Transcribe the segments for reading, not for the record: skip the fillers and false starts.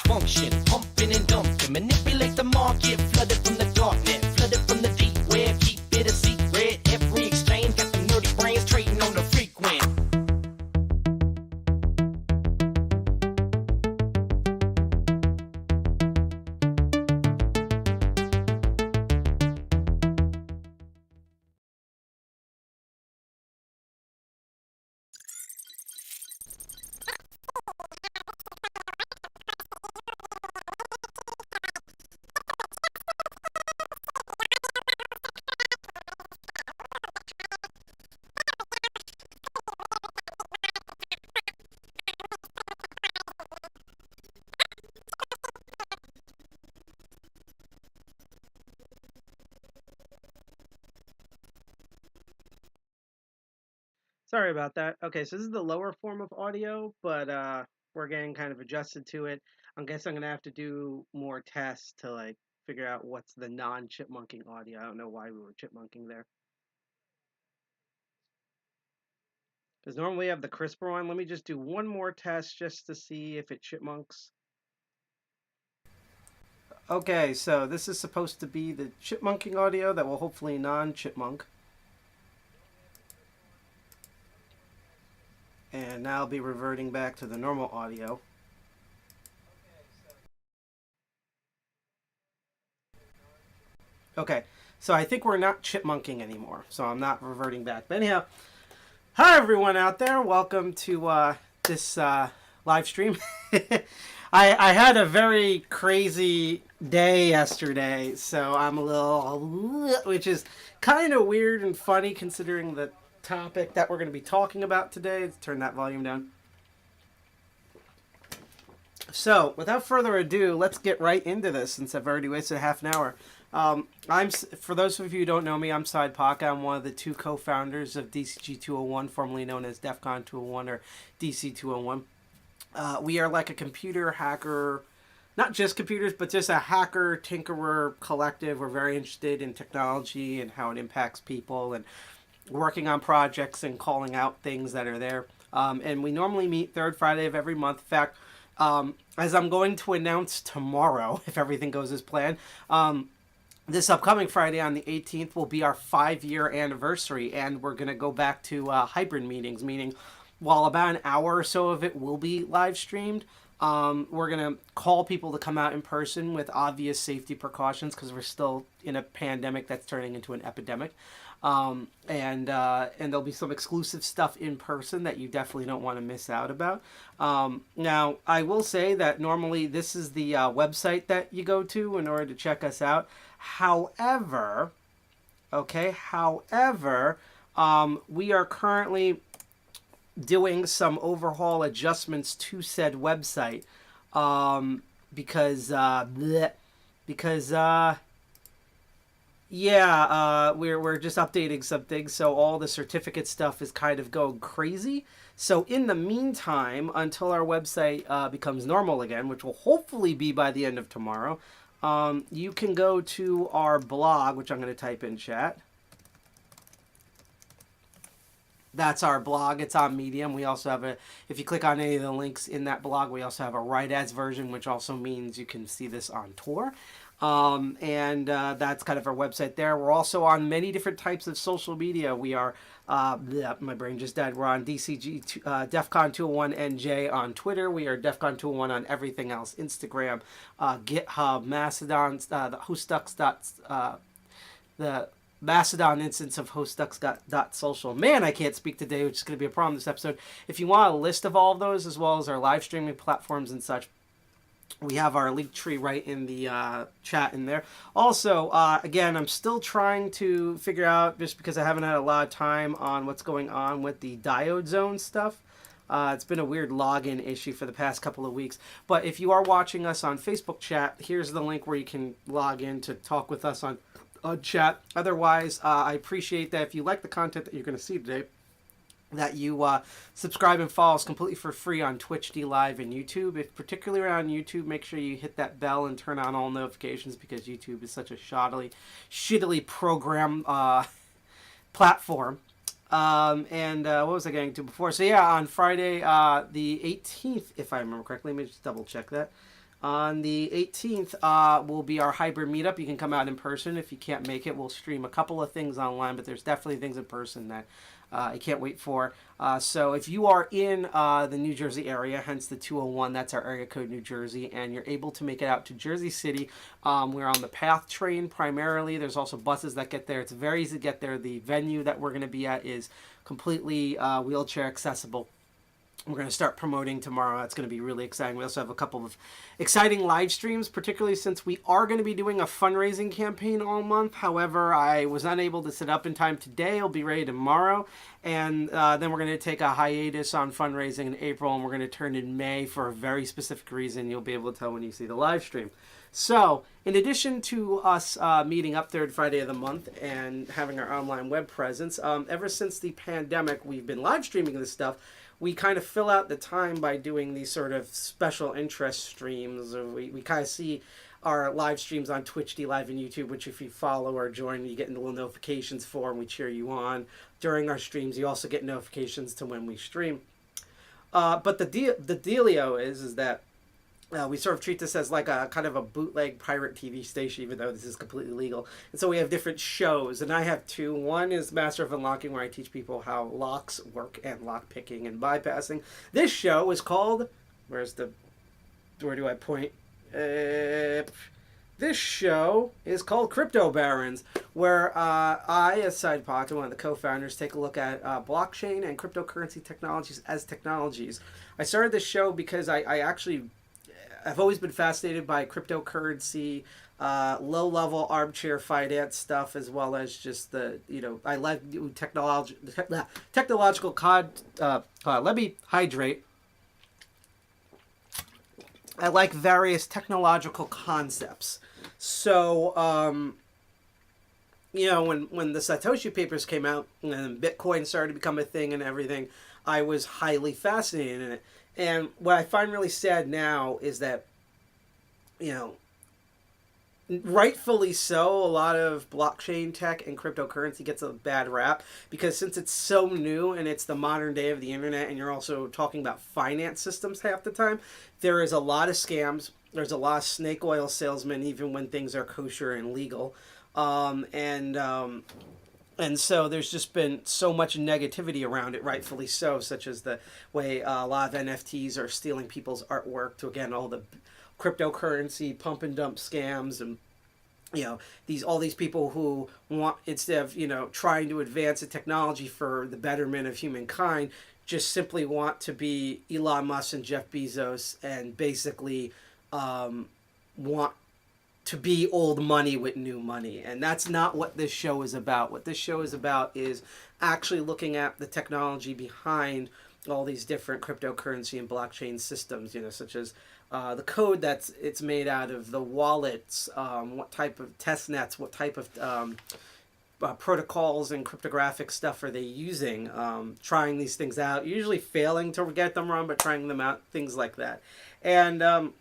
Function, pumping and dumping, manipulate the market, flooded from the darknet, flooded from the deep web, keep it a secret. Every exchange got the nerdy brains trading on the frequent. Sorry about that. Okay, so this is the lower form of audio, but we're getting kind of adjusted to it. I guess I'm gonna have to do more tests to like figure out what's the non-chipmunking audio. I don't know why we were chipmunking there. Because normally we have the crisper one. Let me just do one more test just to see if it chipmunks. Okay, so this is supposed to be the chipmunking audio that will hopefully non-chipmunk. And now I'll be reverting back to the normal audio. Okay, so I think we're not chipmunking anymore, so I'm not reverting back. But anyhow, hi everyone out there. Welcome to this live stream. I had a very crazy day yesterday, so I'm a little, which is kind of weird and funny considering the topic that we're going to be talking about today. Let's turn that volume down. So, without further ado, let's get right into this since I've already wasted half an hour. For those of you who don't know me, I'm Sidepocket. I'm one of the two co-founders of DCG 201, formerly known as DEF CON 201 or DC 201. We are like a computer hacker, not just computers, but just a hacker, tinkerer collective. We're very interested in technology and how it impacts people and working on projects and calling out things that are there. And we normally meet third Friday of every month. In fact, as I'm going to announce tomorrow, if everything goes as planned, this upcoming Friday on the 18th will be our 5-year anniversary, and we're going to go back to hybrid meetings, meaning while about an hour or so of it will be live streamed, we're going to call people to come out in person with obvious safety precautions because we're still in a pandemic that's turning into an epidemic. And there'll be some exclusive stuff in person that you definitely don't want to miss out about. Now, I will say that normally this is the website that you go to in order to check us out. However, we are currently doing some overhaul adjustments to said website because we're just updating some things, so all the certificate stuff is kind of going crazy. So in the meantime, until our website becomes normal again, which will hopefully be by the end of tomorrow, you can go to our blog, which I'm going to type in chat. That's our blog. It's on Medium. We also have if you click on any of the links in that blog, we also have a write ads version, which also means you can see this on tour. And that's kind of our website there. We're also on many different types of social media. We are, my brain just died. We're on DEFCON 201 NJ on Twitter. We are DEFCON 201 on everything else: Instagram, GitHub, Mastodon, the HostDucks. The Mastodon instance of HostDucks.social. Man, I can't speak today, which is going to be a problem this episode. If you want a list of all of those, as well as our live streaming platforms and such, we have our link tree right in the chat in there. Also, again, I'm still trying to figure out, just because I haven't had a lot of time on what's going on with the diode zone stuff. It's been a weird login issue for the past couple of weeks. But if you are watching us on Facebook chat, here's the link where you can log in to talk with us on chat. Otherwise, I appreciate that if you like the content that you're going to see today, that you subscribe and follow us completely for free on Twitch, D Live, and YouTube. If particularly on YouTube, make sure you hit that bell and turn on all notifications, because YouTube is such a shittily program platform. And what was I getting to before? So yeah, on Friday the 18th, if I remember correctly, let me just double check that. On the 18th will be our hybrid meetup. You can come out in person. If you can't make it, we'll stream a couple of things online, but there's definitely things in person that I can't wait for. So if you are in the New Jersey area, hence the 201, that's our area code, New Jersey, and you're able to make it out to Jersey City, we're on the PATH train primarily. There's also buses that get there. It's very easy to get there. The venue that we're going to be at is completely wheelchair accessible. We're going to start promoting tomorrow. That's going to be really exciting. We also have a couple of exciting live streams, particularly since we are going to be doing a fundraising campaign all month. However, I was unable to set up in time today. It'll be ready tomorrow. And then we're going to take a hiatus on fundraising in April, and we're going to turn in May for a very specific reason. You'll be able to tell when you see the live stream. So, in addition to us meeting up third Friday of the month and having our online web presence, ever since the pandemic, we've been live streaming this stuff. We kind of fill out the time by doing these sort of special interest streams. We kind of see our live streams on Twitch, D Live, and YouTube, which if you follow or join, you get little notifications for, and we cheer you on. During our streams, you also get notifications to when we stream. But the dealio is that we sort of treat this as like a kind of a bootleg pirate TV station, even though this is completely legal. And so we have different shows, and I have two. One is Master of Unlocking, where I teach people how locks work and lock picking and bypassing. This show is called, where do I point? This show is called Crypto Barons, where I, as Sidepocket, one of the co-founders, take a look at blockchain and cryptocurrency technologies as technologies. I started this show because I've always been fascinated by cryptocurrency, low-level armchair finance stuff, as well as just I like technological let me hydrate. I like various technological concepts. So, when the Satoshi papers came out and Bitcoin started to become a thing and everything, I was highly fascinated in it. And what I find really sad now is that, rightfully so, a lot of blockchain tech and cryptocurrency gets a bad rap, because since it's so new and it's the modern day of the internet, and you're also talking about finance systems half the time, there is a lot of scams. There's a lot of snake oil salesmen, even when things are kosher and legal. And so there's just been so much negativity around it, rightfully so, such as the way a lot of NFTs are stealing people's artwork to, again, all the cryptocurrency pump and dump scams, and all these people who want, instead of trying to advance the technology for the betterment of humankind, just simply want to be Elon Musk and Jeff Bezos, and basically want to be old money with new money. And that's not what this show is about. What this show is about is actually looking at the technology behind all these different cryptocurrency and blockchain systems, such as the code it's made out of, the wallets, what type of test nets, what type of protocols and cryptographic stuff are they using, trying these things out, usually failing to get them wrong, but trying them out, things like that. And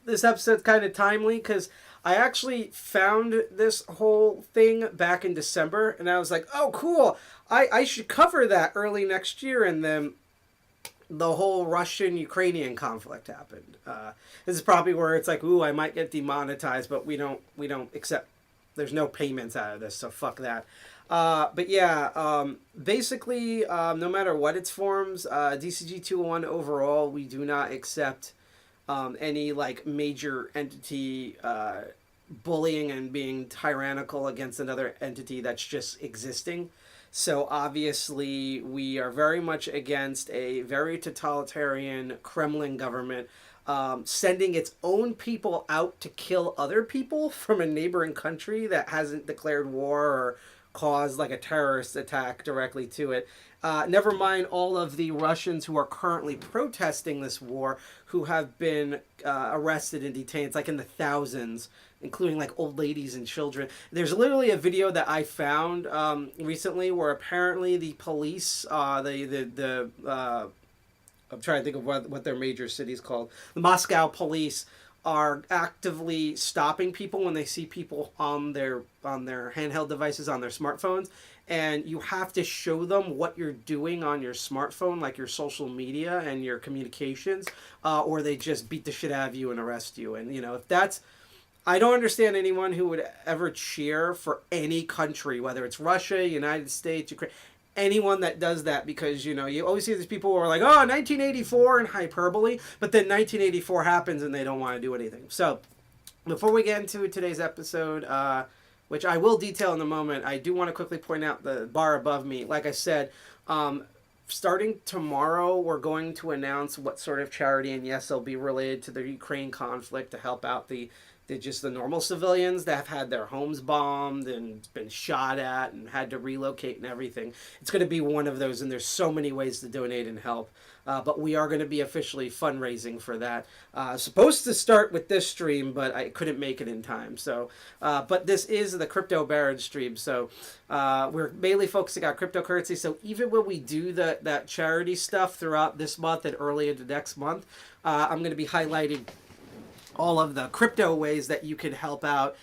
this episode's kind of timely because I actually found this whole thing back in December, and I was like, oh, cool. I should cover that early next year, and then the whole Russian-Ukrainian conflict happened. This is probably where it's like, ooh, I might get demonetized, but we don't accept. There's no payments out of this, so fuck that. But yeah, basically, no matter what its forms, DCG 201 overall, we do not accept any like major entity bullying and being tyrannical against another entity that's just existing. So obviously, we are very much against a very totalitarian Kremlin government sending its own people out to kill other people from a neighboring country that hasn't declared war or caused like a terrorist attack directly to it. Never mind all of the Russians who are currently protesting this war who have been arrested and detained. It's like in the thousands, including like old ladies and children. There's literally a video that I found recently where apparently the police, I'm trying to think of what their major city's called. The Moscow police are actively stopping people when they see people on their handheld devices, on their smartphones, and you have to show them what you're doing on your smartphone, like your social media and your communications, or they just beat the shit out of you and arrest you. And if that's, I don't understand anyone who would ever cheer for any country, whether it's Russia, United States, Ukraine, anyone that does that, because you always see these people who are like, oh, 1984 and hyperbole, but then 1984 happens and they don't want to do anything. So before we get into today's episode, which I will detail in a moment, I do want to quickly point out the bar above me. Like I said, starting tomorrow, we're going to announce what sort of charity, and yes, it'll be related to the Ukraine conflict to help out the normal civilians that have had their homes bombed and been shot at and had to relocate and everything. It's going to be one of those, and there's so many ways to donate and help. But we are going to be officially fundraising for that. Supposed to start with this stream, but I couldn't make it in time. So, but this is the Crypto Baron stream. So we're mainly focusing on cryptocurrency. So even when we do that charity stuff throughout this month and early into next month, I'm going to be highlighting all of the crypto ways that you can help out,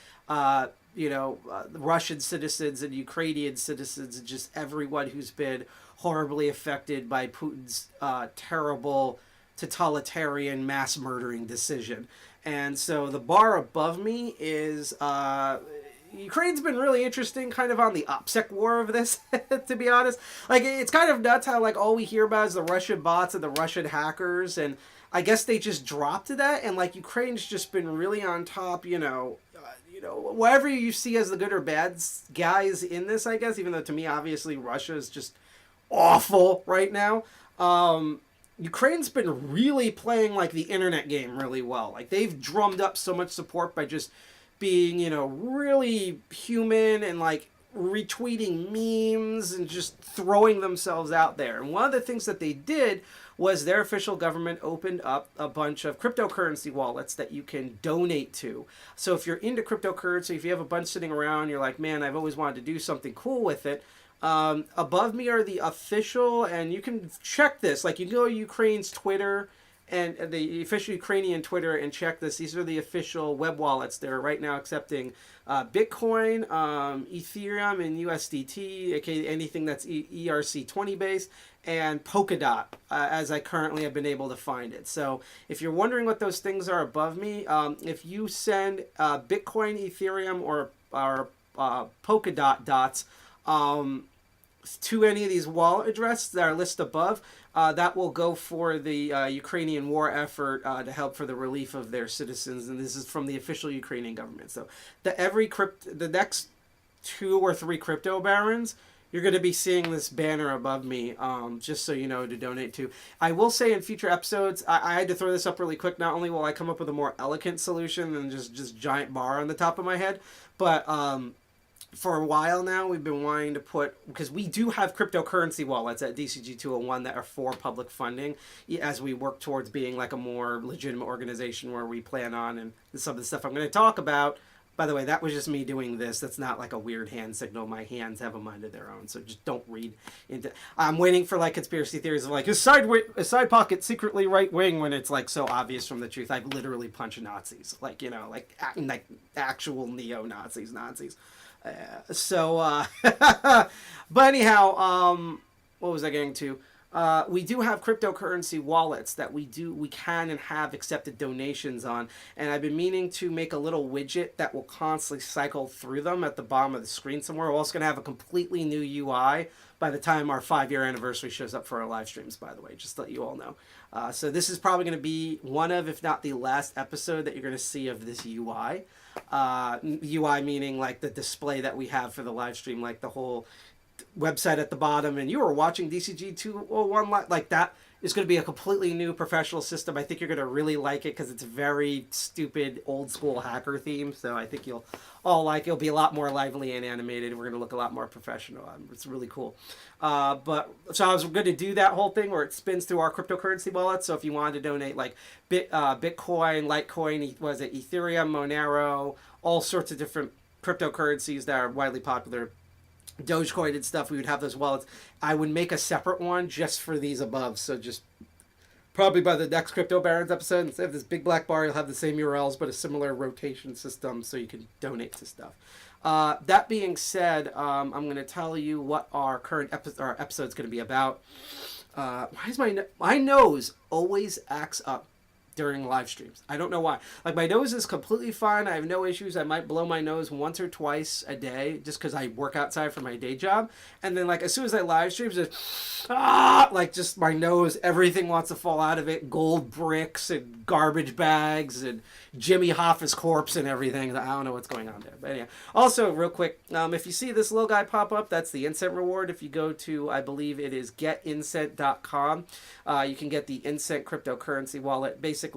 Russian citizens and Ukrainian citizens and just everyone who's been horribly affected by Putin's terrible totalitarian mass murdering decision. And so the bar above me is Ukraine's been really interesting, kind of on the OPSEC war of this, to be honest. Like, it's kind of nuts how like all we hear about is the Russian bots and the Russian hackers, and I guess they just dropped that, and like Ukraine's just been really on top, whatever you see as the good or bad guys in this, I guess, even though to me, obviously, Russia is just awful right now. Ukraine's been really playing like the internet game really well. Like, they've drummed up so much support by just being, really human and like retweeting memes and just throwing themselves out there. And one of the things that they did was their official government opened up a bunch of cryptocurrency wallets that you can donate to. So if you're into cryptocurrency, if you have a bunch sitting around, you're like, man, I've always wanted to do something cool with it. Above me are the official, and you can check this. Like, you can go to Ukraine's Twitter and the official Ukrainian Twitter and check this. These are the official web wallets. They're right now accepting Bitcoin, Ethereum, and USDT, aka anything that's ERC20 based, and Polkadot, as I currently have been able to find it. So if you're wondering what those things are above me, if you send Bitcoin, Ethereum, or Polkadot dots to any of these wallet addresses that are listed above, that will go for the Ukrainian war effort to help for the relief of their citizens, and this is from the official Ukrainian government. So the next 2 or 3 crypto barons, you're going to be seeing this banner above me, just so you know to donate to. I will say in future episodes, I had to throw this up really quick. Not only will I come up with a more elegant solution than just giant bar on the top of my head, but for a while now, we've been wanting to put, because we do have cryptocurrency wallets at DCG 201 that are for public funding as we work towards being like a more legitimate organization where we plan on, and some of the stuff I'm going to talk about By the way, that was just me doing this. That's not like a weird hand signal. My hands have a mind of their own, so just don't read into. I'm waiting for like conspiracy theories of like is side pocket secretly right wing when it's like so obvious from the truth. I've literally punched Nazis, like like actual neo Nazis. But anyhow, what was I getting to? We do have cryptocurrency wallets that we can and have accepted donations on, and I've been meaning to make a little widget that will constantly cycle through them at the bottom of the screen somewhere. We're also going to have a completely new UI by the time our 5-year anniversary shows up for our live streams, by the way, just to let you all know. So this is probably going to be one of, if not the last episode that you're going to see of this UI. UI meaning like the display that we have for the live stream, like the whole website at the bottom, and you are watching DCG 201 like that is going to be a completely new professional system. I think you're going to really like it because it's a very stupid old school hacker theme, so I think you'll all like it. It'll be a lot more lively and animated. We're going to look a lot more professional. It's really cool. But so I was going to do that whole thing where it spins through our cryptocurrency wallet. So if you wanted to donate like Bitcoin, Litecoin, was it Ethereum, Monero, all sorts of different cryptocurrencies that are widely popular, Dogecoin and stuff, we would have those wallets. I would make a separate one just for these above. So just probably by the next Crypto Barons episode, instead of this big black bar, you'll have the same URLs, but a similar rotation system so you can donate to stuff. That being said, I'm going to tell you what our current episode is going to be about. Why is my nose always acts up during live streams? I don't know why. Like, my nose is completely fine. I have no issues. I might blow my nose once or twice a day just because I work outside for my day job. And then, like, as soon as I live stream, just my nose, everything wants to fall out of it. Gold bricks and garbage bags and Jimmy Hoffa's corpse and everything. I don't know what's going on there. But anyway, also, real quick, if you see this little guy pop up, that's the Incent reward. If you go to, I believe it is getincent.com, you can get the Incent cryptocurrency wallet. Basically,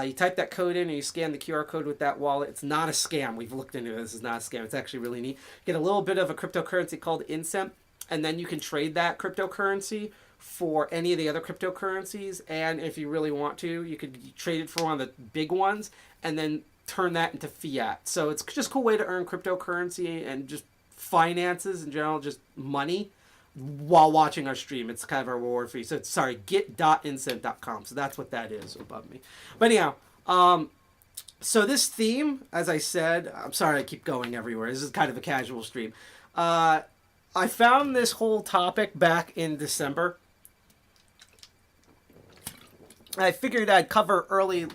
you type that code in and you scan the QR code with that wallet. It's not a scam. We've looked into this. It's not a scam. It's actually really neat. Get a little bit of a cryptocurrency called Incent, and then you can trade that cryptocurrency for any of the other cryptocurrencies. And if you really want to, you could trade it for one of the big ones and then turn that into fiat. So it's just a cool way to earn cryptocurrency and just finances in general, just money, while watching our stream. It's kind of a reward for you. So it's, get.incent.com. So that's what that is above me. But anyhow, so this theme, as I said, I'm sorry I keep going everywhere. This is kind of a casual stream. I found this whole topic back in December. I figured I'd cover early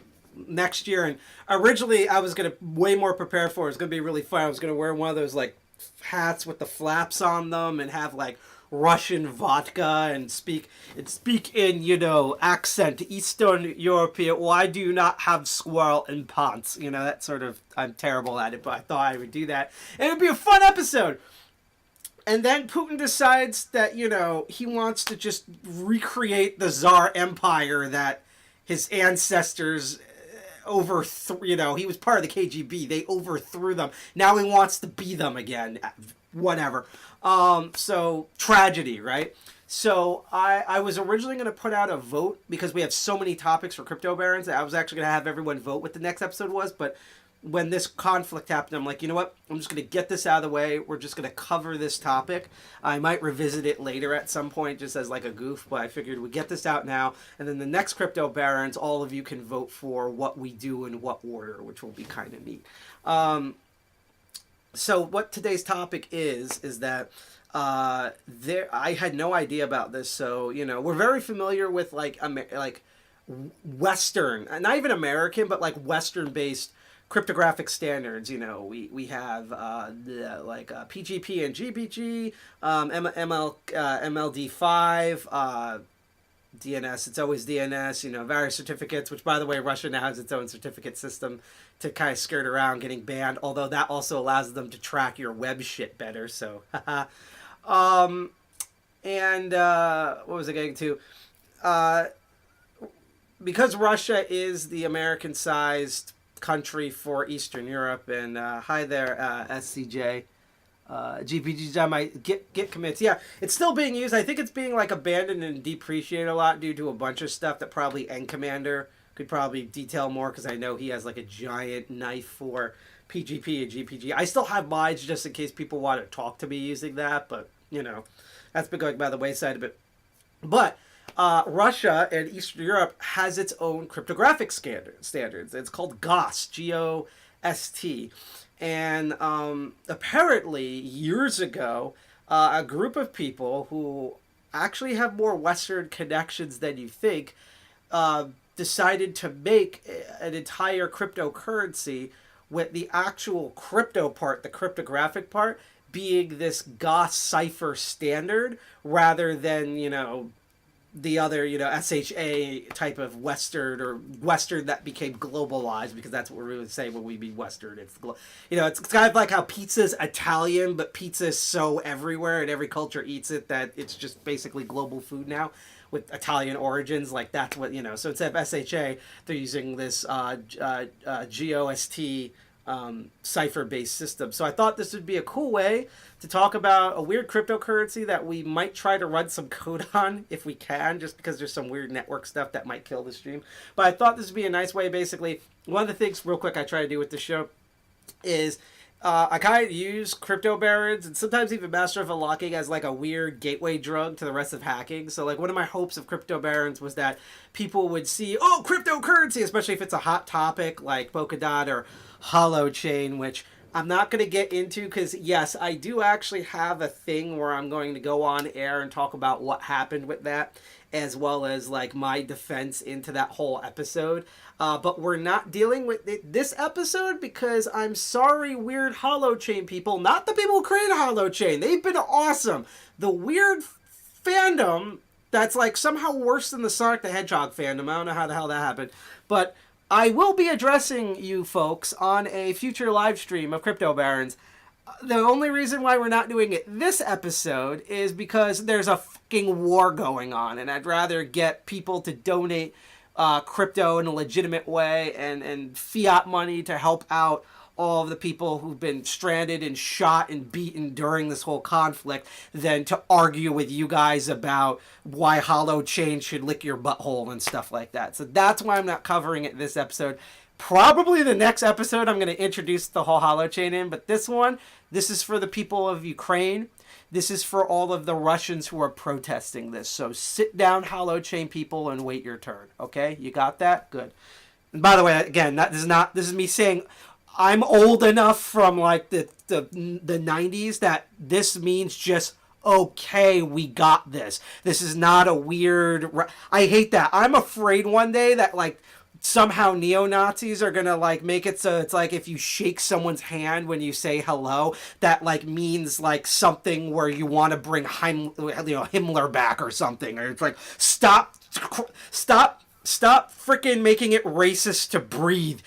next year, and originally I was going to way more prepare for it. It was going to be really fun. I was going to wear one of those like hats with the flaps on them and have like Russian vodka and speak in, accent, Eastern European. Why do you not have squirrel in pants? That sort of, I'm terrible at it, but I thought I would do that. And it would be a fun episode. And then Putin decides that, he wants to just recreate the Tsar Empire that his ancestors overthrew. He was part of the KGB. They overthrew them. Now he wants to be them again. Whatever. So tragedy, right? So I was originally going to put out a vote because we have so many topics for Crypto Barons that I was actually going to have everyone vote what the next episode was. But when this conflict happened, I'm like, you know what? I'm just going to get this out of the way. We're just going to cover this topic. I might revisit it later at some point just as like a goof, but I figured we'd get this out now. And then the next Crypto Barons, all of you can vote for what we do in what order, which will be kind of neat. So what today's topic is that I had no idea about this. So, we're very familiar with like Western, not even American, but like Western-based cryptographic standards. We have PGP and GPG, MLD5, DNS. It's always DNS. Various certificates. Which, by the way, Russia now has its own certificate system to kind of skirt around getting banned. Although that also allows them to track your web shit better. So, what was I getting to? Because Russia is the American-sized country for Eastern Europe, and hi there, SCJ, GPG, I might get commits. Yeah, it's still being used. I think it's being like abandoned and depreciated a lot due to a bunch of stuff that probably N Commander could probably detail more, because I know he has like a giant knife for PGP and GPG. I still have mine just in case people want to talk to me using that, but, you know, that's been going by the wayside a bit. But Russia and Eastern Europe has its own cryptographic standards. It's called GOST, G-O-S-T. And apparently, years ago, a group of people who actually have more Western connections than you think decided to make an entire cryptocurrency with the actual crypto part, the cryptographic part, being this GOS cipher standard rather than, you know, the other, you know, SHA type of Western or Western that became globalized, because that's what we're really saying when we mean Western. It's, you know, it's kind of like how pizza's Italian, but pizza is so everywhere and every culture eats it that it's just basically global food now with Italian origins. Like that's what, you know, so instead of SHA, they're using this GOST cipher-based system. So I thought this would be a cool way to talk about a weird cryptocurrency that we might try to run some code on if we can, just because there's some weird network stuff that might kill the stream. But I thought this would be a nice way. Basically, one of the things real quick I try to do with the show is I kind of use crypto barons and sometimes even master of unlocking as like a weird gateway drug to the rest of hacking. So like one of my hopes of crypto barons was that people would see, oh, cryptocurrency, especially if it's a hot topic like Polkadot or Holochain, which I'm not going to get into because, yes, I do actually have a thing where I'm going to go on air and talk about what happened with that, as well as like my defense into that whole episode. But we're not dealing with it this episode because I'm sorry, weird Holochain people, not the people who created Holochain. They've been awesome. The weird fandom that's like somehow worse than the Sonic the Hedgehog fandom. I don't know how the hell that happened. But I will be addressing you folks on a future live stream of Crypto Barons. The only reason why we're not doing it this episode is because there's a fucking war going on, and I'd rather get people to donate crypto in a legitimate way and fiat money to help out all of the people who've been stranded and shot and beaten during this whole conflict than to argue with you guys about why Holochain should lick your butthole and stuff like that. So that's why I'm not covering it this episode. Probably the next episode I'm going to introduce the whole Holochain in, but this one, this is for the people of Ukraine. This is for all of the Russians who are protesting this. So sit down, Holochain people, and wait your turn. Okay? You got that? Good. And by the way, again, this is me saying I'm old enough from like the 90s that this means just, okay, we got this. This is not a weird... I hate that. I'm afraid one day that like somehow neo-Nazis are gonna like make it so it's like if you shake someone's hand when you say hello, that like means like something where you want to bring Himmler back or something. Or it's like, stop freaking making it racist to breathe.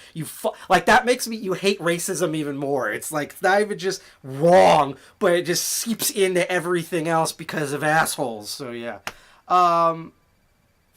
Like that makes you hate racism even more. It's like it's not even just wrong, but it just seeps into everything else because of assholes. So yeah,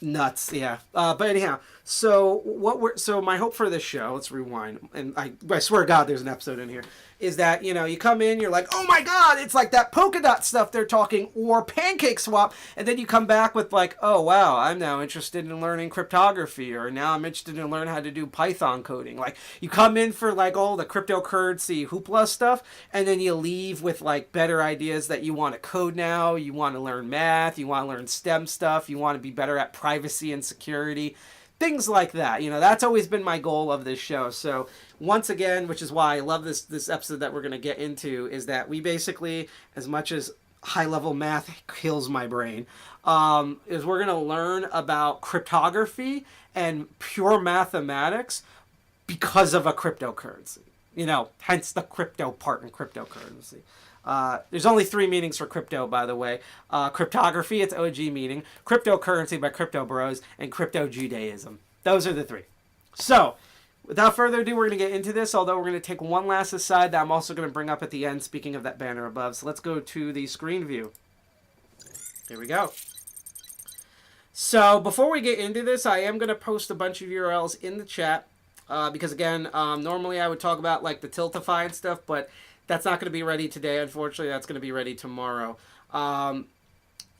nuts. Yeah. But anyhow, so my hope for this show, let's rewind, and I swear to God, there's an episode in here, is that, you know, you come in, you're like, oh my God, it's like that Polkadot stuff they're talking, or Pancake Swap, and then you come back with like, oh wow, I'm now interested in learning cryptography, or now I'm interested in learning how to do Python coding. Like, you come in for like all the cryptocurrency hoopla stuff, and then you leave with like better ideas that you want to code now, you want to learn math, you want to learn STEM stuff, you want to be better at privacy and security. Things like that. You know, that's always been my goal of this show. So once again, which is why I love this episode that we're going to get into, is that we basically, as much as high-level math kills my brain, is we're going to learn about cryptography and pure mathematics because of a cryptocurrency. You know, hence the crypto part in cryptocurrency. There's only 3 meanings for crypto, by the way. Cryptography, its OG meaning, cryptocurrency by Crypto Bros, and crypto Judaism. Those are the 3. So, without further ado, we're going to get into this, although we're going to take one last aside that I'm also going to bring up at the end, speaking of that banner above. So let's go to the screen view. Here we go. So, before we get into this, I am going to post a bunch of URLs in the chat, because again, normally I would talk about like the Tiltify and stuff, but that's not going to be ready today, unfortunately. That's going to be ready tomorrow.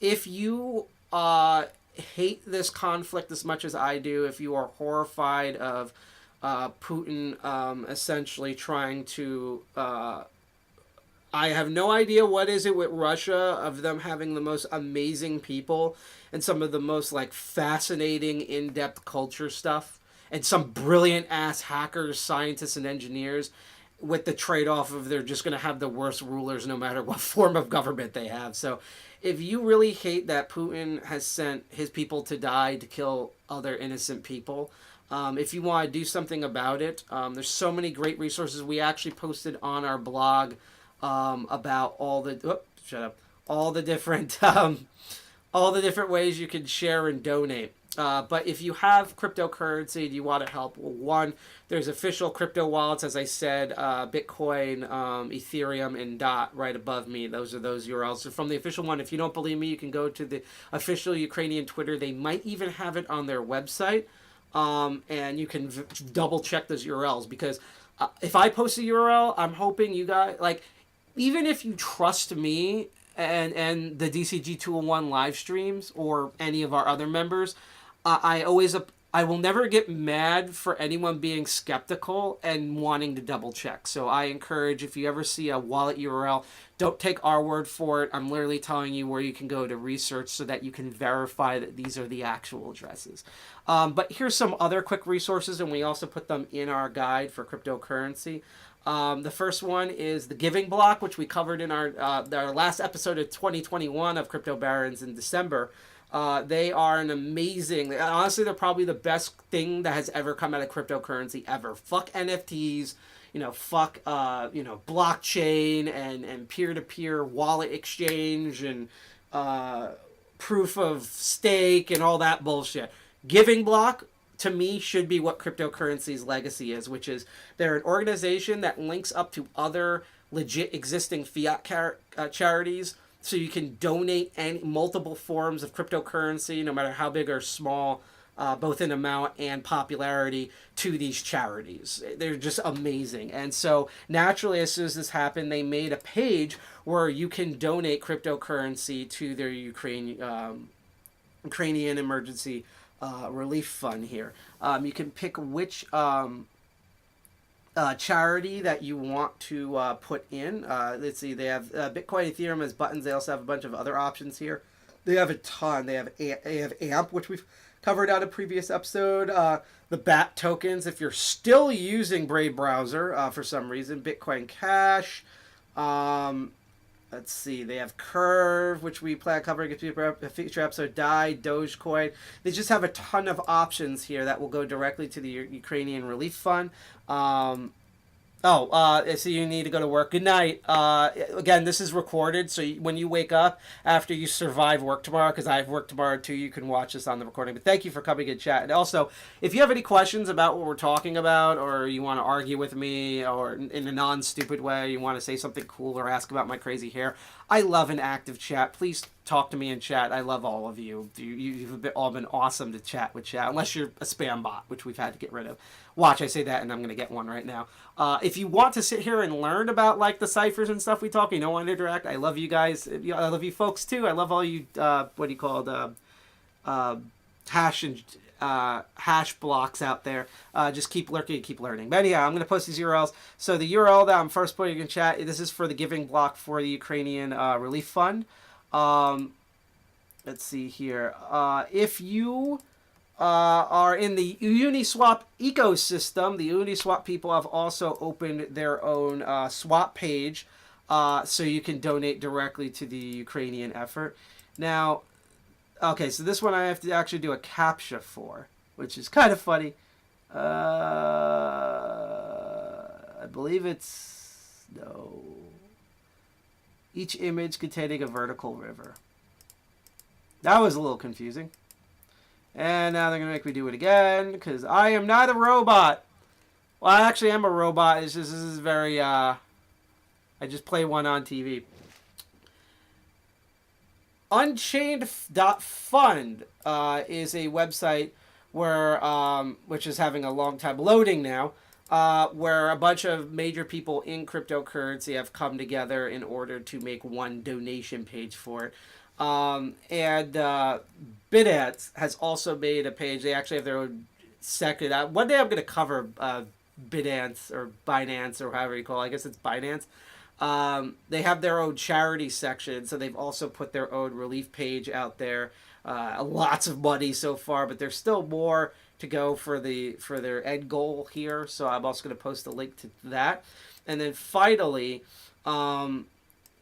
If you hate this conflict as much as I do, if you are horrified of Putin essentially trying to. I have no idea what is it with Russia of them having the most amazing people and some of the most like fascinating in-depth culture stuff and some brilliant ass hackers, scientists, and engineers, with the trade-off of they're just going to have the worst rulers no matter what form of government they have. So if you really hate that Putin has sent his people to die to kill other innocent people, if you want to do something about it, there's so many great resources we actually posted on our blog about all the all the different all the different ways you can share and donate. But if you have cryptocurrency and you want to help, well, one, there's official crypto wallets, as I said, Bitcoin, Ethereum, and DOT right above me. Those are those URLs. So from the official one, if you don't believe me, you can go to the official Ukrainian Twitter. They might even have it on their website, and you can double check those URLs, because if I post a URL, I'm hoping you guys, like, even if you trust me and the DCG 201 live streams or any of our other members, I will never get mad for anyone being skeptical and wanting to double check. So I encourage, if you ever see a wallet URL, don't take our word for it. I'm literally telling you where you can go to research so that you can verify that these are the actual addresses. But here's some other quick resources, and we also put them in our guide for cryptocurrency. The first one is the Giving Block, which we covered in our last episode of 2021 of Crypto Barons in December. They are an amazing, honestly, they're probably the best thing that has ever come out of cryptocurrency ever. Fuck NFTs, fuck, blockchain and peer-to-peer wallet exchange and proof of stake and all that bullshit. Giving Block, to me, should be what cryptocurrency's legacy is, which is they're an organization that links up to other legit existing fiat charities, so you can donate multiple forms of cryptocurrency, no matter how big or small, both in amount and popularity, to these charities. They're just amazing. And so naturally, as soon as this happened, they made a page where you can donate cryptocurrency to their Ukrainian emergency relief fund here. You can pick which charity that you want to put in. Let's see, they have Bitcoin, Ethereum as buttons. They also have a bunch of other options here. They have a ton. They have AMP, which we've covered out a previous episode. The BAT tokens, if you're still using Brave Browser for some reason. Bitcoin Cash. Let's see, they have Curve, which we plan on covering a future episode. DAI, Dogecoin. They just have a ton of options here that will go directly to the Ukrainian Relief Fund. So you need to go to work. Good night. Again, this is recorded, so when you wake up after you survive work tomorrow, because I have work tomorrow too, you can watch this on the recording. But thank you for coming and chat. And also, if you have any questions about what we're talking about, or you want to argue with me, or in a non-stupid way, you want to say something cool or ask about my crazy hair, I love an active chat. Please talk to me in chat. I love all of you. You've all been awesome to chat with chat, unless you're a spam bot, which we've had to get rid of. Watch, I say that, and I'm going to get one right now. If you want to sit here and learn about like the ciphers and stuff we talk, you don't want to interact, I love you guys. I love you folks too. I love all you, hash blocks out there. Just keep lurking and keep learning. But anyhow, I'm going to post these URLs. So the URL that I'm first putting in chat, this is for the Giving Block for the Ukrainian Relief Fund. Let's see here. If you are in the Uniswap ecosystem, the Uniswap people have also opened their own swap page, so you can donate directly to the Ukrainian effort. Now, okay, so this one I have to actually do a CAPTCHA for, which is kind of funny. I believe it's, no. Each image containing a vertical river. That was a little confusing. And now they're going to make me do it again, because I am not a robot. Well, I actually am a robot. It's just, this is very, I just play one on TV. Unchained.fund is a website where, which is having a long time loading now, where a bunch of major people in cryptocurrency have come together in order to make one donation page for it. And BitAds has also made a page. They actually have their own second. One day I'm going to cover Binance or Binance or however you call it. I guess it's Binance. They have their own charity section, so they've also put their own relief page out there. Lots of money so far, but there's still more to go for their end goal here. So I'm also going to post a link to that. And then finally,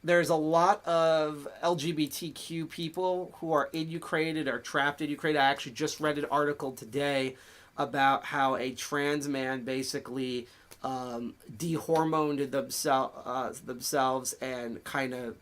there's a lot of LGBTQ people who are in Ukraine and are trapped in Ukraine. I actually just read an article today about how a trans man basically dehormoned themselves and kind of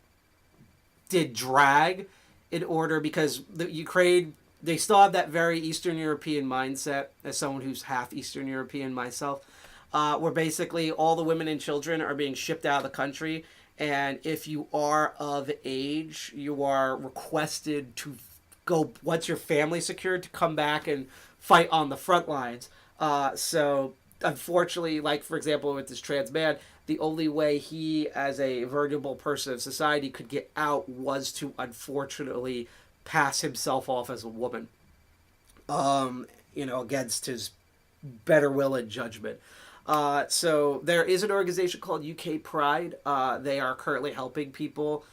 did drag in order, because the Ukraine, they still have that very Eastern European mindset, as someone who's half Eastern European myself, where basically all the women and children are being shipped out of the country, and if you are of age, you are requested to go, once your family's secured, to come back and fight on the front lines. So unfortunately, like for example with this trans man, the only way he as a vulnerable person of society could get out was to unfortunately pass himself off as a woman, against his better will and judgment. So there is an organization called UK Pride. They are currently helping people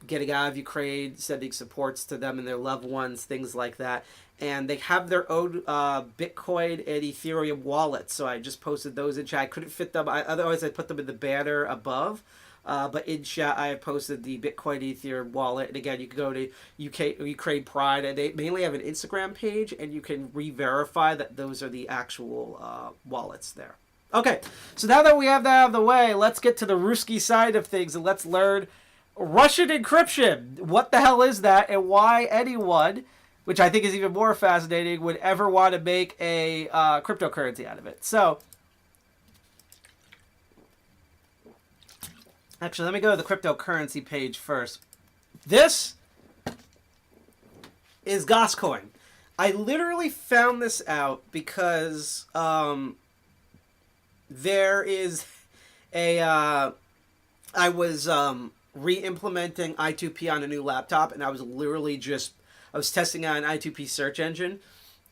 getting out of Ukraine, sending supports to them and their loved ones, things like that. And they have their own Bitcoin and Ethereum wallets. So I just posted those in chat. I couldn't fit them. Otherwise, I put them in the banner above. But in chat, I have posted the Bitcoin Ethereum wallet. And again, you can go to Ukraine Pride. And they mainly have an Instagram page. And you can re-verify that those are the actual wallets there. Okay, so now that we have that out of the way, let's get to the Ruski side of things. And let's learn Russian encryption. What the hell is that? And why anyone, which I think is even more fascinating, would ever want to make a cryptocurrency out of it. So, actually, let me go to the cryptocurrency page first. This is GOSTCoin. I literally found this out because there is a... I was re-implementing I2P on a new laptop, and I was literally I was testing out an I2P search engine,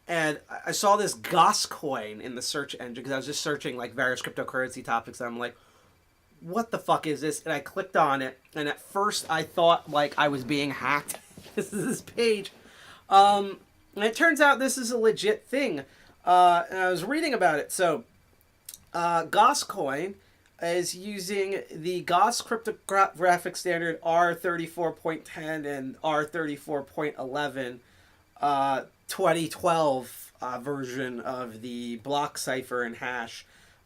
and I saw this GOSTCoin in the search engine because I was just searching like various cryptocurrency topics, and I'm like, what the fuck is this? And I clicked on it, and at first I thought like I was being hacked. This is this page. And it turns out this is a legit thing. And I was reading about it. So, GOSTCoin is using the GOST cryptographic standard R34.10 and R34.11 2012 version of the block cipher and hash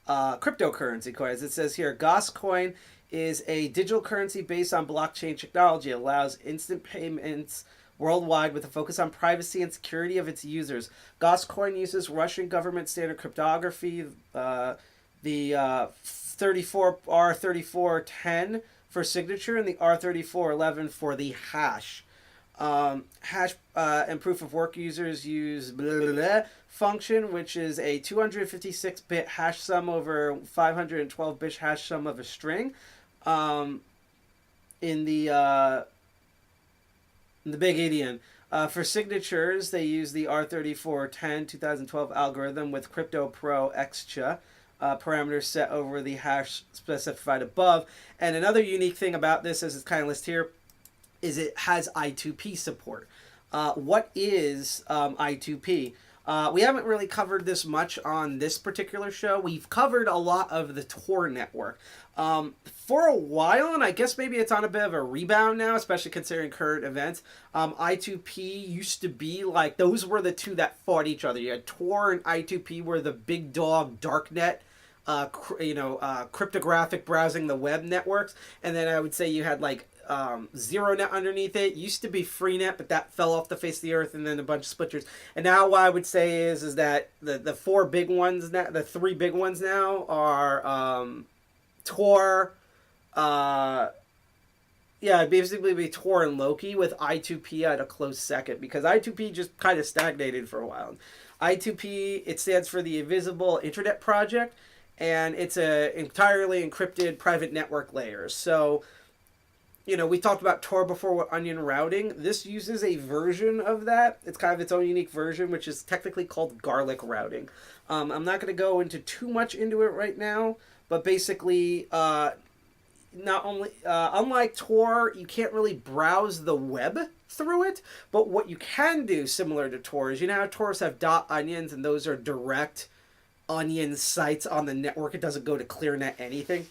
cryptocurrency coins. It says here, GOSTCoin is a digital currency based on blockchain technology. It allows instant payments worldwide with a focus on privacy and security of its users. GOSTCoin uses Russian government standard cryptography, the R3410 for signature and the R3411 for the hash. Hash and proof of work users use function, which is a 256-bit hash sum over 512-bit hash sum of a string. In the big Indian. For signatures, they use the R3410 2012 algorithm with Crypto Pro Extra. Parameters set over the hash specified above. And another unique thing about this, as it's kind of listed here, is it has I2P support. What is I2P? We haven't really covered this much on this particular show. We've covered a lot of the Tor network. For a while, and I guess maybe it's on a bit of a rebound now, especially considering current events, I2P used to be like, those were the two that fought each other. You had Tor and I2P were the big dog darknet, cryptographic browsing the web networks. And then I would say you had like ZeroNet underneath it. Used to be Freenet, but that fell off the face of the earth, and then a bunch of splitters. And now what I would say is that the four big ones now, the three big ones now are Tor, basically be Tor and Loki, with I2P at a close second, because I2P just kind of stagnated for a while. I2P, it stands for the Invisible Internet Project, and it's a entirely encrypted private network layer. So we talked about Tor before with onion routing. This uses a version of that. It's kind of its own unique version, which is technically called garlic routing. I'm not going to go into too much into it right now, but basically, not only unlike Tor, you can't really browse the web through it, but what you can do, similar to Tor, is how Tors have .onions, and those are direct onion sites on the network. It doesn't go to ClearNet anything.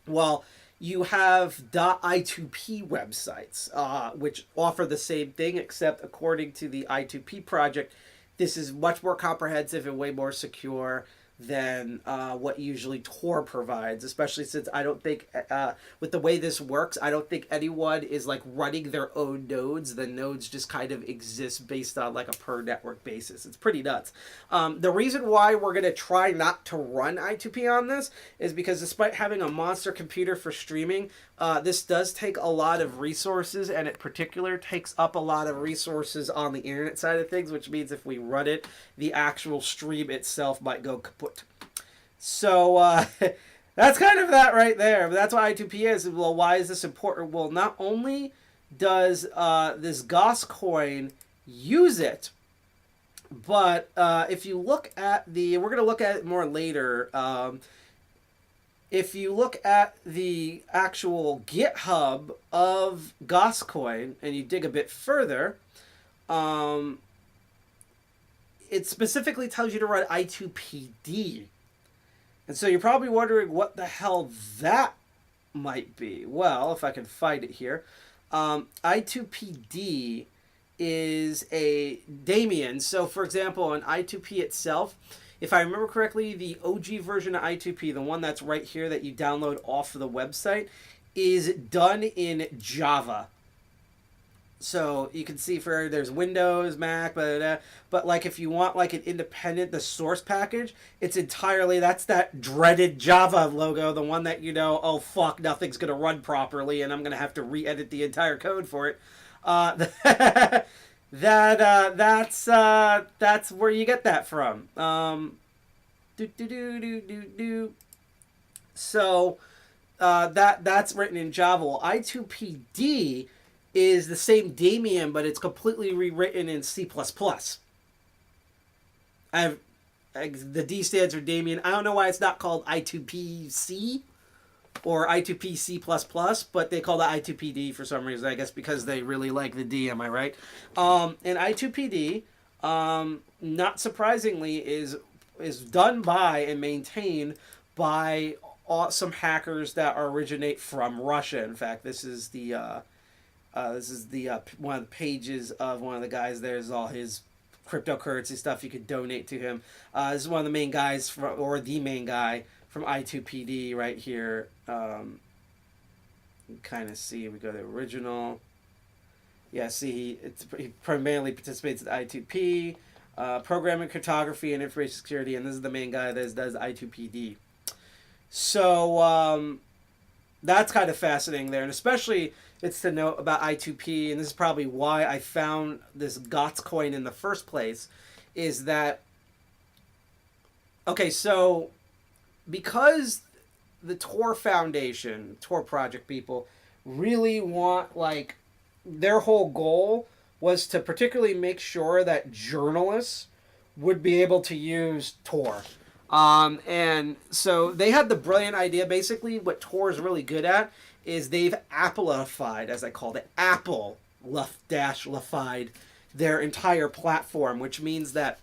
Well, you have .I2P websites, which offer the same thing, except according to the I2P project, this is much more comprehensive and way more secure than what usually Tor provides, especially since I don't think, with the way this works, I don't think anyone is like running their own nodes. The nodes just kind of exist based on like a per network basis. It's pretty nuts. The reason why we're going to try not to run I2P on this is because despite having a monster computer for streaming, this does take a lot of resources, and in particular takes up a lot of resources on the internet side of things, which means if we run it, the actual stream itself might go kaput. So that's kind of that right there. But that's what I2P is. Well, why is this important? Well, not only does this GOSTCoin use it, but if you look at we're going to look at it more later. If you look at the actual GitHub of GOSTCoin and you dig a bit further, it specifically tells you to run I2PD. And so you're probably wondering what the hell that might be. Well, if I can find it here, I2PD is a daemon. So, for example, on I2P itself, if I remember correctly, the OG version of I2P, the one that's right here that you download off of the website, is done in Java. So you can see there's Windows, Mac, but like if you want like an independent, the source package, it's entirely, that's that dreaded Java logo, the one that oh fuck, nothing's going to run properly and I'm going to have to re-edit the entire code for it. That's where you get that from. So that's written in Java. Well, I2PD is the same daemon, but it's completely rewritten in C++. The D stands for daemon. I don't know why it's not called I2PC or I2PC++, but they call it I2PD for some reason. I guess because they really like the D, am I right? And I2PD, not surprisingly, is done by and maintained by some hackers that originate from Russia. In fact, this is the one of the pages of one of the guys. There's all his cryptocurrency stuff. You could donate to him. This is one of the main guys or the main guy from I2PD right here. You kind of see, we go to the original. Yeah, see, he primarily participates in I2P, programming, cryptography, and information security, and this is the main guy that does I2PD. So that's kind of fascinating there, and especially it's to note about I2P, and this is probably why I found this GOSTCoin in the first place, is that, okay, so because the Tor Foundation, Tor project people, really want, like, their whole goal was to particularly make sure that journalists would be able to use Tor. And so they had the brilliant idea. Basically, what Tor is really good at is they've Appleified, as I called it, Apple-ified their entire platform, which means that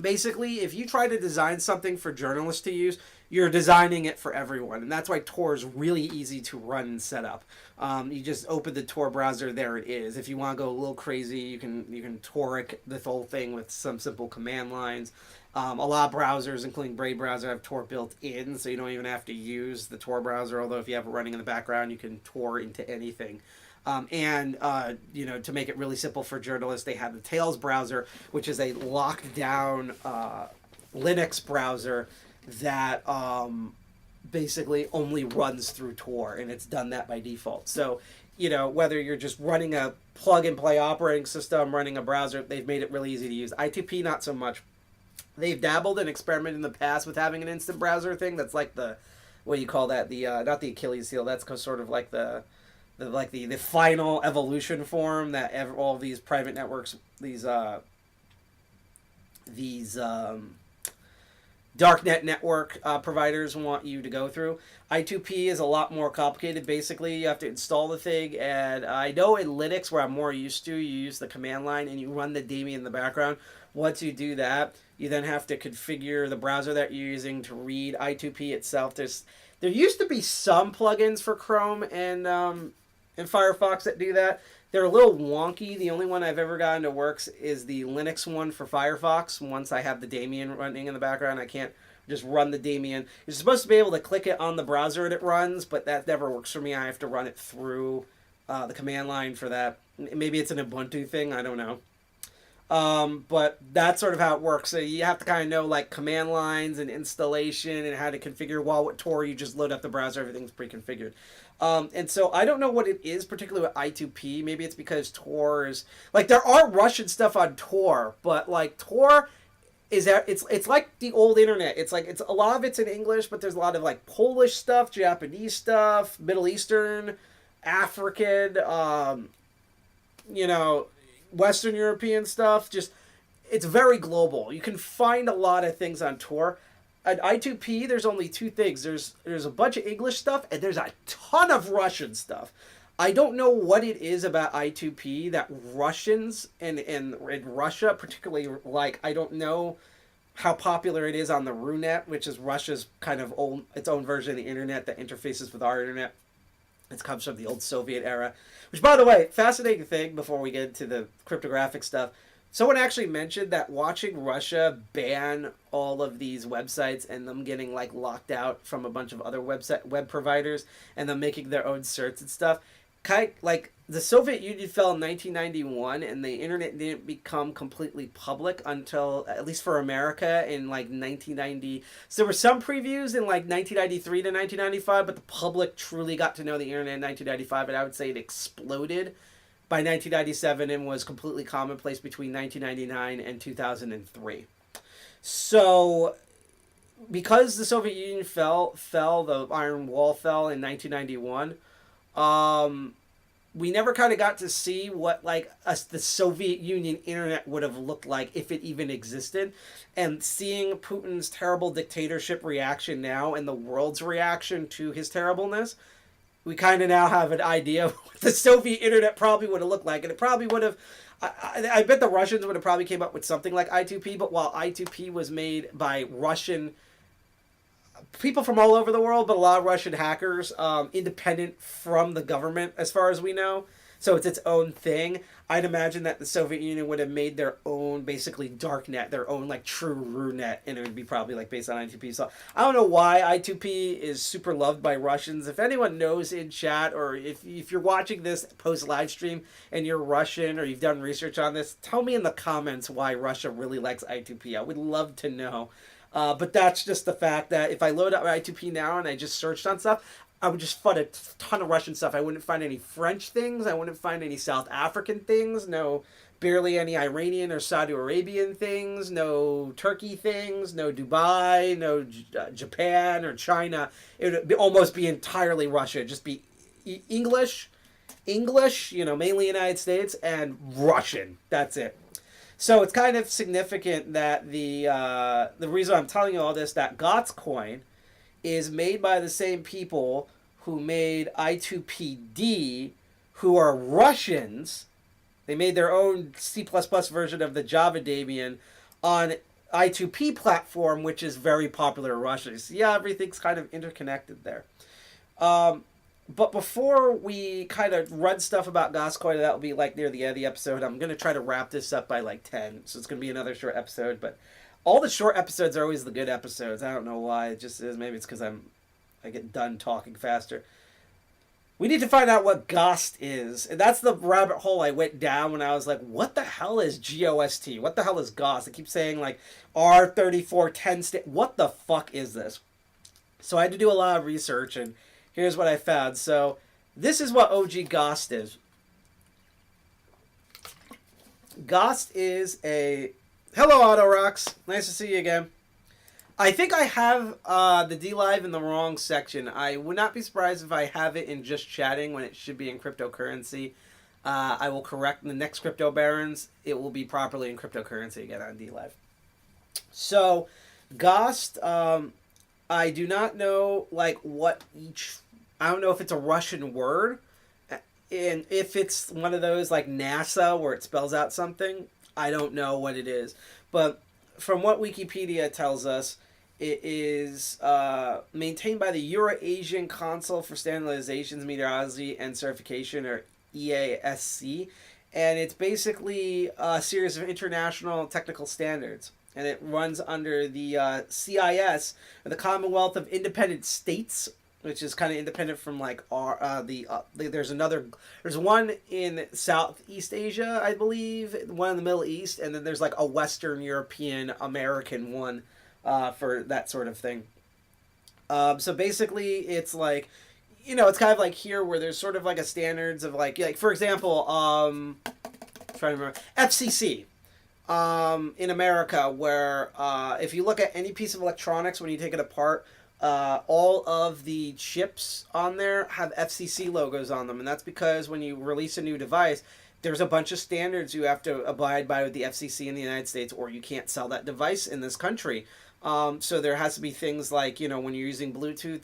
basically if you try to design something for journalists to use, you're designing it for everyone. And that's why Tor is really easy to run and set up. You just open the Tor browser, there it is. If you want to go a little crazy, you can Toric the whole thing with some simple command lines. A lot of browsers, including Brave browser, have Tor built in, so you don't even have to use the Tor browser, although if you have it running in the background, you can Tor into anything. To make it really simple for journalists, they have the Tails browser, which is a locked down Linux browser that basically only runs through Tor, and it's done that by default. So, whether you're just running a plug-and-play operating system, running a browser, they've made it really easy to use. I2P, not so much. They've dabbled and experimented in the past with having an instant browser thing. That's like the, what do you call that? The not the Achilles heel. That's sort of like the the final evolution form that all these private networks, these darknet network providers want you to go through. I2P is a lot more complicated. Basically, you have to install the thing, and I know in Linux, where I'm more used to, you use the command line and you run the daemon in the background. Once you do that, you then have to configure the browser that you're using to read I2P itself. There used to be some plugins for Chrome and Firefox that do that. They're a little wonky. The only one I've ever gotten to works is the Linux one for Firefox. Once I have the daemon running in the background, I can't just run the daemon. You're supposed to be able to click it on the browser and it runs, but that never works for me. I have to run it through the command line for that. Maybe it's an Ubuntu thing. I don't know. But that's sort of how it works. So you have to kind of know like command lines and installation and how to configure. While with Tor, you just load up the browser. Everything's pre-configured. And so I don't know what it is, particularly with I2P. Maybe it's because Tor is like there are Russian stuff on Tor, but like Tor is that it's like the old internet. It's like it's a lot of it's in English, but there's a lot of like Polish stuff, Japanese stuff, Middle Eastern, African, Western European stuff. Just it's very global. You can find a lot of things on Tor. At I2P, there's only two things. There's a bunch of English stuff, and there's a ton of Russian stuff. I don't know what it is about I2P that Russians and Russia particularly like. I don't know how popular it is on the Runet, which is Russia's kind of its own version of the internet that interfaces with our internet. It comes from the old Soviet era. Which, by the way, fascinating thing before we get into the cryptographic stuff. Someone actually mentioned that watching Russia ban all of these websites and them getting like locked out from a bunch of other web providers and them making their own certs and stuff, kind of, like the Soviet Union fell in 1991 and the internet didn't become completely public until, at least for America, in like 1990. So there were some previews in like 1993 to 1995, but the public truly got to know the internet in 1995, and I would say it exploded by 1997 and was completely commonplace between 1999 and 2003. So because the Soviet Union fell, the Iron Wall fell in 1991, we never kind of got to see what like the Soviet Union internet would have looked like if it even existed. And seeing Putin's terrible dictatorship reaction now and the world's reaction to his terribleness, we kind of now have an idea of what the Soviet internet probably would have looked like. And it probably would have, I bet the Russians would have probably came up with something like I2P, but while I2P was made by Russian people from all over the world, but a lot of Russian hackers, independent from the government as far as we know, so it's its own thing. I'd imagine that the Soviet Union would have made their own, basically, darknet, their own, like, true Runet, and it would be probably, like, based on I2P. So I don't know why I2P is super loved by Russians. If anyone knows in chat, or if you're watching this post-live stream and you're Russian or you've done research on this, tell me in the comments why Russia really likes I2P. I would love to know. But that's just the fact that if I load up I2P now and I just searched on stuff, I would just find a ton of Russian stuff. I wouldn't find any French things. I wouldn't find any South African things. No, barely any Iranian or Saudi Arabian things. No Turkey things. No Dubai. No Japan or China. It would almost be entirely Russia. It'd just be English, mainly United States, and Russian. That's it. So it's kind of significant that the reason I'm telling you all this, that GOSTCoin is made by the same people who made I2PD, who are Russians. They made their own C++ version of the Java daemon on I2P platform, which is very popular in Russia. So yeah, everything's kind of interconnected there. But before we kind of run stuff about GOSTCoin, that will be like near the end of the episode. I'm going to try to wrap this up by like 10, so it's going to be another short episode. But all the short episodes are always the good episodes. I don't know why. It just is. Maybe it's because I get done talking faster. We need to find out what GOST is. And that's the rabbit hole I went down when I was like, what the hell is GOST? What the hell is GOST? I keep saying like R3410 what the fuck is this? So I had to do a lot of research, and here's what I found. So this is what OG GOST is. GOST is a... Hello, AutoRocks. Nice to see you again. I think I have the D Live in the wrong section. I would not be surprised if I have it in just chatting when it should be in cryptocurrency. I will correct in the next Crypto Barons. It will be properly in cryptocurrency again on D Live. So, GOST, I do not know like what each. I don't know if it's a Russian word, and if it's one of those like NASA where it spells out something. I don't know what it is, but from what Wikipedia tells us, it is maintained by the Eurasian Council for Standardizations, Meteorology, and Certification, or EASC, and it's basically a series of international technical standards. And it runs under the CIS, or the Commonwealth of Independent States, which is kind of independent from like there's one in Southeast Asia, I believe, one in the Middle East, and then there's like a Western European American one for that sort of thing. So basically, it's like, it's kind of like here where there's sort of like a standards of like for example, trying to remember FCC. In America, where if you look at any piece of electronics when you take it apart, all of the chips on there have FCC logos on them, and that's because when you release a new device, there's a bunch of standards you have to abide by with the FCC in the United States, or you can't sell that device in this country. So there has to be things like, when you're using Bluetooth,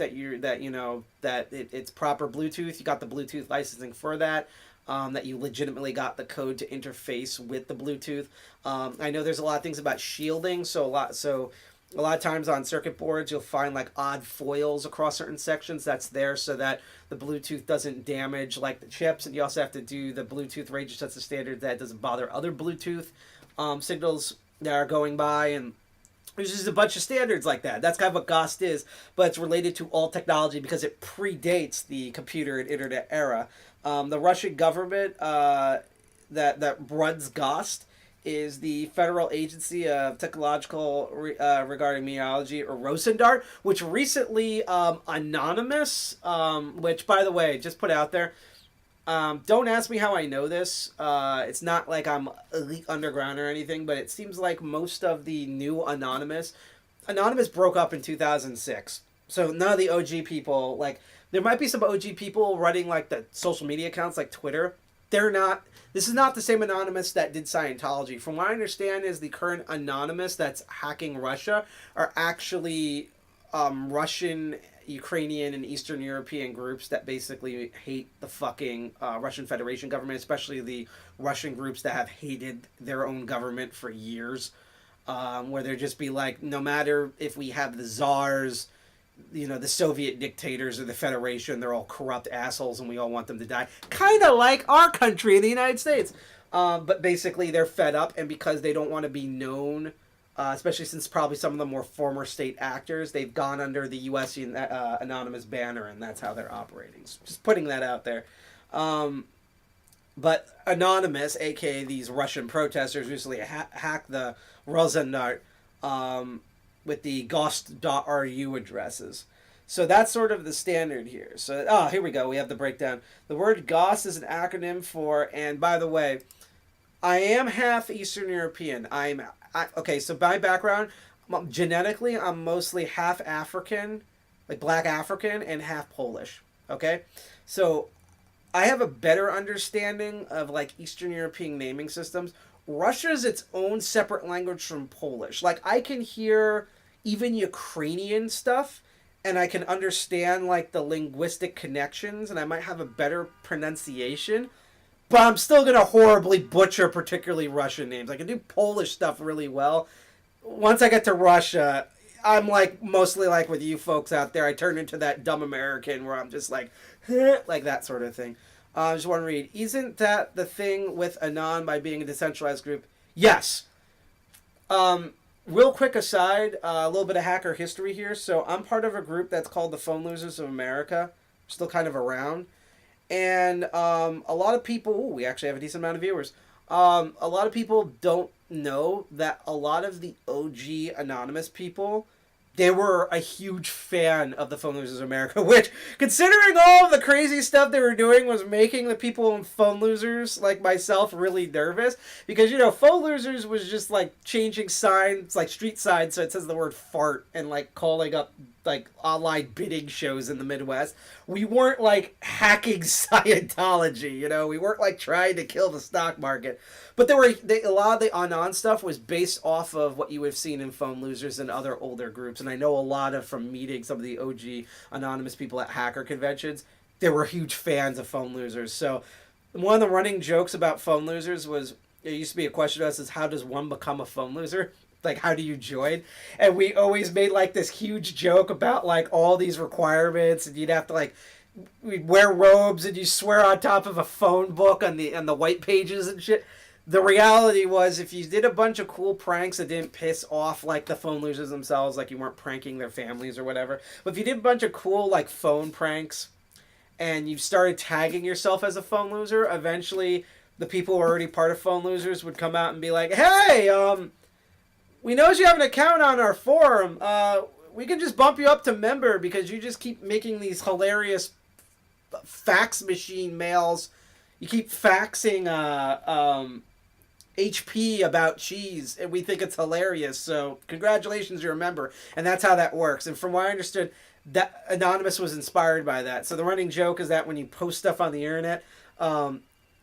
it's proper Bluetooth. You got the Bluetooth licensing for that. That you legitimately got the code to interface with the Bluetooth. I know there's a lot of things about shielding, so a lot of times on circuit boards you'll find like odd foils across certain sections. That's there so that the Bluetooth doesn't damage like the chips, and you also have to do the Bluetooth range sets of standard that doesn't bother other Bluetooth signals that are going by, and there's just a bunch of standards like that. That's kind of what GOST is, but it's related to all technology because it predates the computer and internet era. The Russian government that runs GOST is the Federal Agency of Technological regarding Meteorology, or Rosendart, which recently anonymous, which, by the way, just put out there, don't ask me how I know this. It's not like I'm elite underground or anything, but it seems like most of the new Anonymous broke up in 2006. So none of the OG people, like, there might be some OG people running like the social media accounts like Twitter. This is not the same Anonymous that did Scientology. From what I understand is the current Anonymous that's hacking Russia are actually Russian, Ukrainian, and Eastern European groups that basically hate the fucking Russian Federation government, especially the Russian groups that have hated their own government for years. Where they'd just be like, no matter if we have the czars, the Soviet dictators or the Federation, they're all corrupt assholes and we all want them to die. Kind of like our country, the United States. But basically they're fed up, and because they don't want to be known, especially since probably some of them were former state actors, they've gone under the U.S. Anonymous banner, and that's how they're operating. So just putting that out there. But Anonymous, aka these Russian protesters, recently hacked the Rosendart with the GOST.ru addresses. So that's sort of the standard here. So, here we go. We have the breakdown. The word GOST is an acronym for, and by the way, I am half Eastern European. Okay, so by background, genetically, I'm mostly half African, like Black African, and half Polish. Okay? So I have a better understanding of like Eastern European naming systems. Russia's its own separate language from Polish. Like, I can hear even Ukrainian stuff, and I can understand like the linguistic connections, and I might have a better pronunciation, but I'm still gonna horribly butcher particularly Russian names. I can do Polish stuff really well. Once I get to Russia, I'm like mostly like with you folks out there. I turn into that dumb American where I'm just like that sort of thing. I just want to read. Isn't that the thing with Anon by being a decentralized group? Yes. Real quick aside, a little bit of hacker history here. So I'm part of a group that's called the Phone Losers of America. Still kind of around. And a lot of people, we actually have a decent amount of viewers. A lot of people don't know that a lot of the OG Anonymous people they were a huge fan of the Phone Losers of America, which, considering all of the crazy stuff they were doing, was making the people in Phone Losers, like myself, really nervous. Because, you know, Phone Losers was just, like, changing signs, like street signs, so it says the word fart, and, like, calling up, like, online bidding shows in the Midwest. We weren't, like, hacking Scientology, you know? We weren't, like, trying to kill the stock market. But a lot of the Anon stuff was based off of what you would have seen in Phone Losers and other older groups. And I know a lot of, from meeting some of the OG anonymous people at hacker conventions, they were huge fans of Phone Losers. So one of the running jokes about Phone Losers was, it used to be a question to us, is how does one become a phone loser? Like, how do you join? And we always made, like, this huge joke about, like, all these requirements, and you'd have to, like, we'd wear robes, and you swear on top of a phone book on the white pages and shit. The reality was, if you did a bunch of cool pranks that didn't piss off, like, the phone losers themselves, like you weren't pranking their families or whatever, but if you did a bunch of cool, like, phone pranks, and you started tagging yourself as a phone loser, eventually the people who are already part of Phone Losers would come out and be like, hey, we know you have an account on our forum. We can just bump you up to member because you just keep making these hilarious fax machine mails. You keep faxing HP about cheese, and we think it's hilarious. So congratulations, you're a member. And that's how that works. And from what I understood, that Anonymous was inspired by that. So the running joke is that when you post stuff on the internet,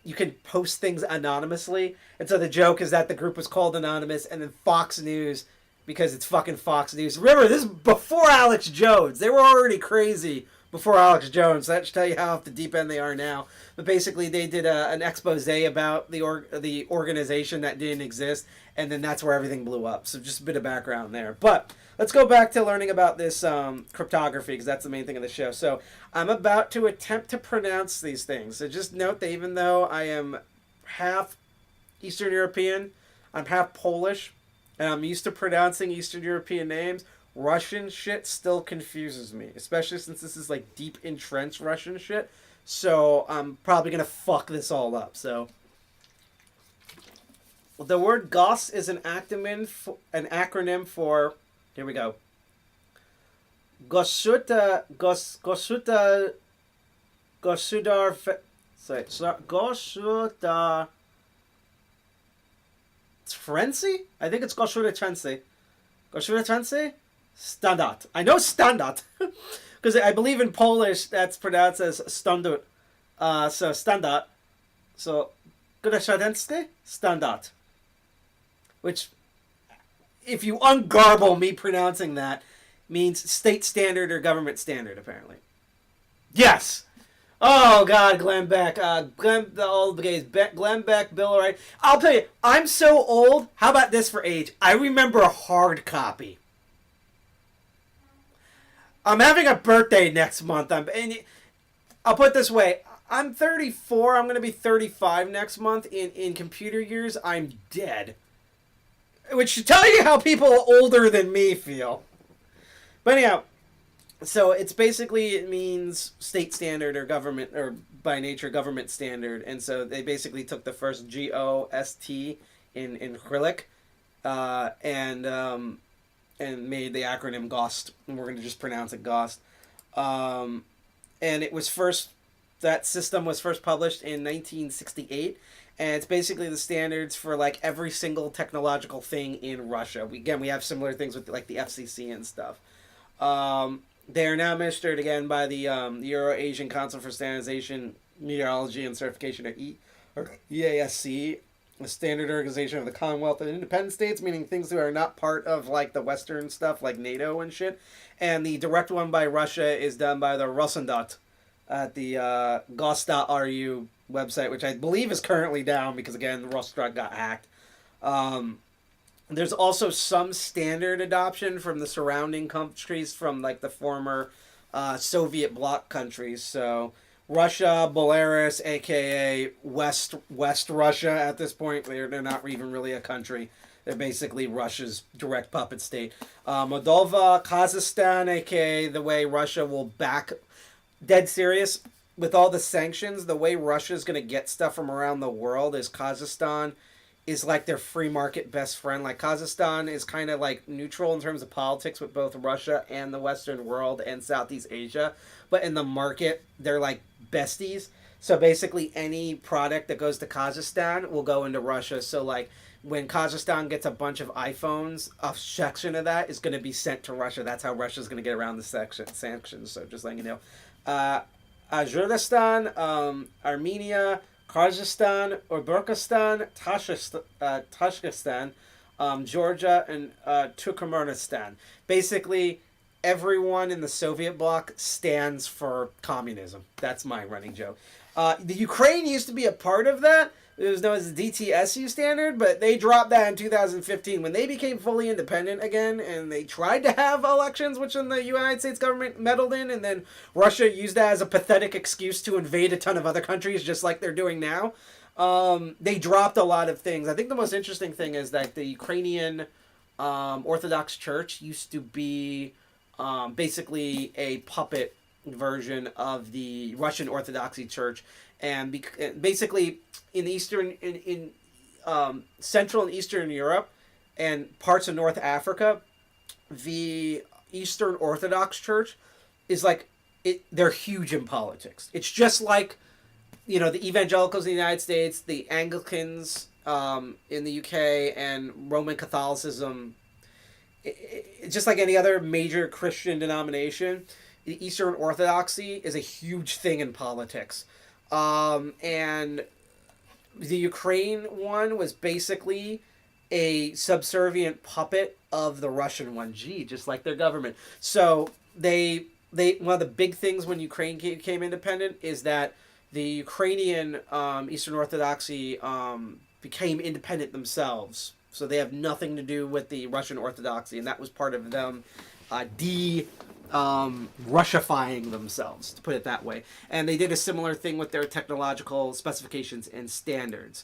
you can post things anonymously. And so the joke is that the group was called Anonymous, and then Fox News, because it's fucking Fox News. Remember, this is before Alex Jones. They were already crazy before Alex Jones. That should tell you how off the deep end they are now. But basically, they did an expose about the organization that didn't exist, and then that's where everything blew up. So just a bit of background there. But let's go back to learning about this cryptography, because that's the main thing of the show. So I'm about to attempt to pronounce these things. So just note that even though I am half Eastern European, I'm half Polish, and I'm used to pronouncing Eastern European names, Russian shit still confuses me, especially since this is like deep entrenched Russian shit. So I'm probably gonna fuck this all up. So the word GOST is an acronym for here we go. Gosudar Frenzy? I think it's Gosudar Frenzy. Gosudar Frenzy? Standard. I know standard. Because I believe in Polish that's pronounced as standard. So standard. So Gosudar standard. Which, if you ungarble me pronouncing that, means state standard or government standard, apparently. Yes! Oh, God, Glenn Beck. Glenn, the old days. Glenn Beck, Bill O'Reilly. I'll tell you, I'm so old. How about this for age? I remember a hard copy. I'm having a birthday next month. I'll put it this way. I'm 34. I'm going to be 35 next month. In computer years, I'm dead. Which should tell you how people older than me feel. But anyhow, so it's basically, it means state standard or government, or by nature government standard. And so they basically took the first GOST in Cyrillic and made the acronym GOST. And we're going to just pronounce it GOST. And it was that system was first published in 1968. And it's basically the standards for like every single technological thing in Russia. We have similar things with like the FCC and stuff. They are now administered again by the Euro-Asian Council for Standardization, Meteorology and Certification, or EASC, the standard organization of the Commonwealth and Independent States, meaning things that are not part of like the Western stuff like NATO and shit. And the direct one by Russia is done by the Rosendat at the GOST.ru website, which I believe is currently down because, again, the Rosendat got hacked. There's also some standard adoption from the surrounding countries from like the former Soviet bloc countries. So Russia, Belarus, aka West Russia at this point. They're not even really a country. They're basically Russia's direct puppet state. Moldova, Kazakhstan, aka the way Russia will back, dead serious, with all the sanctions, the way Russia's going to get stuff from around the world is Kazakhstan is like their free market best friend. Like Kazakhstan is kind of like neutral in terms of politics with both Russia and the Western world and Southeast Asia, but in the market they're like besties. So basically, any product that goes to Kazakhstan will go into Russia. So like when Kazakhstan gets a bunch of iPhones, a section of that is going to be sent to Russia. That's how Russia's going to get around the sanctions. So just letting you know. Azerbaijan, Armenia, Kyrgyzstan, Uzbekistan, Tajikistan, Georgia, and Turkmenistan. Basically, everyone in the Soviet bloc stands for communism. That's my running joke. The Ukraine used to be a part of that. It was known as the DTSU standard, but they dropped that in 2015 when they became fully independent again, and they tried to have elections, which then the United States government meddled in, and then Russia used that as a pathetic excuse to invade a ton of other countries, just like they're doing now. They dropped a lot of things. I think the most interesting thing is that the Ukrainian Orthodox Church used to be basically a puppet version of the Russian Orthodoxy Church, and basically in Central and Eastern Europe and parts of North Africa, the Eastern Orthodox Church is like they're huge in politics. It's just like the evangelicals in the United States, the Anglicans in the UK, and Roman Catholicism. It's just like any other major Christian denomination. The Eastern Orthodoxy is a huge thing in politics. And the Ukraine one was basically a subservient puppet of the Russian one. Gee, just like their government. So they one of the big things when Ukraine became independent is that the Ukrainian Eastern Orthodoxy became independent themselves. So they have nothing to do with the Russian Orthodoxy, and that was part of them Russifying themselves, to put it that way. And they did a similar thing with their technological specifications and standards.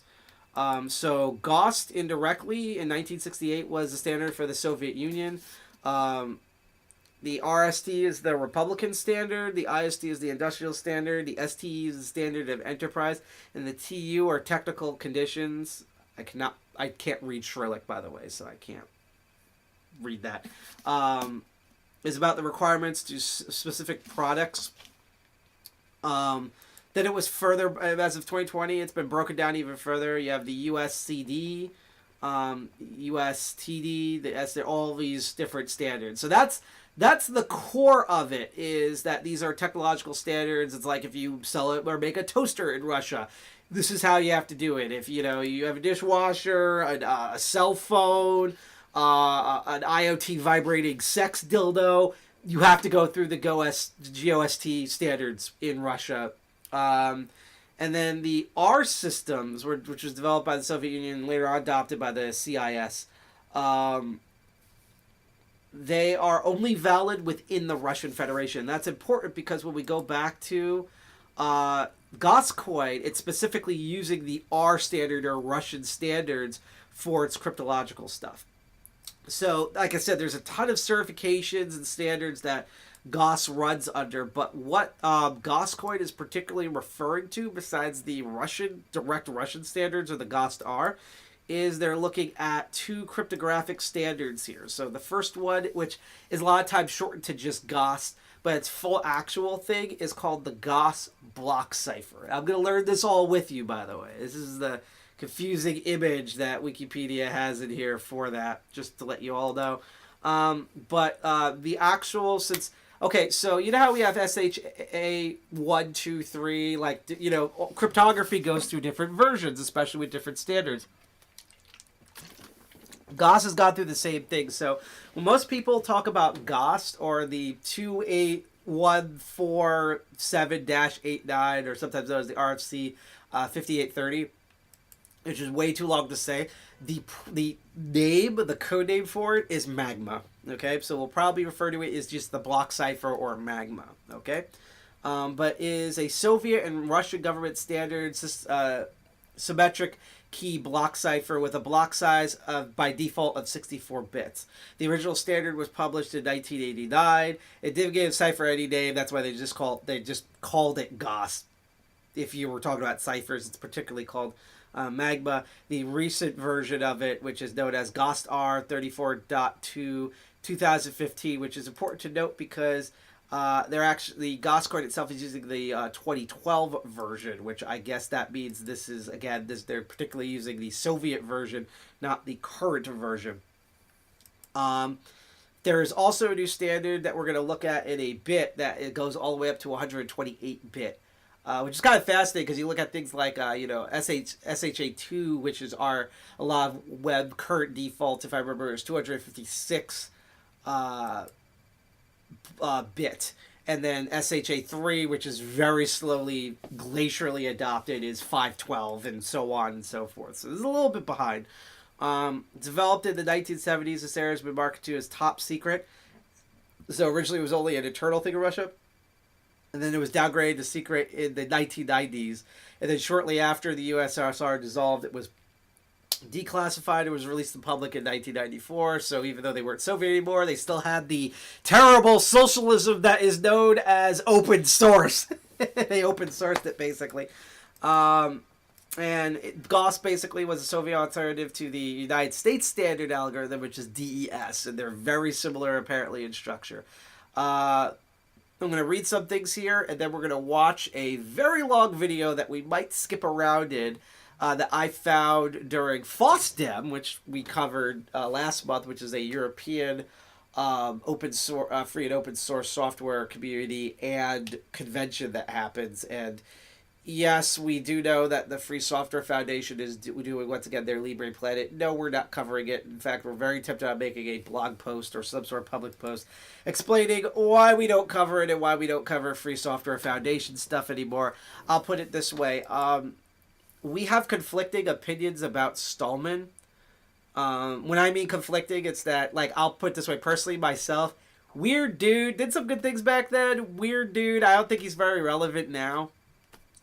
So GOST indirectly in 1968 was the standard for the Soviet Union. The RST is the Republican standard, the IST is the industrial standard, the STE is the standard of enterprise, and the TU are technical conditions. I can't read Cyrillic, by the way, so I can't read that. Is about the requirements to specific products. Then it was further, as of 2020, it's been broken down even further. You have the USCD, USTD, they're all these different standards. So that's the core of it, is that these are technological standards. It's like if you sell it or make a toaster in Russia, this is how you have to do it. If you have a dishwasher, a cell phone, an IoT vibrating sex dildo, you have to go through the GOST standards in Russia. And then the R systems, which was developed by the Soviet Union and later adopted by the CIS, they are only valid within the Russian Federation. That's important because when we go back to GOSTCoin, it's specifically using the R standard or Russian standards for its cryptological stuff. So, like I said, there's a ton of certifications and standards that GOST runs under, but what GOSTCoin is particularly referring to, besides the direct Russian standards or the GOST R, is they're looking at two cryptographic standards here. So the first one, which is a lot of times shortened to just GOST, but its full actual thing is called the GOST block cipher. I'm going to learn this all with you, by the way. This is the confusing image that Wikipedia has in here for that, just to let you all know. But the actual, okay, so you know how we have SHA 1, 2, 3, cryptography goes through different versions, especially with different standards. GOST has gone through the same thing. So when most people talk about GOST or the 28147-89, or sometimes known as the RFC 5830, which is way too long to say, the code name for it is Magma. Okay, so we'll probably refer to it as just the block cipher or Magma. Okay, but is a Soviet and Russian government standard symmetric key block cipher with a block size by default of 64 bits. The original standard was published in 1989. It didn't give cipher any name. That's why they just called it GOST. If you were talking about ciphers, it's particularly called Magma. The recent version of it, which is known as GOST R 34.2 2015, which is important to note because they're actually, GOSTCoin itself is using the 2012 version, which I guess that means this is, again, they're particularly using the Soviet version, not the current version. There is also a new standard that we're going to look at in a bit that it goes all the way up to 128-bit. Which is kind of fascinating because you look at things like, SHA-2, which is a lot of web current defaults, if I remember, is 256 bit. And then SHA-3, which is very slowly, glacially adopted, is 512, and so on and so forth. So this is a little bit behind. Developed in the 1970s, this area has been marketed to as top secret. So originally it was only an internal thing in Russia. And then it was downgraded to secret in the 1990s. And then shortly after the USSR dissolved, it was declassified. It was released to the public in 1994. So even though they weren't Soviet anymore, they still had the terrible socialism that is known as open source. They open sourced it, basically. And GOST basically was a Soviet alternative to the United States standard algorithm, which is DES. And they're very similar, apparently, in structure. I'm going to read some things here, and then we're going to watch a very long video that we might skip around in that I found during FOSDEM, which we covered last month, which is a European open source, free and open source software community and convention that happens. And yes, we do know that the Free Software Foundation is doing, once again, their Libre Planet. No, we're not covering it. In fact, we're very tempted on making a blog post or some sort of public post explaining why we don't cover it and why we don't cover Free Software Foundation stuff anymore. I'll put it this way. We have conflicting opinions about Stallman. When I mean conflicting, it's that, like, I'll put it this way, personally, myself, weird dude, did some good things back then, weird dude, I don't think he's very relevant now.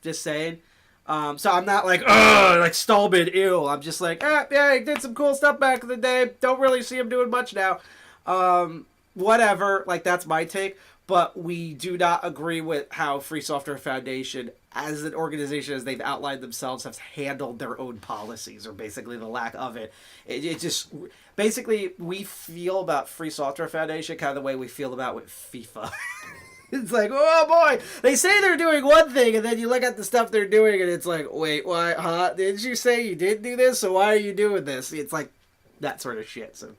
Just saying. So I'm not like, ugh, like Stallman, ew. I'm just like, yeah, he did some cool stuff back in the day. Don't really see him doing much now. Whatever. Like, that's my take. But we do not agree with how Free Software Foundation, as an organization, as they've outlined themselves, have handled their own policies, or basically the lack of it. It just, basically, we feel about Free Software Foundation kind of the way we feel about with FIFA. It's like, oh boy, they say they're doing one thing, and then you look at the stuff they're doing, and it's like, wait, what, huh? Didn't you say you didn't do this, so why are you doing this? It's like that sort of shit. So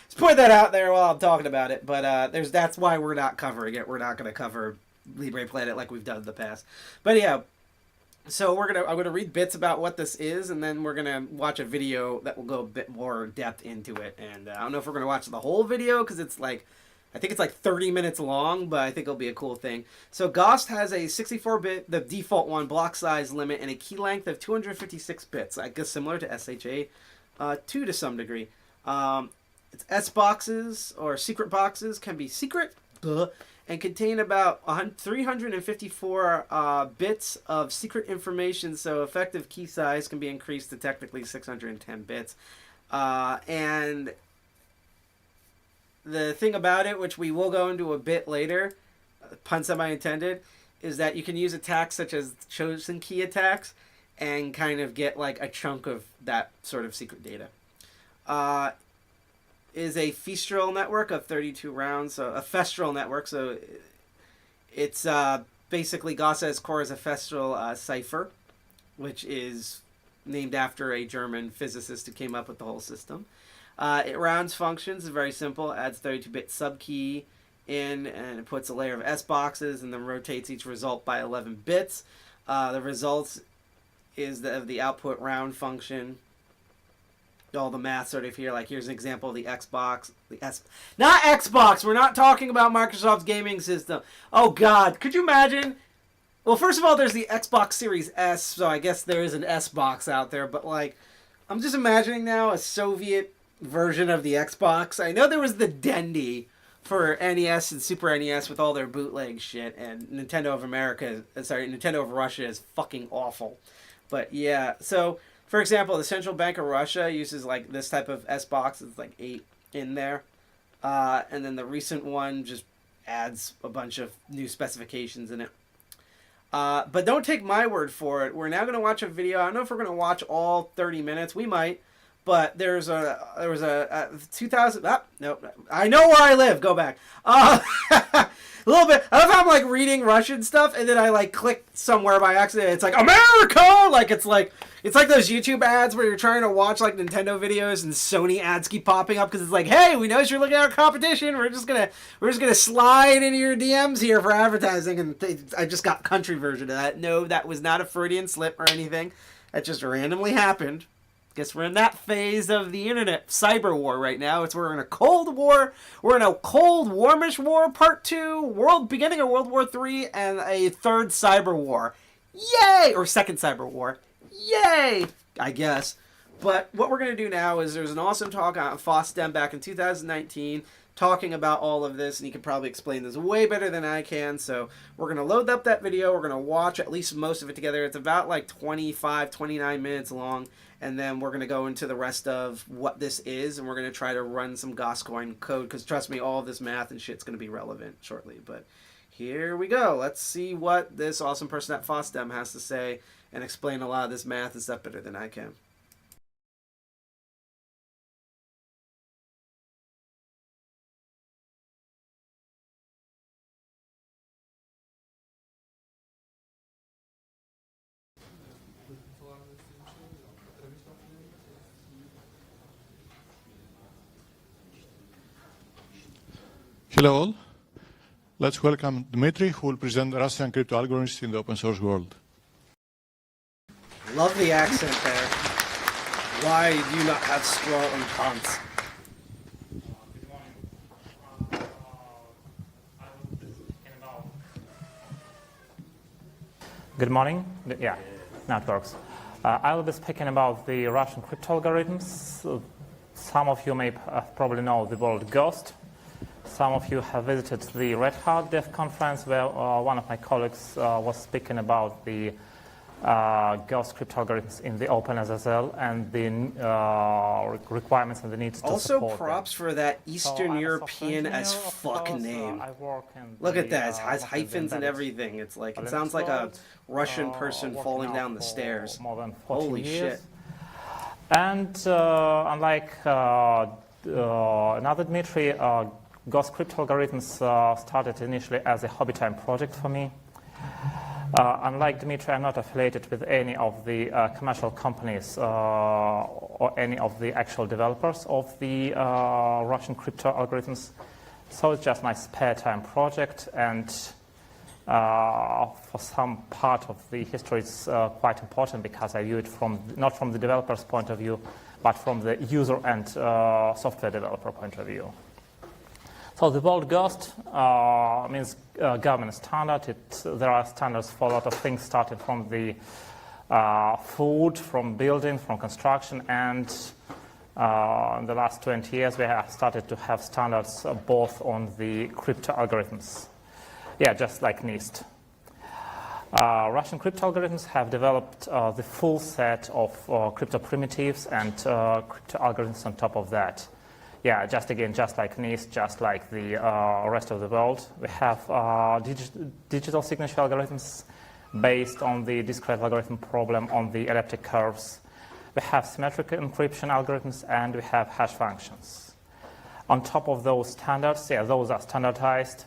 just point that out there while I'm talking about it. But that's why we're not covering it. We're not going to cover Libre Planet like we've done in the past. But yeah, so I'm gonna read bits about what this is, and then we're gonna watch a video that will go a bit more depth into it. And I don't know if we're gonna watch the whole video because it's like, I think it's like 30 minutes long, but I think it'll be a cool thing. So GOST has a 64-bit, the default one, block size limit, and a key length of 256 bits. I guess similar to SHA-2 to some degree. Its S boxes, or secret boxes, can be secret, and contain about 354 bits of secret information, so effective key size can be increased to technically 610 bits. And the thing about it, which we will go into a bit later, pun semi-intended, is that you can use attacks such as chosen key attacks and kind of get like a chunk of that sort of secret data. Is a Festrel network of 32 rounds, so a Festrel network, so it's basically GOST at its core is a Festrel cipher, which is named after a German physicist who came up with the whole system. It rounds functions, it's very simple, adds 32-bit subkey in, and it puts a layer of S boxes and then rotates each result by 11 bits. The results is the output round function. All the math sort of here, like here's an example of the Xbox, not Xbox, we're not talking about Microsoft's gaming system. Oh God, could you imagine? Well, first of all, there's the Xbox Series S, so I guess there is an S box out there, but like, I'm just imagining now a Soviet version of the Xbox. I know there was the Dendy for NES and Super NES with all their bootleg shit, and Nintendo of Russia is fucking awful. But yeah, so for example, the Central Bank of Russia uses like this type of S box. It's like 8 in there, and then the recent one just adds a bunch of new specifications in it. But don't take my word for it. We're now going to watch a video. I don't know if we're going to watch all 30 minutes. We might. But there was a 2000. No, I know where I live. Go back. A little bit. I love how I'm like reading Russian stuff, and then I like click somewhere by accident. It's like America. It's like those YouTube ads where you're trying to watch like Nintendo videos and Sony ads keep popping up because it's like, hey, we noticed you're looking at our competition. We're just gonna slide into your DMs here for advertising. And I just got country version of that. No, that was not a Freudian slip or anything. That just randomly happened. Guess we're in that phase of the internet cyber war right now. We're in a Cold War. We're in a Cold Warmish War Part 2, beginning of World War III, and a third cyber war. Yay! Or second cyber war. Yay! I guess. But what we're going to do now is there's an awesome talk on FOSDEM back in 2019 talking about all of this, and he can probably explain this way better than I can. So we're going to load up that video. We're going to watch at least most of it together. It's about like 25, 29 minutes long. And then we're going to go into the rest of what this is, and we're going to try to run some GOSTCoin code, because trust me, all of this math and shit's going to be relevant shortly. But here we go. Let's see what this awesome person at FOSDEM has to say and explain a lot of this math and stuff better than I can. Hello all. Let's welcome Dmitry, who will present Russian crypto algorithms in the open source world. Love the accent there. Why do you not have straw and pants? Good morning. Yeah, now it works. I will be speaking about the Russian crypto algorithms. Some of you may probably know the word GOST. Some of you have visited the Red Hat Dev conference where one of my colleagues was speaking about the GOST crypto algorithms in the OpenSSL and the requirements and the needs to support Also, props for that Eastern European as fuck name. Look at that, it has hyphens and everything. It's like, it sounds like a Russian person falling down the stairs. More than 40 Holy years. shit. And unlike another Dmitry, GOST crypto algorithms started initially as a hobby time project for me. Unlike Dmitry, I'm not affiliated with any of the commercial companies or any of the actual developers of the Russian crypto algorithms. So it's just my spare time project, and for some part of the history it's quite important because I view it not from the developer's point of view, but from the user and software developer point of view. So the word GOST means government standard. There are standards for a lot of things, starting from the food, from building, from construction, and in the last 20 years we have started to have standards both on the crypto algorithms. Yeah, just like NIST. Russian crypto algorithms have developed the full set of crypto primitives and crypto algorithms on top of that. Yeah, just like NIST, just like the rest of the world. We have digital signature algorithms based on the discrete algorithm problem on the elliptic curves. We have symmetric encryption algorithms, and we have hash functions. On top of those standards, yeah, those are standardized.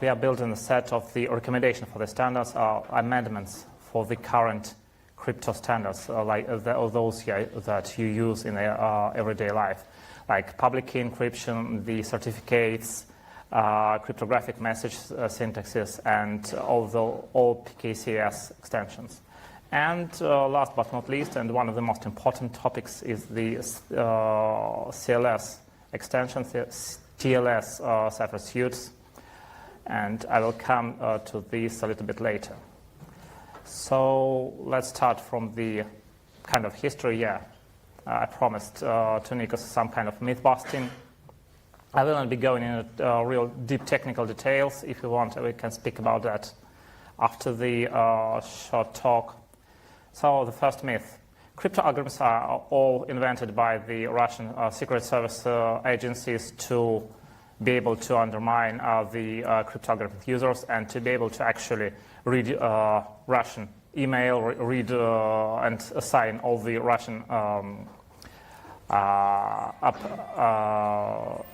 We are building a set of the recommendation for the standards, amendments for the current crypto standards, like those that you use in everyday life, like public key encryption, the certificates, cryptographic message syntaxes, and all PKCS extensions. And last but not least, and one of the most important topics, is the CLS extensions, TLS cipher suites. And I will come to these a little bit later. So let's start from the kind of history. Yeah, I promised to Nikos some kind of myth busting. I will not be going into real deep technical details. If you want, we can speak about that after the short talk. So the first myth: crypto algorithms are all invented by the Russian secret service agencies to be able to undermine the cryptographic users and to be able to actually read Russian email, read and assign all the Russian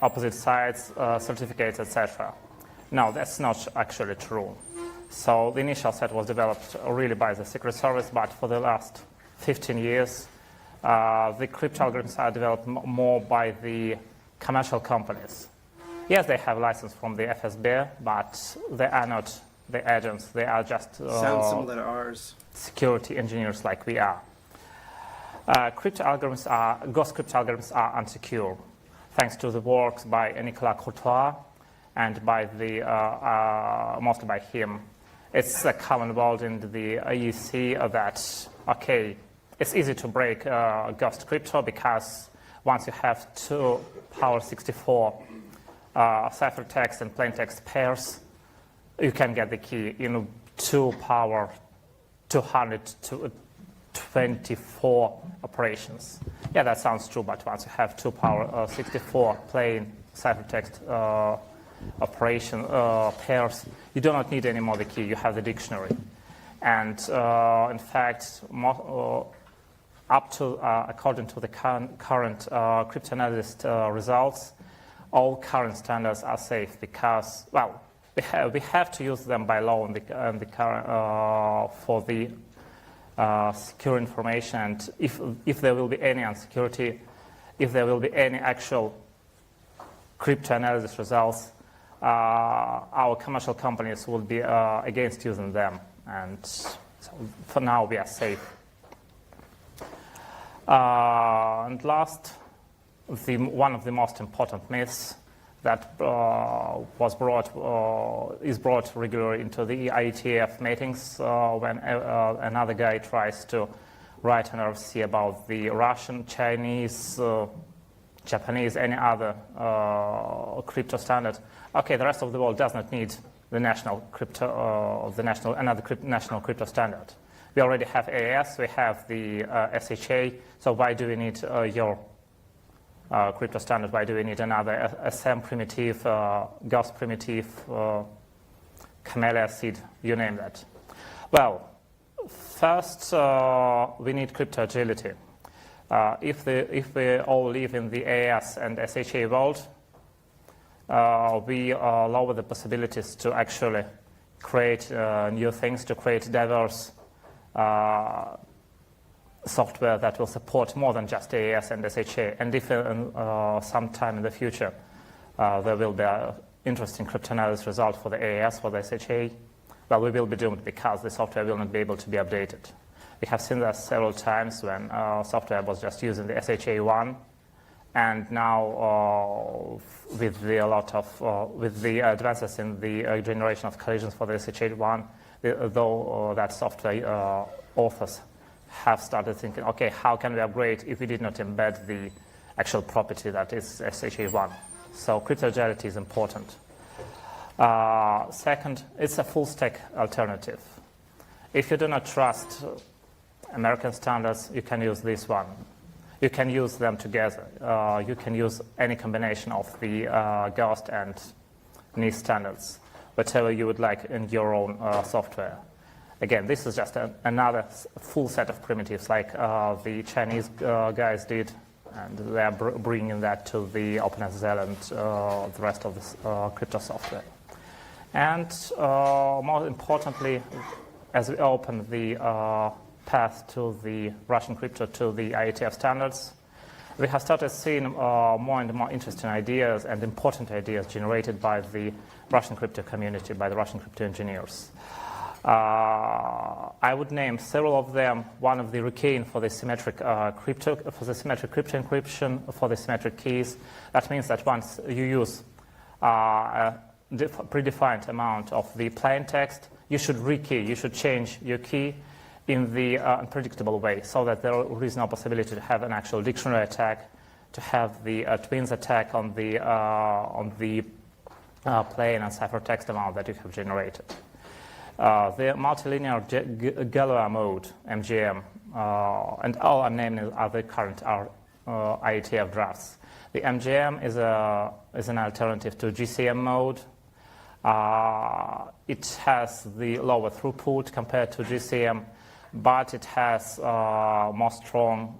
opposite sides, certificates, etc. No, that's not actually true. So the initial set was developed really by the Secret Service, but for the last 15 years, the cryptograms are developed more by the commercial companies. Yes, they have license from the FSB, but they are not the agents. They are just Sounds similar to ours. security engineers like we are. Ghost cryptograms are unsecure, thanks to the works by Nicolas Courtois and by the mostly by him. It's a common word in the AEC that okay, it's easy to break ghost crypto because once you have 2 power 64 ciphertext and plaintext pairs, you can get the key in 2 power 224 operations. Yeah, that sounds true, but once you have 2 power 64 plain ciphertext operation pairs, you do not need any more the key. You have the dictionary, and in fact, up to according to the current cryptanalyst results, all current standards are safe because, well, we have to use them by law in the current for the secure information. And if there will be any unsecurity, if there will be any actual cryptanalysis results, our commercial companies will be against using them. And so for now, we are safe. And last, one of the most important myths that is brought regularly into the IETF meetings when another guy tries to write an RFC about the Russian, Chinese, Japanese, any other crypto standard. Okay, the rest of the world does not need the national crypto, national crypto standard. We already have AES, we have the SHA, so why do we need your crypto standard? Why do we need another SM primitive, GOST primitive, camellia seed, you name that? Well, first we need crypto agility. If we all live in the AES and SHA world, we lower the possibilities to actually create new things, to create diverse software that will support more than just AES and SHA. And if sometime in the future there will be an interesting cryptanalysis result for the AES, for the SHA, well, we will be doomed because the software will not be able to be updated. We have seen that several times when software was just using the SHA-1, and now with the advances in the generation of collisions for the SHA-1, though that software authors have started thinking, okay, how can we upgrade if we did not embed the actual property that is SHA-1? So crypto agility is important. Second, it's a full stack alternative. If you do not trust American standards, you can use this one. You can use them together. You can use any combination of the GOST and NIST standards, whatever you would like in your own software. Again, this is just another full set of primitives like the Chinese guys did, and they are bringing that to the OpenSSL and the rest of the crypto software. And more importantly, as we open the path to the Russian crypto, to the IETF standards, we have started seeing more and more interesting ideas and important ideas generated by the Russian crypto community, by the Russian crypto engineers. I would name several of them. One of the Rukain for the symmetric crypto, for the symmetric crypto encryption, for the symmetric keys. That means that once you use a predefined amount of the plain text, you should rekey, you should change your key in the unpredictable way, so that there is no possibility to have an actual dictionary attack, to have the twins attack on the plain and ciphertext amount that you have generated. The multilinear Galois mode, MGM, and all I'm naming are the current IETF drafts. The MGM is an alternative to GCM mode. It has the lower throughput compared to GCM, but it has more strong.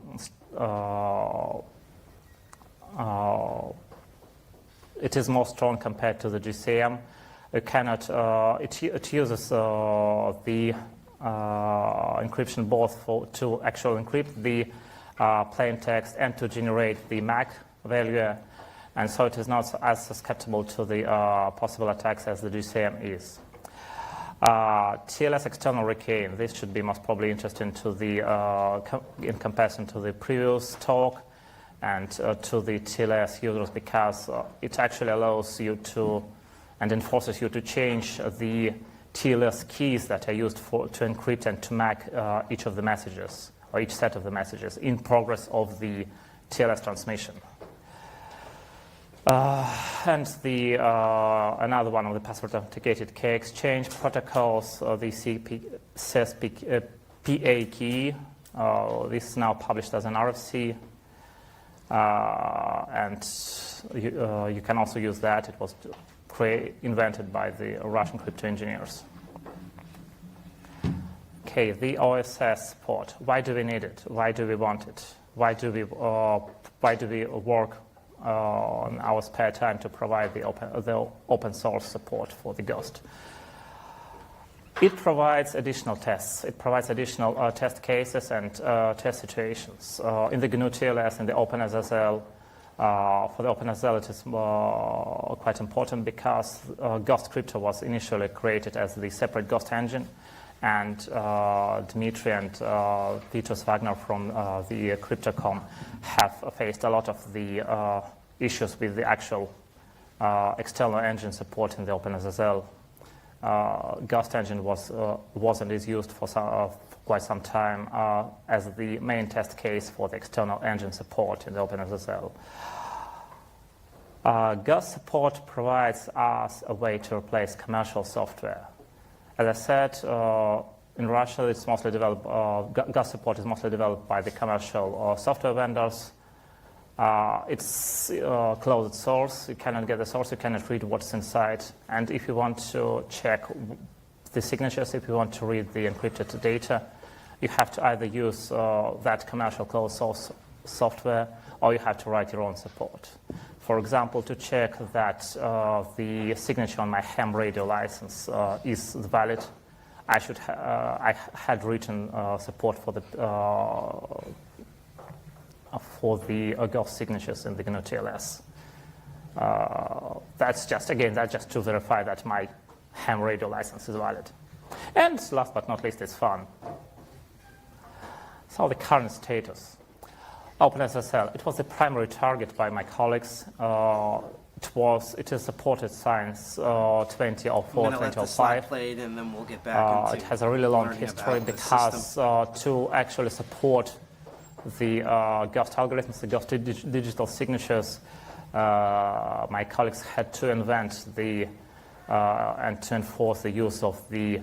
It is more strong compared to the GCM. It cannot. It uses the encryption both to actually encrypt the plain text and to generate the MAC value, and so it is not as susceptible to the possible attacks as the GCM is. TLS external regain. This should be most probably interesting to the in comparison to the previous talk and to the TLS users, because it actually allows you to and enforces you to change the TLS keys that are used to encrypt and to MAC each of the messages or each set of the messages in progress of the TLS transmission. And the another one of the password-authenticated key exchange protocols, the CSP PA key. This is now published as an RFC, and you can also use that. It was invented by the Russian crypto engineers. Okay, the OSS port. Why do we need it? Why do we want it? Why do we work in our spare time to provide the open source support for the GOST? It provides additional tests. It provides additional test cases and test situations. In the GNU TLS and the OpenSSL, for the OpenSSL it is quite important because GOST Crypto was initially created as the separate GOST engine, and Dmitry and Titus Wagner from the Crypto.com have faced a lot of the issues with the actual external engine support in the OpenSSL. GOST engine was and is used for quite some time as the main test case for the external engine support in the OpenSSL. GOST support provides us a way to replace commercial software. As I said, in Russia, it's mostly developed. GOST support is mostly developed by the commercial software vendors. It's closed source. You cannot get the source. You cannot read what's inside. And if you want to check the signatures, if you want to read the encrypted data, you have to either use that commercial closed source software, or you have to write your own support. For example, to check that the signature on my ham radio license is valid, I had written support for the GOST signatures in the GNU TLS. That's just to verify that my ham radio license is valid. And last but not least, it's fun. So the current status. OpenSSL, it was the primary target by my colleagues. It is supported since 2004, 2005. Played, and then we'll get back into it has a really long history because to actually support the GOST algorithms, the GOST digital signatures, my colleagues had to invent and to enforce the use of the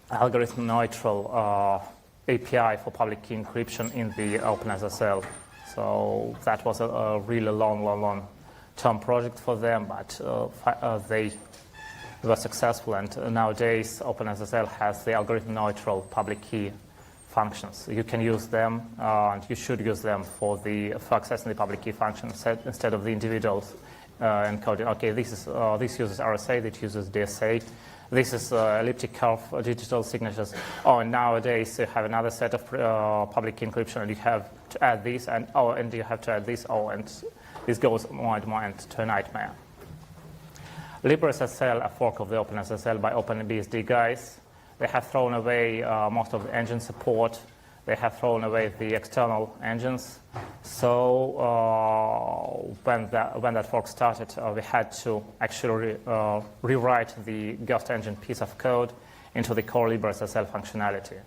algorithm-neutral API for public key encryption in the OpenSSL. So that was a really long-term project for them, but they were successful. And nowadays, OpenSSL has the algorithm-neutral public key functions. You can use them, and you should use them for accessing the public key function instead of the individual encoding. Okay, this uses RSA, that uses DSA. This is elliptic curve digital signatures. Oh, and nowadays you have another set of public key encryption, and you have to add this, and you have to add this. Oh, and this goes more and more into a nightmare. LibreSSL, a fork of the OpenSSL by OpenBSD guys, they have thrown away most of the engine support. They have thrown away the external engines. So when that fork started, we had to actually rewrite the GOST engine piece of code into the core LibreSSL functionality.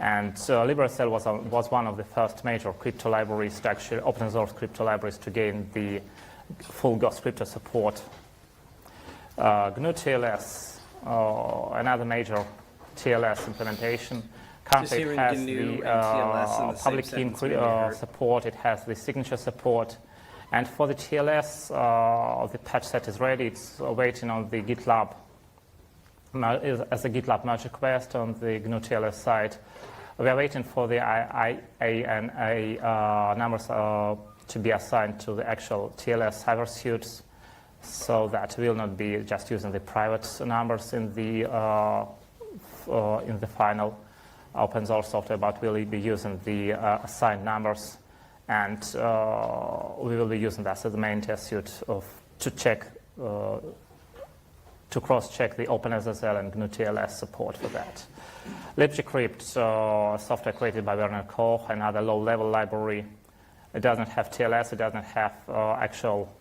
And LibreSSL was one of the first major crypto libraries to actually open source crypto libraries to gain the full GOST crypto support. GNU TLS, another major TLS implementation, Currently, hearing it has GNU the and TLS in the same public key sentence made me hurt. support, it has the signature support, and for the TLS, the patch set is ready. It's waiting on the GitLab as a GitLab merge request on the GNU TLS side. We are waiting for the IANA numbers to be assigned to the actual TLS cyber suits, so that we will not be just using the private numbers in the final open source software, but we'll be using the assigned numbers, and we will be using that as the main test suite to check, to cross-check the OpenSSL and GNU TLS support for that. libgcrypt, software created by Werner Koch, another low-level library. It doesn't have TLS, it doesn't have actual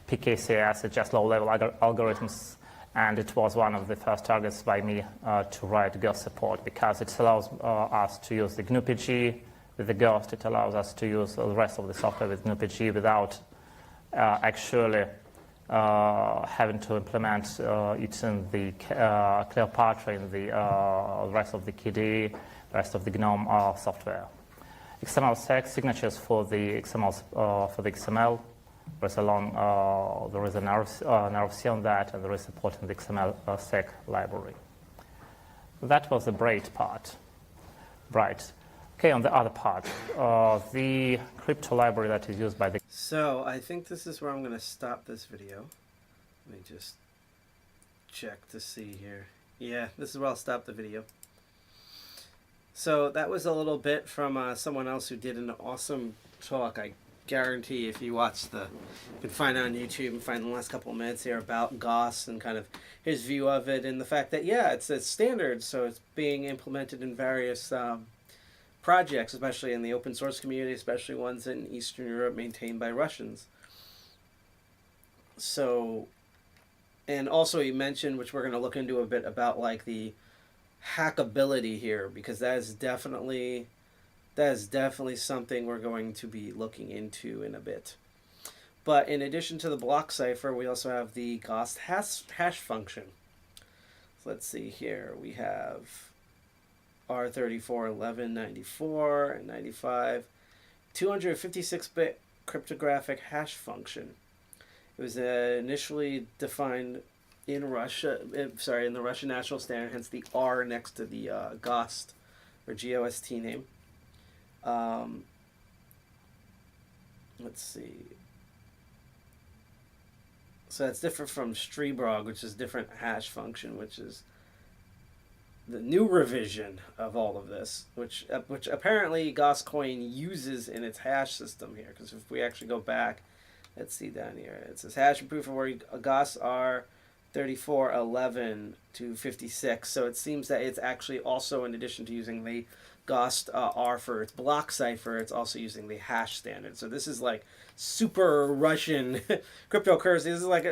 PKCS, it's just low-level algorithms. And it was one of the first targets by me to write GOST support, because it allows us to use the GNU-PG with the GOST. It allows us to use the rest of the software with GNU-PG without actually having to implement it in the Cleopatra, in the rest of the KDE, rest of the GNOME software. XML signatures for the XML. There's a narrow C on that, and there is support in the XML sec library. That was the braid part. Right. Okay, on the other part, the crypto library that is used by the... So I think this is where I'm going to stop this video. Let me just check to see here. Yeah, this is where I'll stop the video. So that was a little bit from someone else who did an awesome talk. I guarantee if you watch you can find it on YouTube and find the last couple of minutes here about GOST and kind of his view of it, and the fact that, yeah, it's a standard, so it's being implemented in various projects, especially in the open source community, especially ones in Eastern Europe maintained by Russians. So, and also he mentioned, which we're going to look into a bit, about like the hackability here, because that is definitely something we're going to be looking into in a bit. But in addition to the block cipher, we also have the GOST hash function. So let's see here. We have R34, 11, 94, and 95. 256-bit cryptographic hash function. It was initially defined in Russia, in the Russian National Standard, hence the R next to the GOST, or GOST name. Let's see. So that's different from Streebrog, which is different hash function, which is the new revision of all of this, which apparently GOSTCoin uses in its hash system here. Because if we actually go back, let's see down here, it says hash and proof of where GOST are 34, 11 to 56. So it seems that it's actually also, in addition to using the GOST R for its block cipher, it's also using the hash standard. So this is like super Russian cryptocurrency. This is like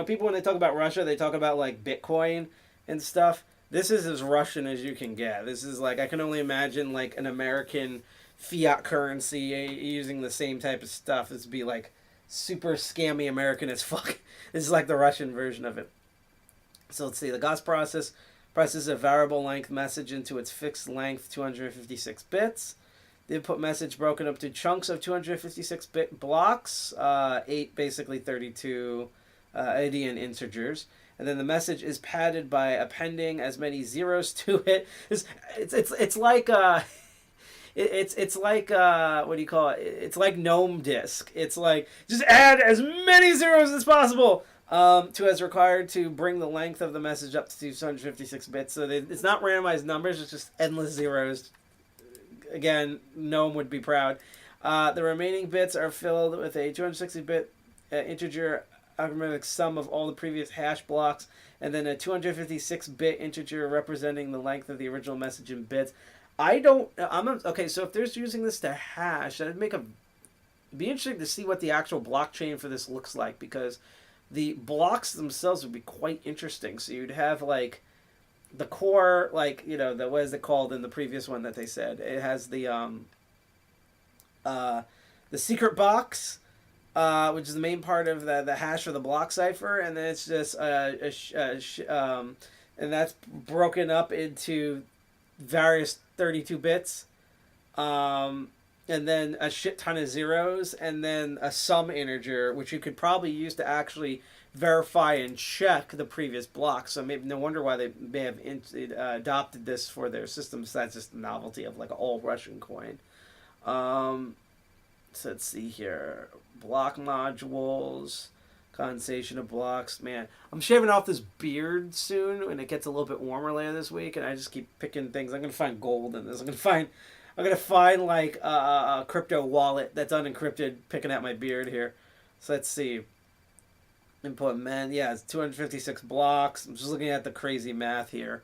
people when they talk about Russia, they talk about like Bitcoin and stuff. This is as Russian as you can get. This is like, I can only imagine like an American fiat currency using the same type of stuff. This would be like super scammy American as fuck. This is like the Russian version of it. So let's see, the GOST processes a variable length message into its fixed length 256 bits. The input message broken up to chunks of 256-bit blocks, 8 basically 32 Adian integers. And then the message is padded by appending as many zeros to it. It's like it's like what do you call it? It's like GNOME disk. It's like just add as many zeros as possible to as required to bring the length of the message up to 256 bits. So it's not randomized numbers. It's just endless zeros. Again, GNOME would be proud. The remaining bits are filled with a 260-bit integer arithmetic sum of all the previous hash blocks, and then a 256-bit integer representing the length of the original message in bits. Okay, so if there's using this to hash, that'd it'd be interesting to see what the actual blockchain for this looks like, because the blocks themselves would be quite interesting. So you'd have like the core, like, what is it called in the previous one that they said? It has the secret box, which is the main part of the hash for the block cipher, and then it's just and that's broken up into various 32 bits, and then a shit ton of zeros, and then a sum integer, which you could probably use to actually verify and check the previous block. So maybe no wonder why they may have adopted this for their systems. That's just the novelty of like an old Russian coin. So let's see here. Block modules, condensation of blocks. Man, I'm shaving off this beard soon when it gets a little bit warmer later this week, and I just keep picking things. I'm gonna find gold in this. I'm gonna find like a crypto wallet that's unencrypted, picking at my beard here. So let's see. Input men, yeah, it's 256 blocks. I'm just looking at the crazy math here.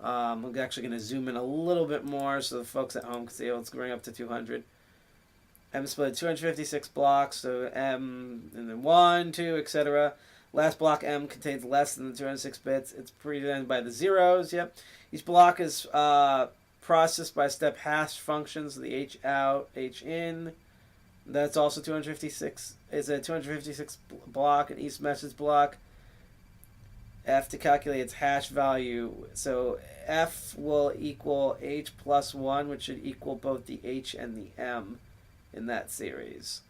I'm actually going to zoom in a little bit more so the folks at home can see. Let's bring up to 200. M split 256 blocks, so M and then 1, 2, etc. Last block M contains less than the 206 bits. It's represented by the zeros. Yep. Each block is processed by step hash functions. The H out, H in. That's also 256. Is a 256 block, an each message block. F to calculate its hash value. So F will equal H plus 1, which should equal both the H and the M in that series.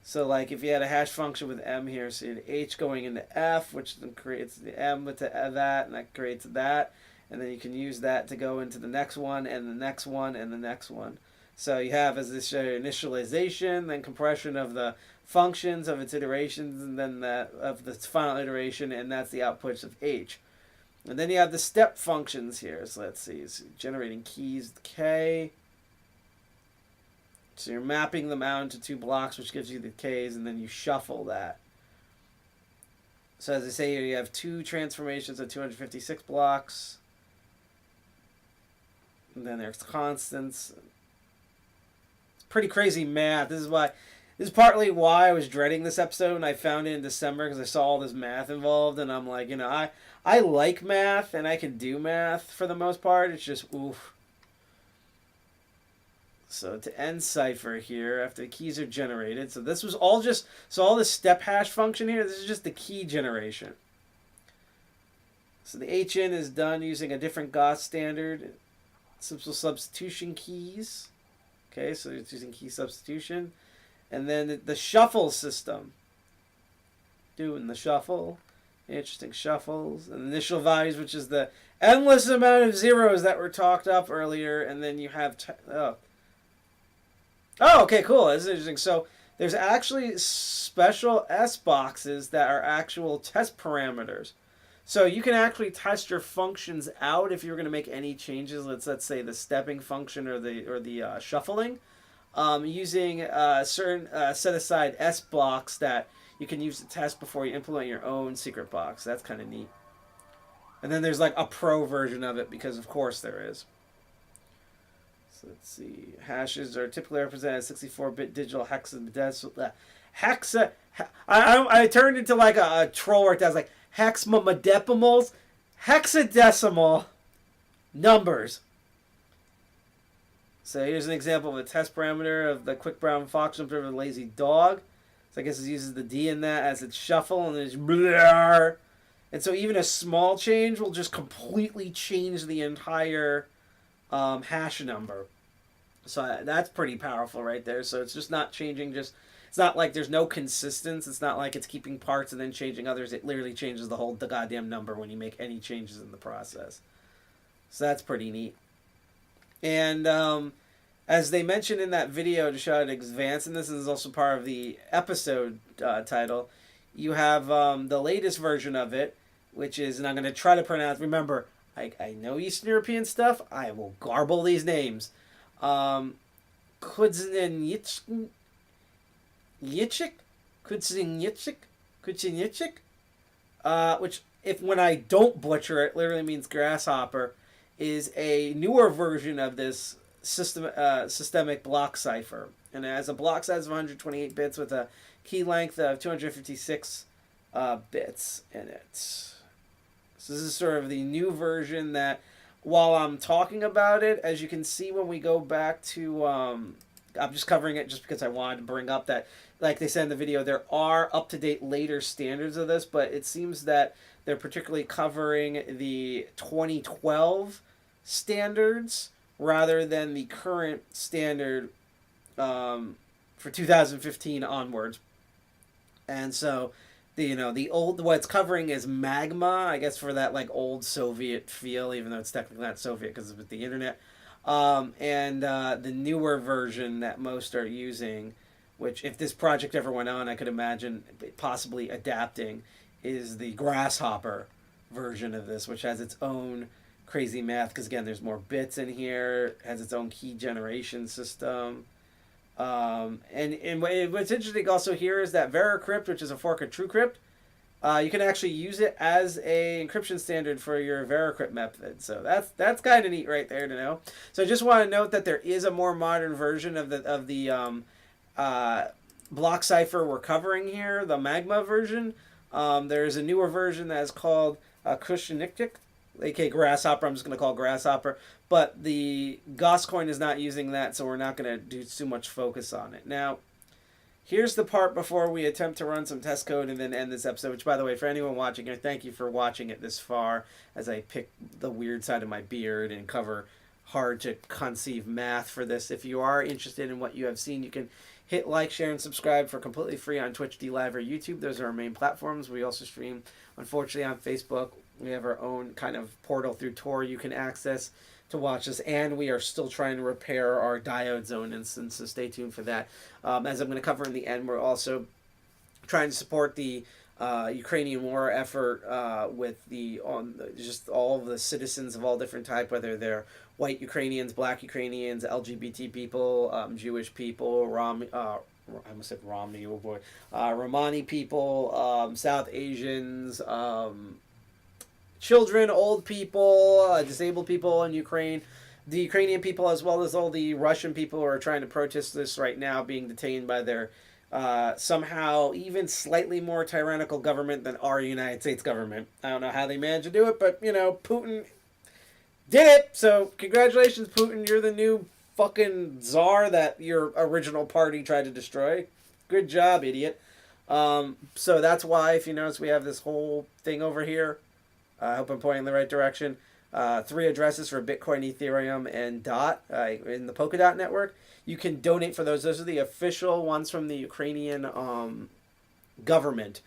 So like if you had a hash function with M here, so you had H going into F, which then creates the M with that, and that creates that. And then you can use that to go into the next one, and the next one, and the next one. So you have as this initialization, then compression of the functions of its iterations, and then that of the final iteration, and that's the outputs of H. And then you have the step functions here. So let's see, it's generating keys K. So you're mapping them out into 2 blocks, which gives you the Ks, and then you shuffle that. So as I say here, you have 2 transformations of 256 blocks. And then there's constants. Pretty crazy math. This is partly why I was dreading this episode when I found it in December, because I saw all this math involved, and I'm like, I like math and I can do math for the most part. It's just oof. So to end cipher here, after the keys are generated, so this was all just all this step hash function here. This is just the key generation. So the HN is done using a different GOST standard, simple substitution keys. Okay, so it's using key substitution. And then the shuffle system. Doing the shuffle. Interesting shuffles. And initial values, which is the endless amount of zeros that were talked up earlier. And then you have... Oh, okay, cool. That's interesting. So there's actually special S boxes that are actual test parameters. So you can actually test your functions out if you're going to make any changes. Let's say the stepping function or the shuffling, using certain set aside S blocks that you can use to test before you implement your own secret box. That's kind of neat. And then there's like a pro version of it, because of course there is. So let's see. Hashes are typically represented as 64-bit digital hexadecimal. I turned into like a troll where it does like hexadecimals, hexadecimal numbers. So here's an example of a test parameter of the quick brown fox jumped over the lazy dog. So I guess it uses the D in that as its shuffle, and there's blah. And so even a small change will just completely change the entire hash number. So that's pretty powerful right there. So it's just not changing, it's not like there's no consistency. It's not like it's keeping parts and then changing others. It literally changes the goddamn number when you make any changes in the process. So that's pretty neat. And as they mentioned in that video to show how to advance, and this is also part of the episode title, you have the latest version of it, which is, and I'm going to try to pronounce, remember, I know Eastern European stuff. I will garble these names. Kuznechik, which, when I don't butcher it, literally means grasshopper, is a newer version of this systemic block cipher. And it has a block size of 128 bits with a key length of 256 bits in it. So this is sort of the new version that, while I'm talking about it, as you can see when we go back to I'm just covering it just because I wanted to bring up that, like they said in the video, there are up-to-date later standards of this, but it seems that they're particularly covering the 2012 standards rather than the current standard for 2015 onwards. And so the old, what it's covering is magma, I guess, for that like old Soviet feel, even though it's technically not Soviet because it's with the internet. And the newer version that most are using, which if this project ever went on, I could imagine possibly adapting, is the Grasshopper version of this, which has its own crazy math, because again, there's more bits in here, has its own key generation system. And what's interesting also here is that VeraCrypt, which is a fork of TrueCrypt, you can actually use it as a encryption standard for your VeraCrypt method. So that's kind of neat right there to know. So I just want to note that there is a more modern version of the block cipher we're covering here, the magma version. There is a newer version that is called Kuznechik, aka Grasshopper. I'm just going to call it Grasshopper. But the GOSTCoin is not using that, so we're not going to do too much focus on it. Now, here's the part before we attempt to run some test code and then end this episode, which, by the way, for anyone watching here, thank you for watching it this far as I pick the weird side of my beard and cover hard to conceive math for this. If you are interested in what you have seen, you can hit like, share, and subscribe for completely free on Twitch, DLive, or YouTube. Those are our main platforms. We also stream, unfortunately, on Facebook. We have our own kind of portal through Tor you can access to watch us, and we are still trying to repair our diode zone instance, so stay tuned for that. As I'm going to cover in the end, we're also trying to support the Ukrainian war effort with just all of the citizens of all different type, whether they're white Ukrainians, black Ukrainians, LGBT people, Jewish people, I almost said Romney, oh boy, Romani people, South Asians, children, old people, disabled people in Ukraine, the Ukrainian people, as well as all the Russian people who are trying to protest this right now, being detained by their somehow even slightly more tyrannical government than our United States government. I don't know how they managed to do it, but, Putin did it. So congratulations, Putin. You're the new fucking czar that your original party tried to destroy. Good job, idiot. So that's why, if you notice, we have this whole thing over here. I hope I'm pointing in the right direction. 3 addresses for Bitcoin, Ethereum, and DOT in the Polkadot network. You can donate for those. Those are the official ones from the Ukrainian government.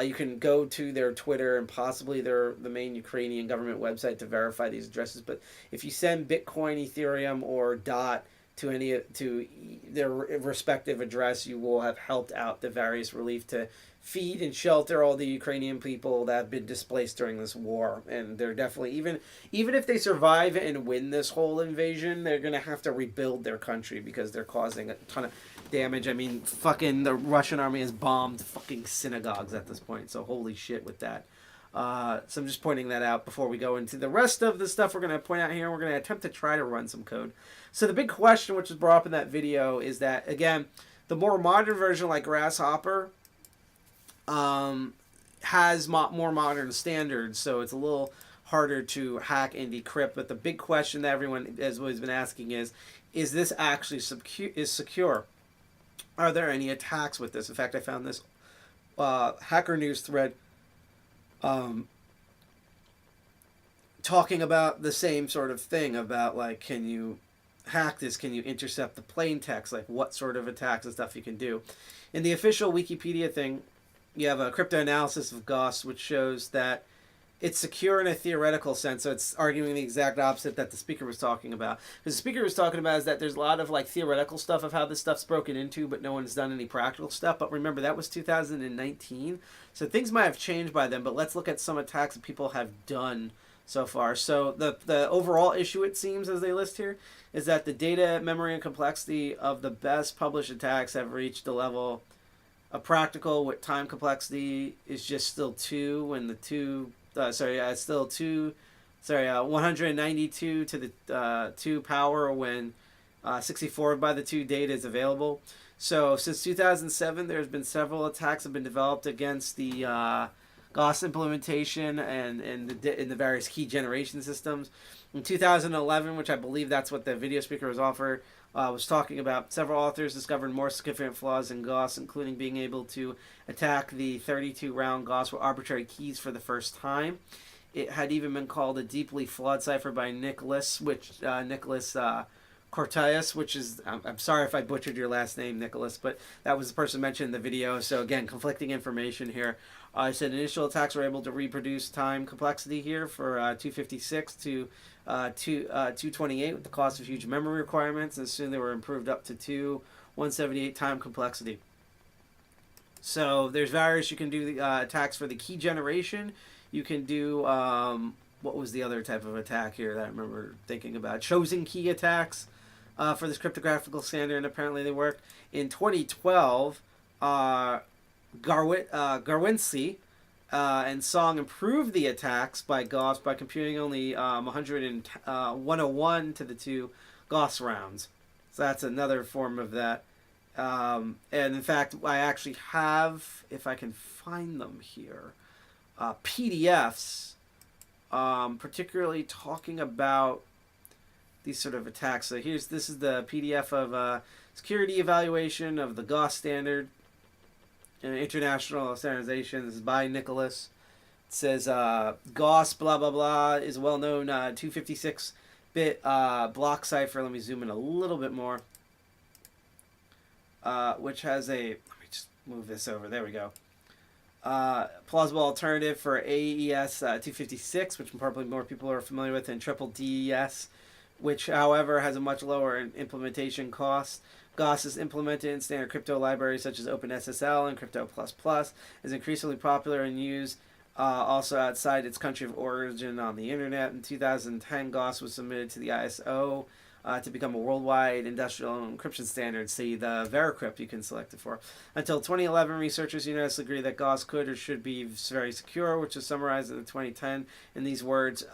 You can go to their Twitter and possibly the main Ukrainian government website to verify these addresses. But if you send Bitcoin, Ethereum, or DOT to their respective address, you will have helped out the various relief to feed and shelter all the Ukrainian people that have been displaced during this war. And they're definitely, even if they survive and win this whole invasion, they're going to have to rebuild their country because they're causing a ton of damage. I mean, fucking the Russian army has bombed fucking synagogues at this point, so holy shit with that. So I'm just pointing that out before we go into the rest of the stuff we're going to point out here. We're going to attempt to try to run some code. So the big question, which was brought up in that video, is that, again, the more modern version like Grasshopper has more modern standards, so it's a little harder to hack and decrypt. But the big question that everyone has always been asking is this actually secure? Are there any attacks with this? In fact, I found this Hacker News thread talking about the same sort of thing about, like, can you hack this? Can you intercept the plain text? Like, what sort of attacks and stuff you can do? In the official Wikipedia thing, you have a cryptanalysis of GOST, which shows that it's secure in a theoretical sense. So it's arguing the exact opposite that the speaker was talking about. Because the speaker was talking about is that there's a lot of like theoretical stuff of how this stuff's broken into, but no one's done any practical stuff. But remember, that was 2019. So things might have changed by then, but let's look at some attacks that people have done so far. So the overall issue, it seems, as they list here, is that the data, memory, and complexity of the best published attacks have reached a level of practical with time complexity is just still 2 when the 192 to the 2 power when 64 by the 2 data is available. So since 2007, there's been several attacks have been developed against the GOST implementation and the various key generation systems. In 2011, which I believe that's what the video speaker was was talking about. Several authors discovered more significant flaws in GOST, including being able to attack the 32-round GOST with arbitrary keys for the first time. It had even been called a deeply flawed cipher by Nicholas Cortez, which is, I'm sorry if I butchered your last name, Nicholas, but that was the person mentioned in the video. So again, conflicting information here. I said initial attacks were able to reproduce time complexity here for 256 to 228 with the cost of huge memory requirements, and soon they were improved up to 178 time complexity. So there's various, you can do the attacks for the key generation. You can do, what was the other type of attack here that I remember thinking about? Chosen key attacks for this cryptographical standard, and apparently they work. In 2012, Garwinski and Song improved the attacks by GOST by computing only 101 to the 2 GOST rounds. So that's another form of that. And in fact, I actually have, if I can find them here, PDFs, particularly talking about these sort of attacks. So this is the PDF of security evaluation of the GOST standard and international standardization. This is by Nicholas. It says GOST blah blah blah is a well-known 256-bit block cipher. Let me zoom in a little bit more. Which has a, let me just move this over. There we go. Plausible alternative for AES 256, which probably more people are familiar with, and triple DES, which, however, has a much lower implementation cost. GOST is implemented in standard crypto libraries such as OpenSSL and Crypto++, is increasingly popular and used also outside its country of origin on the internet. In 2010, GOST was submitted to the ISO to become a worldwide industrial encryption standard. See the Veracrypt you can select it for. Until 2011, researchers unanimously agree that GOST could or should be very secure, which was summarized in 2010 in these words,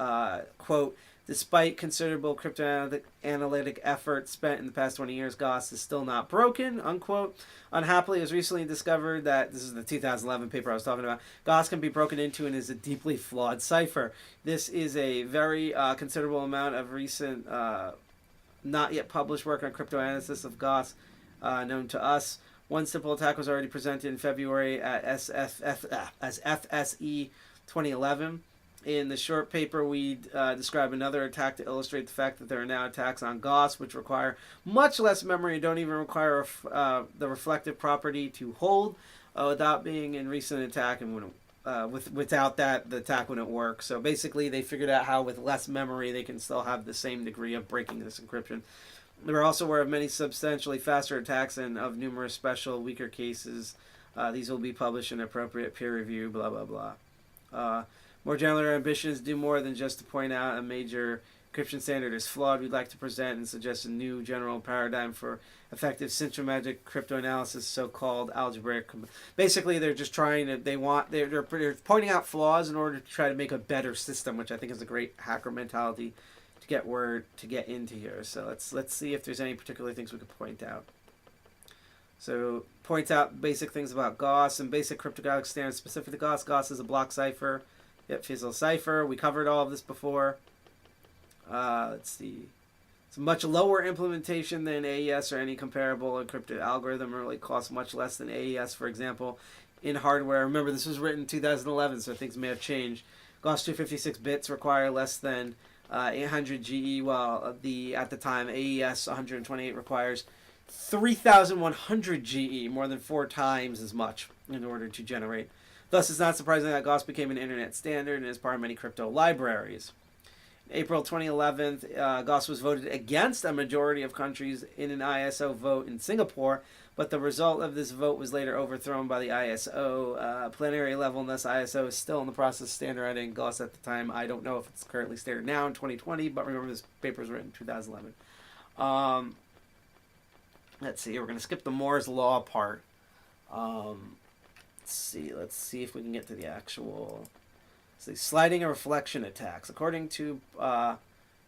quote, despite considerable cryptoanalytic effort spent in the past 20 years, GOST is still not broken, unquote. Unhappily, it was recently discovered that, this is the 2011 paper I was talking about, GOST can be broken into and is a deeply flawed cipher. This is a very considerable amount of recent not yet published work on cryptoanalysis of GOST known to us. One simple attack was already presented in February at as FSE 2011. In the short paper, we describe another attack to illustrate the fact that there are now attacks on GOST which require much less memory and don't even require the reflective property to hold without being in recent attack, and without that, the attack wouldn't work. So basically, they figured out how with less memory they can still have the same degree of breaking this encryption. We're also aware of many substantially faster attacks and of numerous special weaker cases. These will be published in appropriate peer review, blah, blah, blah. More generally, our ambition is to do more than just to point out a major encryption standard is flawed. We'd like to present and suggest a new general paradigm for effective symptomatic cryptoanalysis, so-called algebraic. Basically, they're just trying to, they're pointing out flaws in order to try to make a better system, which I think is a great hacker mentality to get into here. So let's see if there's any particular things we could point out. So points out basic things about GOST and basic cryptographic standards specific to GOST. GOST is a block cipher. Yep, fizzle cipher. We covered all of this before. Let's see. It's a much lower implementation than AES or any comparable encrypted algorithm. It really costs much less than AES, for example, in hardware. Remember, this was written in 2011, so things may have changed. GOST 256 bits require less than 800 GE, while at the time AES 128 requires 3,100 GE, more than 4 times as much in order to generate. Thus, it's not surprising that GOST became an internet standard and is part of many crypto libraries. In April 2011, GOST was voted against a majority of countries in an ISO vote in Singapore, but the result of this vote was later overthrown by the ISO plenary level, and thus ISO is still in the process of standardizing GOST at the time. I don't know if it's currently standard now in 2020, but remember this paper was written in 2011. Let's see, we're going to skip the Moore's Law part. Let's see if we can get to the actual sliding and reflection attacks. According to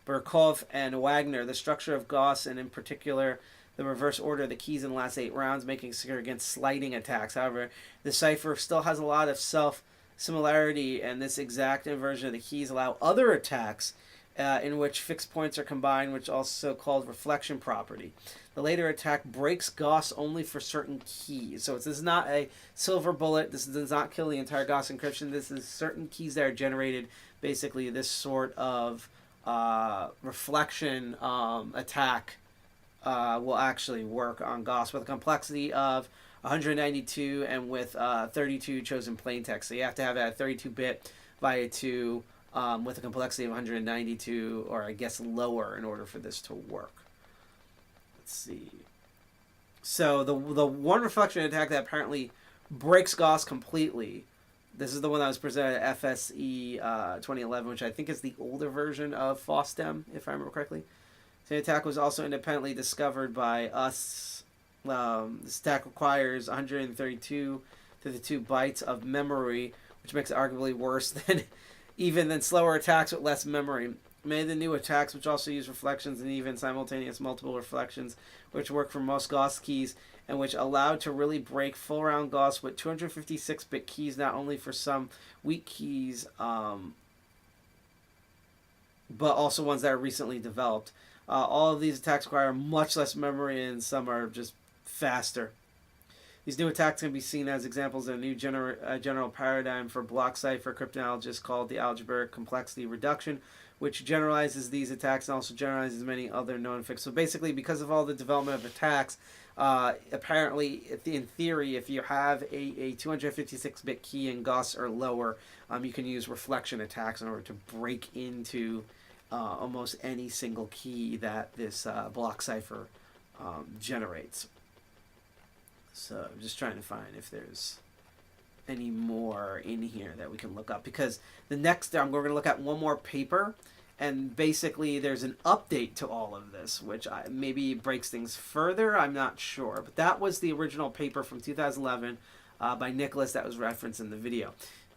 Burkhoff and Wagner, the structure of GOST, and in particular the reverse order of the keys in the last 8 rounds, making secure against sliding attacks. However, the cipher still has a lot of self-similarity, and this exact inversion of the keys allow other attacks in which fixed points are combined, which is also called reflection property. The later attack breaks GOST only for certain keys. So this is not a silver bullet. This does not kill the entire GOST encryption. This is certain keys that are generated. Basically, this sort of reflection attack will actually work on GOST with a complexity of 192 and with 32 chosen plain text. So you have to have a 32-bit via 2 with a complexity of 192, or I guess lower, in order for this to work. Let's see. So the one reflection attack that apparently breaks GOST completely. This is the one that was presented at FSE 2011, which I think is the older version of FOSDEM, if I remember correctly. The attack was also independently discovered by us. This attack requires 132 to the 2 bytes of memory, which makes it arguably worse than slower attacks with less memory. Many of the new attacks, which also use reflections and even simultaneous multiple reflections, which work for most GOST keys, and which allow to really break full round GOST with 256-bit keys, not only for some weak keys, but also ones that are recently developed. All of these attacks require much less memory, and some are just faster. These new attacks can be seen as examples of a new general paradigm for block cipher cryptanalysis called the algebraic complexity reduction, which generalizes these attacks and also generalizes many other known fixes. So basically, because of all the development of attacks, apparently, in theory, if you have a 256-bit key in GOST or lower, you can use reflection attacks in order to break into almost any single key that this block cipher generates. So I'm just trying to find if there's any more in here that we can look up, because the next we're going to look at one more paper, and basically there's an update to all of this, which maybe breaks things further. I'm not sure, but that was the original paper from 2011 by Nicholas that was referenced in the video.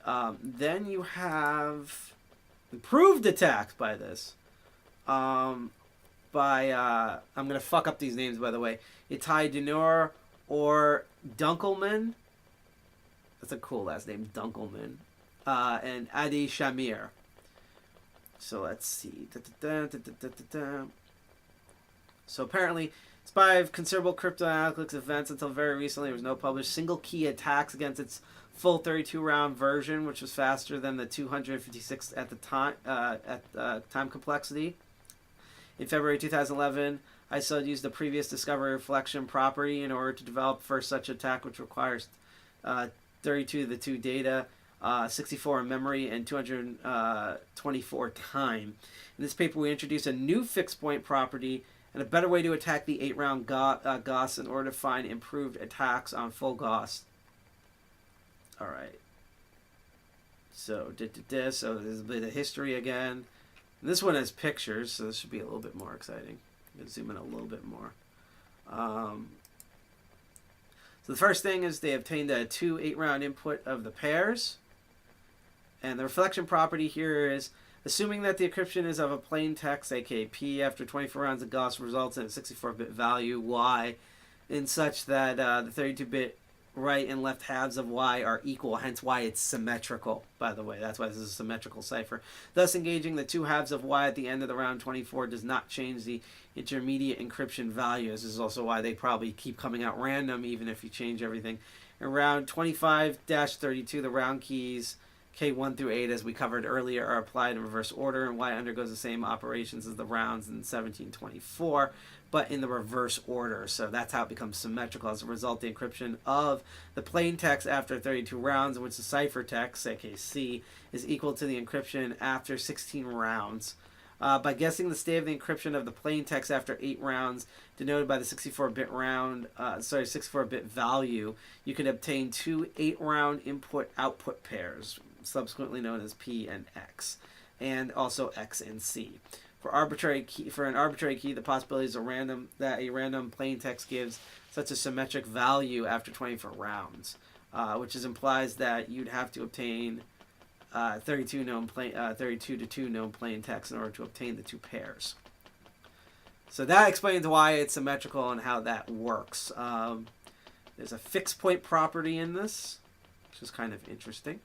Then you have improved attacks by this. I'm going to fuck up these names, by the way. Itai Dinor or Dunkelman. That's a cool last name, Dunkelman. And Adi Shamir. So let's see. So apparently, despite considerable cryptanalytics events until very recently, there was no published single key attacks against its full 32-round version, which was faster than the 256 at the time time complexity. In February 2011, ISO used the previous discovery reflection property in order to develop first such attack, which requires 32 to the 2 data, 64 in memory, and 224 time. In this paper, we introduced a new fixed point property and a better way to attack the 8-round GOST in order to find improved attacks on full GOST. All right. So, so there's a bit of history again. And this one has pictures, so this should be a little bit more exciting. I'm going to zoom in a little bit more. So the first thing is they obtained a 2 8-round input of the pairs. And the reflection property here is, assuming that the encryption is of a plain text, aka P, after 24 rounds of GOST results in a 64-bit value, Y, in such that the 32-bit right and left halves of Y are equal, hence why it's symmetrical, by the way. That's why this is a symmetrical cipher. Thus, engaging the 2 halves of Y at the end of the round 24 does not change the intermediate encryption value. This is also why they probably keep coming out random, even if you change everything. In round 25-32, the round keys K1 through 8, as we covered earlier, are applied in reverse order, and Y undergoes the same operations as the rounds in 1724, but in the reverse order. So that's how it becomes symmetrical. As a result, the encryption of the plain text after 32 rounds, in which the ciphertext, aka C, is equal to the encryption after 16 rounds. By guessing the state of the encryption of the plain text after 8 rounds, denoted by the 64-bit value, you can obtain 2 8-round input-output pairs, subsequently known as P and X, and also X and C. For an arbitrary key, the possibility is that a random plain text gives such a symmetric value after 24 rounds, which implies that you'd have to obtain 32 to 2 known plain text in order to obtain the 2 pairs. So that explains why it's symmetrical and how that works. There's a fixed point property in this, which is kind of interesting.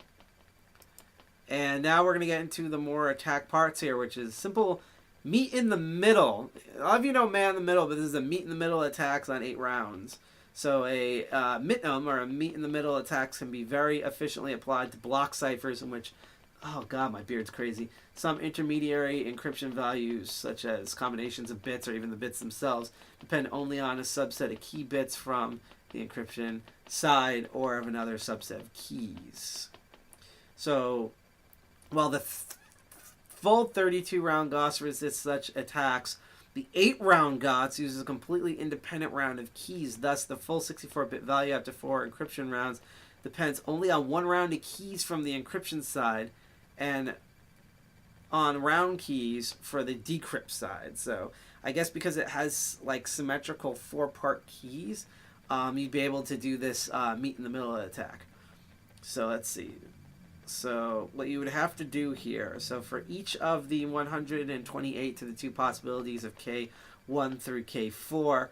And now we're going to get into the more attack parts here, which is simple meet in the middle. A lot of you know man in the middle, but this is a meet in the middle attacks on 8 rounds. So a mitnum, or a meet in the middle attacks, can be very efficiently applied to block ciphers in which, oh god, my beard's crazy, some intermediary encryption values, such as combinations of bits or even the bits themselves, depend only on a subset of key bits from the encryption side or of another subset of keys. So while the full 32 round GOST resists such attacks, the 8 round GOTS uses a completely independent round of keys. Thus, the full 64-bit value after 4 encryption rounds depends only on 1 round of keys from the encryption side and on round keys for the decrypt side. So I guess because it has like symmetrical 4-part keys, you'd be able to do this meet in the middle attack. So let's see. So what you would have to do here, so for each of the 128 to the 2 possibilities of K1 through K4,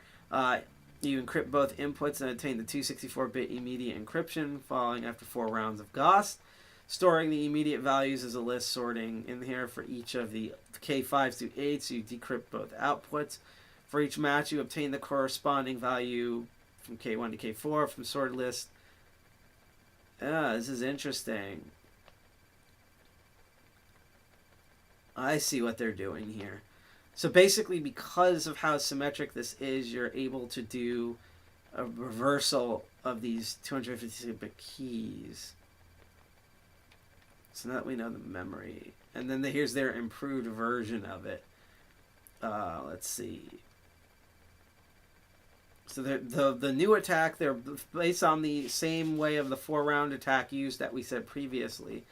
you encrypt both inputs and obtain the 264-bit immediate encryption following after 4 rounds of GOST. Storing the immediate values as a list sorting in here for each of the K5s through 8s, you decrypt both outputs. For each match, you obtain the corresponding value from K1 to K4 from sorted list. This is interesting. I see what they're doing here. So basically, because of how symmetric this is, you're able to do a reversal of these 256-bit keys. So now that we know the memory. And then here's their improved version of it. Let's see. So the new attack, they're based on the same way of the 4-round attack used that we said previously.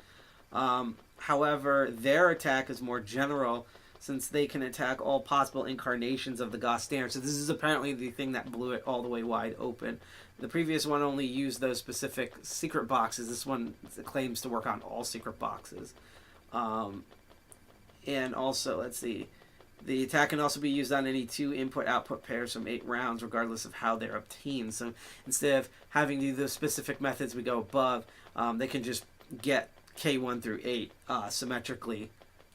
However, their attack is more general since they can attack all possible incarnations of the GOST standard. So this is apparently the thing that blew it all the way wide open. The previous one only used those specific secret boxes. This one claims to work on all secret boxes. And also, let's see, the attack can also be used on any 2 input-output pairs from 8 rounds, regardless of how they're obtained. So instead of having to do the specific methods we go above, they can just get K1 through 8 symmetrically,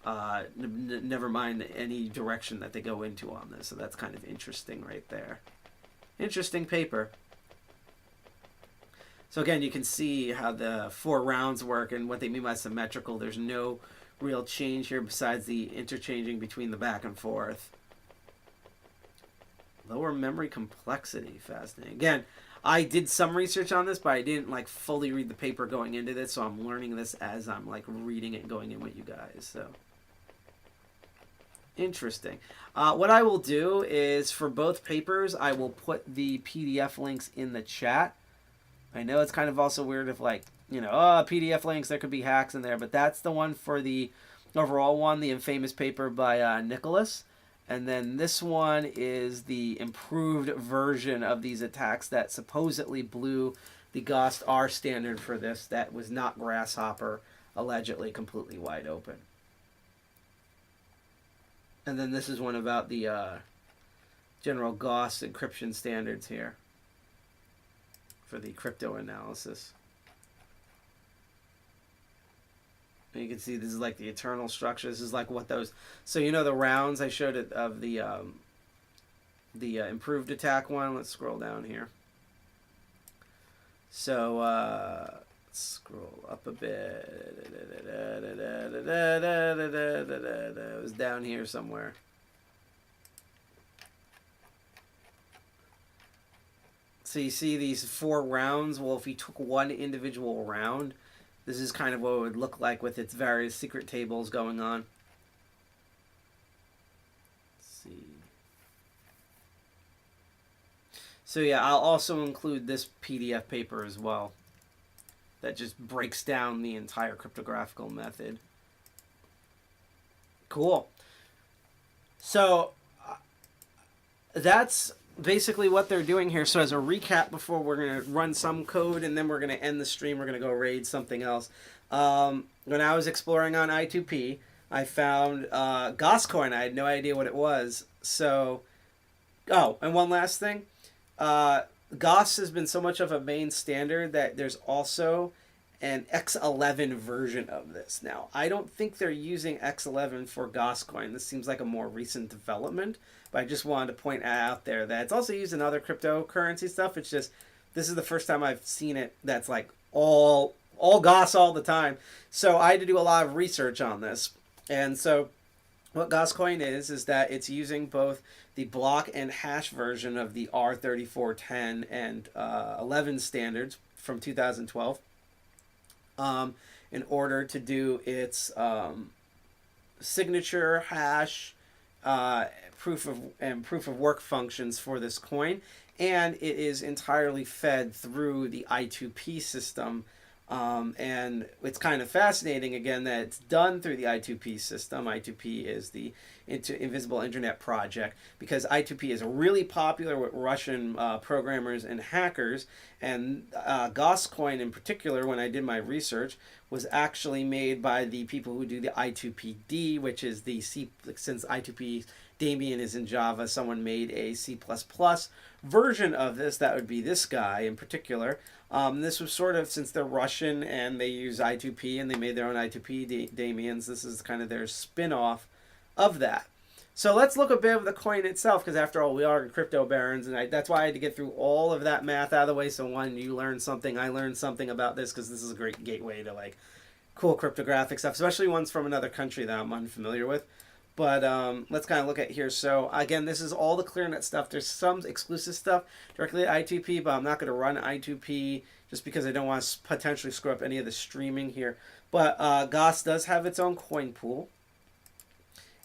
never mind any direction that they go into on this. So that's kind of interesting right there. Interesting paper. So again, you can see how the 4 rounds work and what they mean by symmetrical. There's no real change here besides the interchanging between the back and forth. Lower memory complexity, fascinating. Again, I did some research on this, but I didn't like fully read the paper going into this, so I'm learning this as I'm like reading it and going in with you guys. So interesting. What I will do is for both papers, I will put the PDF links in the chat. I know it's kind of also weird if like, you know, PDF links, there could be hacks in there, but that's the one for the overall one, the infamous paper by Nicholas. And then this one is the improved version of these attacks that supposedly blew the GOST R standard for this. That was not Grasshopper, allegedly completely wide open. And then this is one about the general GOST encryption standards here for the crypto analysis. And you can see this is like the eternal structure. This is like what those. So you know the rounds I showed it of the improved attack one. Let's scroll down here. So let's scroll up a bit. It was down here somewhere. So you see these 4 rounds. Well, if we took one individual round, this is kind of what it would look like with its various secret tables going on. Let's see. So yeah, I'll also include this PDF paper as well. That just breaks down the entire cryptographical method. Cool. So that's basically what they're doing here. So as a recap, before we're going to run some code and then we're going to end the stream, we're going to go raid something else. When I was exploring on I2P, I found GOSTCoin. I had no idea what it was. So, oh, and one last thing. GOST has been so much of a main standard that there's also an X11 version of this. Now, I don't think they're using X11 for GOSTCoin. This seems like a more recent development, but I just wanted to point out there that it's also used in other cryptocurrency stuff. It's just, this is the first time I've seen it that's like all GOS all the time. So I had to do a lot of research on this. And so what GOSTCoin is that it's using both the block and hash version of the R3410 and 11 standards from 2012 in order to do its signature, hash, proof of work functions for this coin, and it is entirely fed through the I2P system. And it's kind of fascinating, again, that it's done through the I2P system. I2P is the Invisible Internet Project, because I2P is really popular with Russian programmers and hackers. And GOSTCoin in particular, when I did my research, was actually made by the people who do the I2PD, which is the C, since I2P Damien is in Java, someone made a C++ version of this. That would be this guy in particular. This was sort of, since they're Russian and they use I2P and they made their own I2P Damians, this is kind of their spin-off of that. So let's look a bit of the coin itself, because after all, we are crypto barons, and that's why I had to get through all of that math out of the way. So one, you learn something, I learned something about this, because this is a great gateway to like cool cryptographic stuff, especially ones from another country that I'm unfamiliar with. But let's kind of look at here. So again, this is all the ClearNet stuff. There's some exclusive stuff directly at I2P, but I'm not going to run I2P just because I don't want to potentially screw up any of the streaming here. But GOS does have its own coin pool.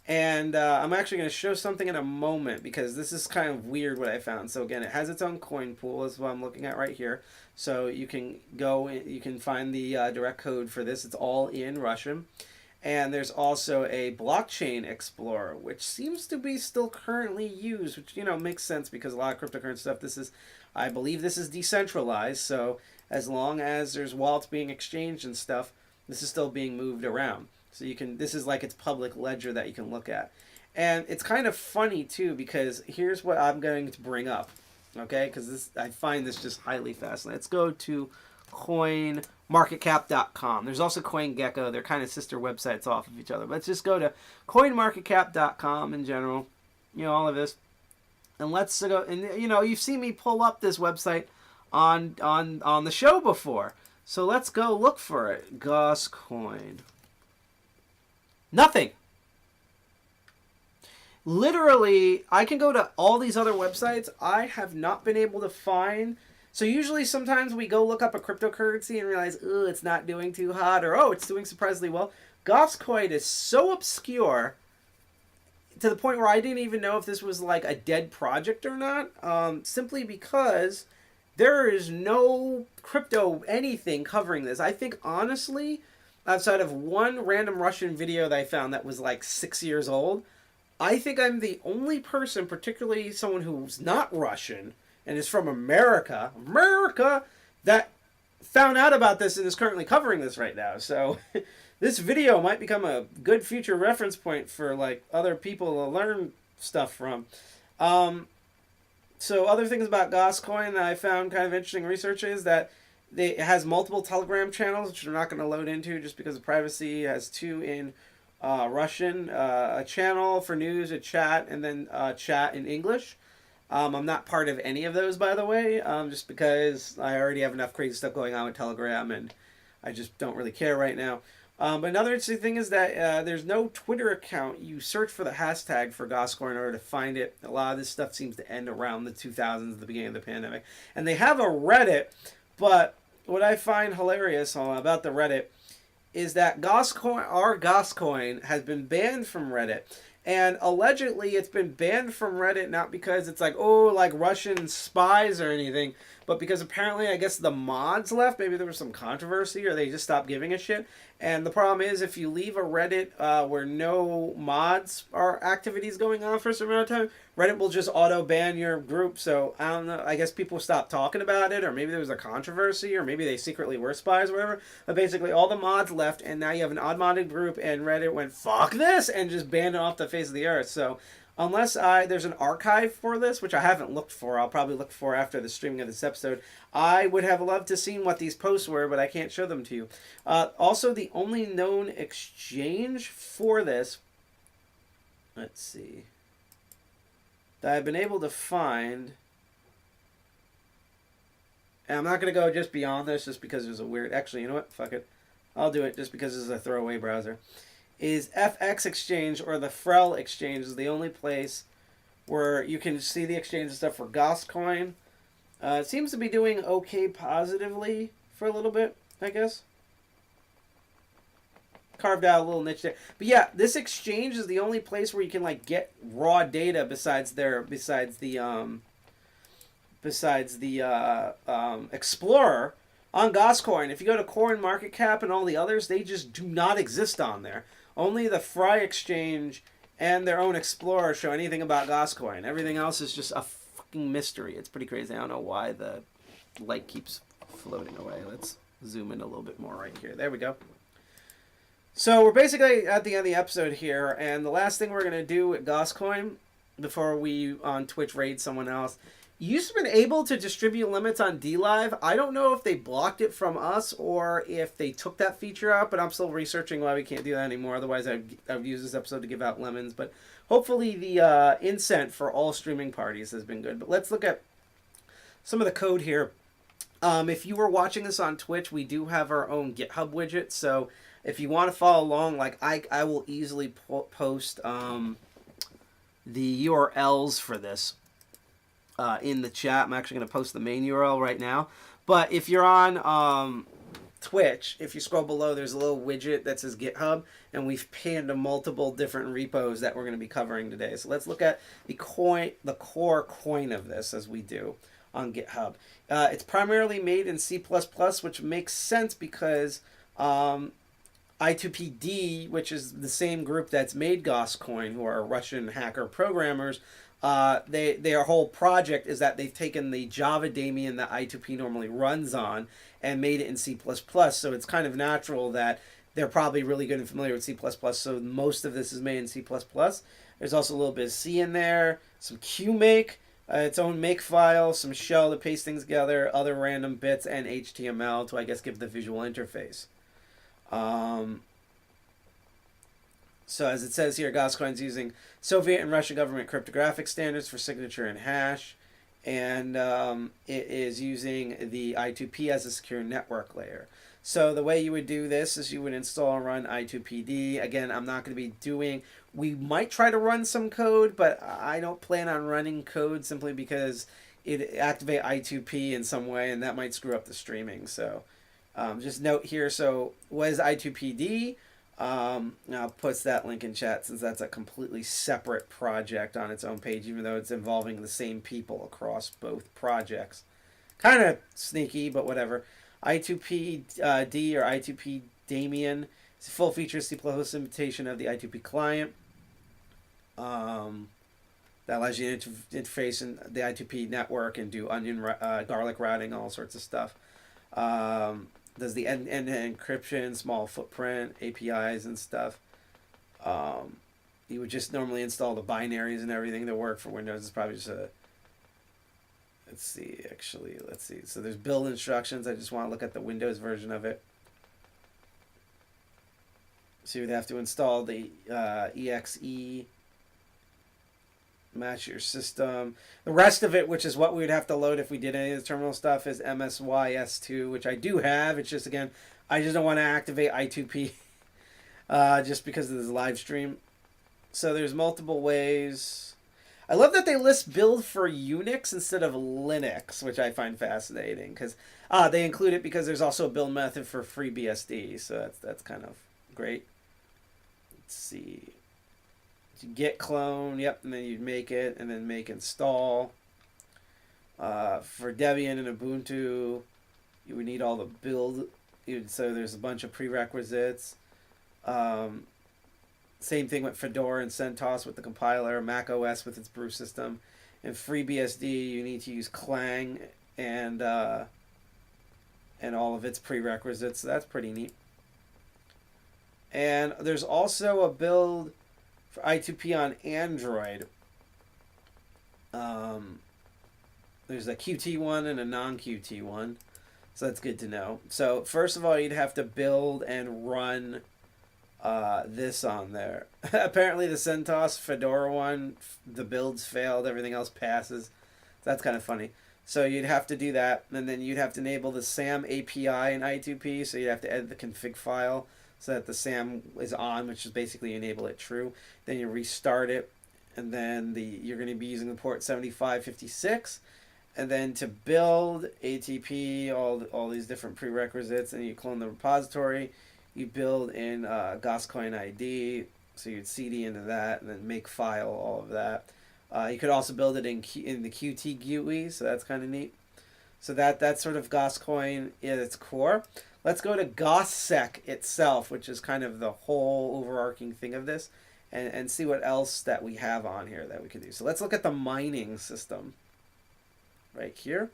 And I'm actually going to show something in a moment, because this is kind of weird what I found. So again, it has its own coin pool, is what I'm looking at right here. So you can go, you can find the direct code for this. It's all in Russian. And there's also a blockchain explorer, which seems to be still currently used, which, you know, makes sense, because a lot of cryptocurrency stuff, this is, I believe this is decentralized. So as long as there's wallets being exchanged and stuff, this is still being moved around. So you can, this is like its public ledger that you can look at. And it's kind of funny too, because here's what I'm going to bring up, okay? Because this, I find this just highly fascinating. Let's go to coinmarketcap.com. There's also CoinGecko. They're kind of sister websites off of each other. Let's just go to coinmarketcap.com in general, you know, all of this. And let's go, and you know, you've seen me pull up this website on the show before. So let's go look for it. GOSTCoin. Nothing. Literally, I can go to all these other websites. I have not been able to find. So usually sometimes we go look up a cryptocurrency and realize, oh, it's not doing too hot, or oh, it's doing surprisingly well. GOSTCoin is so obscure to the point where I didn't even know if this was like a dead project or not, simply because there is no crypto anything covering this. I think, honestly, outside of one random Russian video that I found that was like 6 years old, I think I'm the only person, particularly someone who's not Russian and is from America, that found out about this and is currently covering this right now. So this video might become a good future reference point for like other people to learn stuff from. So other things about GOSTCoin that I found kind of interesting research is that it has multiple Telegram channels, which I'm not going to load into just because of privacy. It has two in Russian, a channel for news, a chat, and then chat in English. I'm not part of any of those, by the way, just because I already have enough crazy stuff going on with Telegram, and I just don't really care right now. But another interesting thing is that there's no Twitter account. You search for the hashtag for GOSTCoin in order to find it. A lot of this stuff seems to end around the 2000s, the beginning of the pandemic. And they have a Reddit, but what I find hilarious about the Reddit is that GOSTCoin, our GOSTCoin, has been banned from Reddit. And allegedly it's been banned from Reddit not because it's like, oh, like Russian spies or anything, but because apparently, I guess the mods left. Maybe there was some controversy or they just stopped giving a shit. And the problem is, if you leave a Reddit where no mods or activities going on for a certain amount of time, Reddit will just auto-ban your group. So, I don't know. I guess people stopped talking about it, or maybe there was a controversy, or maybe they secretly were spies or whatever. But basically, all the mods left, and now you have an odd-modded group, and Reddit went, fuck this, and just banned it off the face of the earth. So, unless there's an archive for this, which I haven't looked for. I'll probably look for after the streaming of this episode. I would have loved to seen what these posts were, but I can't show them to you. Also, the only known exchange for this, let's see, that I've been able to find, and I'm not going to go just beyond this just because there's a weird, actually, you know what, fuck it. I'll do it just because it's a throwaway browser. Is FX Exchange, or the Frel Exchange, is the only place where you can see the exchange and stuff for GOSTCoin. It seems to be doing okay positively for a little bit, I guess. Carved out a little niche there. But yeah, this exchange is the only place where you can like get raw data besides the Explorer on GOSTCoin. If you go to CoinMarketCap and all the others, they just do not exist on there. Only the Fry Exchange and their own Explorer show anything about GOSTCoin. Everything else is just a fucking mystery. It's pretty crazy. I don't know why the light keeps floating away. Let's zoom in a little bit more right here. There we go. So we're basically at the end of the episode here, and the last thing we're going to do at GOSTCoin before we on Twitch raid someone else. You used to be able to distribute limits on DLive. I don't know if they blocked it from us or if they took that feature out, but I'm still researching why we can't do that anymore. Otherwise, I've used this episode to give out lemons. But hopefully the incent for all streaming parties has been good. But let's look at some of the code here. If you were watching this on Twitch, we do have our own GitHub widget. So if you want to follow along, like I will easily post the URLs for this in the chat. I'm actually going to post the main URL right now. But if you're on Twitch, if you scroll below, there's a little widget that says GitHub, and we've pinned multiple different repos that we're going to be covering today. So let's look at the core coin of this as we do on GitHub. It's primarily made in C++, which makes sense because I2PD, which is the same group that's made GOSTCoin, who are Russian hacker programmers, their whole project is that they've taken the Java daemon that I2P normally runs on and made it in C++. So it's kind of natural that they're probably really good and familiar with C++. So most of this is made in C++. There's also a little bit of C in there, some QMake, its own make file, some shell to paste things together, other random bits, and HTML to, I guess, give the visual interface. So as it says here, GOSTCoin is using Soviet and Russian government cryptographic standards for signature and hash, and it is using the I2P as a secure network layer. So the way you would do this is you would install and run I2PD. Again, I'm not going to be doing, we might try to run some code, but I don't plan on running code simply because it activate I2P in some way, and that might screw up the streaming. So just note here, so what is I2PD? I'll put that link in chat since that's a completely separate project on its own page, even though it's involving the same people across both projects. Kind of sneaky, but whatever. I2PD or I2P daemon is a full feature C++ implementation of the I2P client. That allows you to interface in the I2P network and do garlic routing, all sorts of stuff. Does the end-to-end encryption, small footprint, APIs and stuff. You would just normally install the binaries and everything that work for Windows. It's probably just a... Let's see. So there's build instructions. I just want to look at the Windows version of it. So you would have to install the exe, match your system. The rest of it, which is what we would have to load if we did any of the terminal stuff, is MSYS2, which I do have. It's just, again, I just don't want to activate I2P just because of this live stream. So there's multiple ways. I love that they list build for Unix instead of Linux, which I find fascinating because they include it because there's also a build method for FreeBSD. So that's kind of great. Let's see. Git clone, yep, and then you'd make it, and then make install. For Debian and Ubuntu, you would need all the build. So there's a bunch of prerequisites. Same thing with Fedora and CentOS with the compiler, Mac OS with its brew system. And FreeBSD, you need to use Clang and all of its prerequisites. So that's pretty neat. And there's also a build for I2P on Android, There's a Qt one and a non-Qt one. So that's good to know. So first of all, you'd have to build and run this on there. Apparently the CentOS Fedora one, the builds failed, everything else passes. That's kind of funny. So you'd have to do that, and then you'd have to enable the SAM API in I2P, so you'd have to edit the config file so that the SAM is on, which is basically enable it true. Then you restart it, and then you're going to be using the port 7556. And then to build ATP, all these different prerequisites, and you clone the repository, you build in GOSTCoin ID, so you'd CD into that, and then make file, all of that. You could also build it in the Qt GUI, so that's kind of neat. So that's sort of GOSTCoin at its core. Let's go to GOSTSEC itself, which is kind of the whole overarching thing of this, and see what else that we have on here that we could do. So let's look at the mining system right here.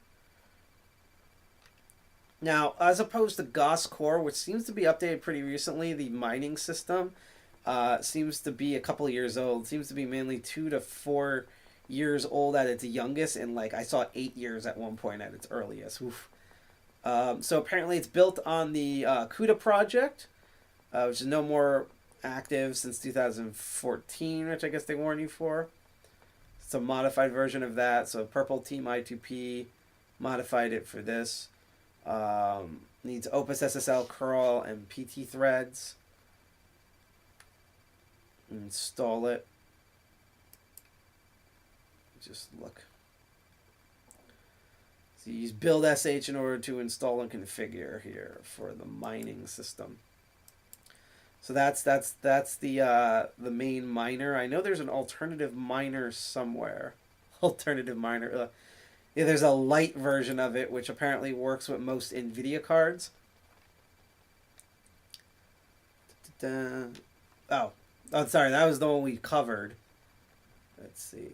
Now, as opposed to GOST Core, which seems to be updated pretty recently, the mining system seems to be a couple of years old. Seems to be mainly 2 to 4 years old at its youngest, and like I saw 8 years at one point at its earliest. Oof. So apparently it's built on the CUDA project, which is no more active since 2014, which I guess they warned you for. It's a modified version of that. So Purple Team I2P modified it for this. Needs Opus SSL curl and PT threads. Install it. Just look. So you use build sh in order to install and configure here for the mining system. So that's the main miner. I know there's an alternative miner somewhere. Alternative miner. Yeah, there's a light version of it, which apparently works with most NVIDIA cards. Oh, sorry, that was the one we covered. Let's see.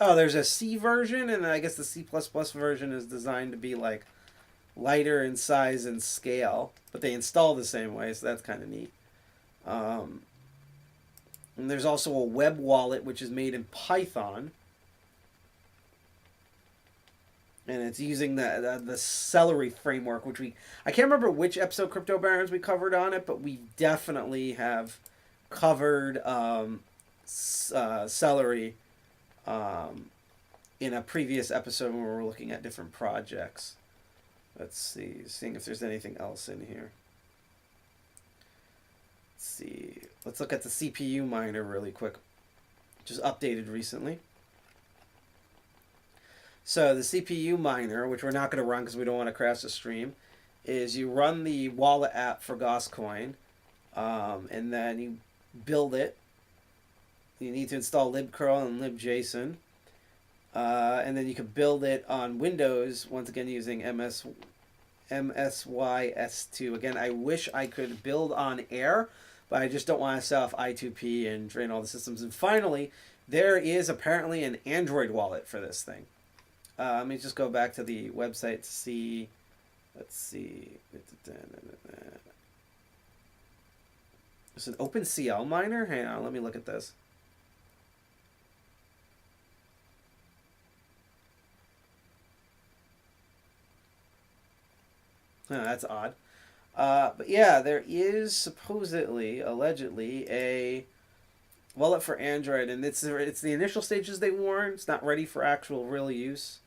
Oh, there's a C version, and I guess the C++ version is designed to be like lighter in size and scale, but they install the same way, so that's kind of neat. And there's also a web wallet, which is made in Python. And it's using the Celery framework, which I can't remember which episode Crypto Barons we covered on it, but we definitely have covered Celery in a previous episode when we were looking at different projects. Let's see, seeing if there's anything else in here. Let's see. Let's look at the CPU miner really quick, which is updated recently. So the CPU miner, which we're not going to run because we don't want to crash the stream, is you run the wallet app for GOSTCoin, and then you build it. You need to install libcurl and libjson. And then you can build it on Windows, once again using MSYS2. Again, I wish I could build on Air, but I just don't want to set off I2P and drain all the systems. And finally, there is apparently an Android wallet for this thing. Let me just go back to the website to see. Let's see. It's an OpenCL miner? Hang on, let me look at this. Oh, that's odd. But yeah, there is supposedly, allegedly, a wallet for Android, and it's the initial stages they warned. It's not ready for actual real use.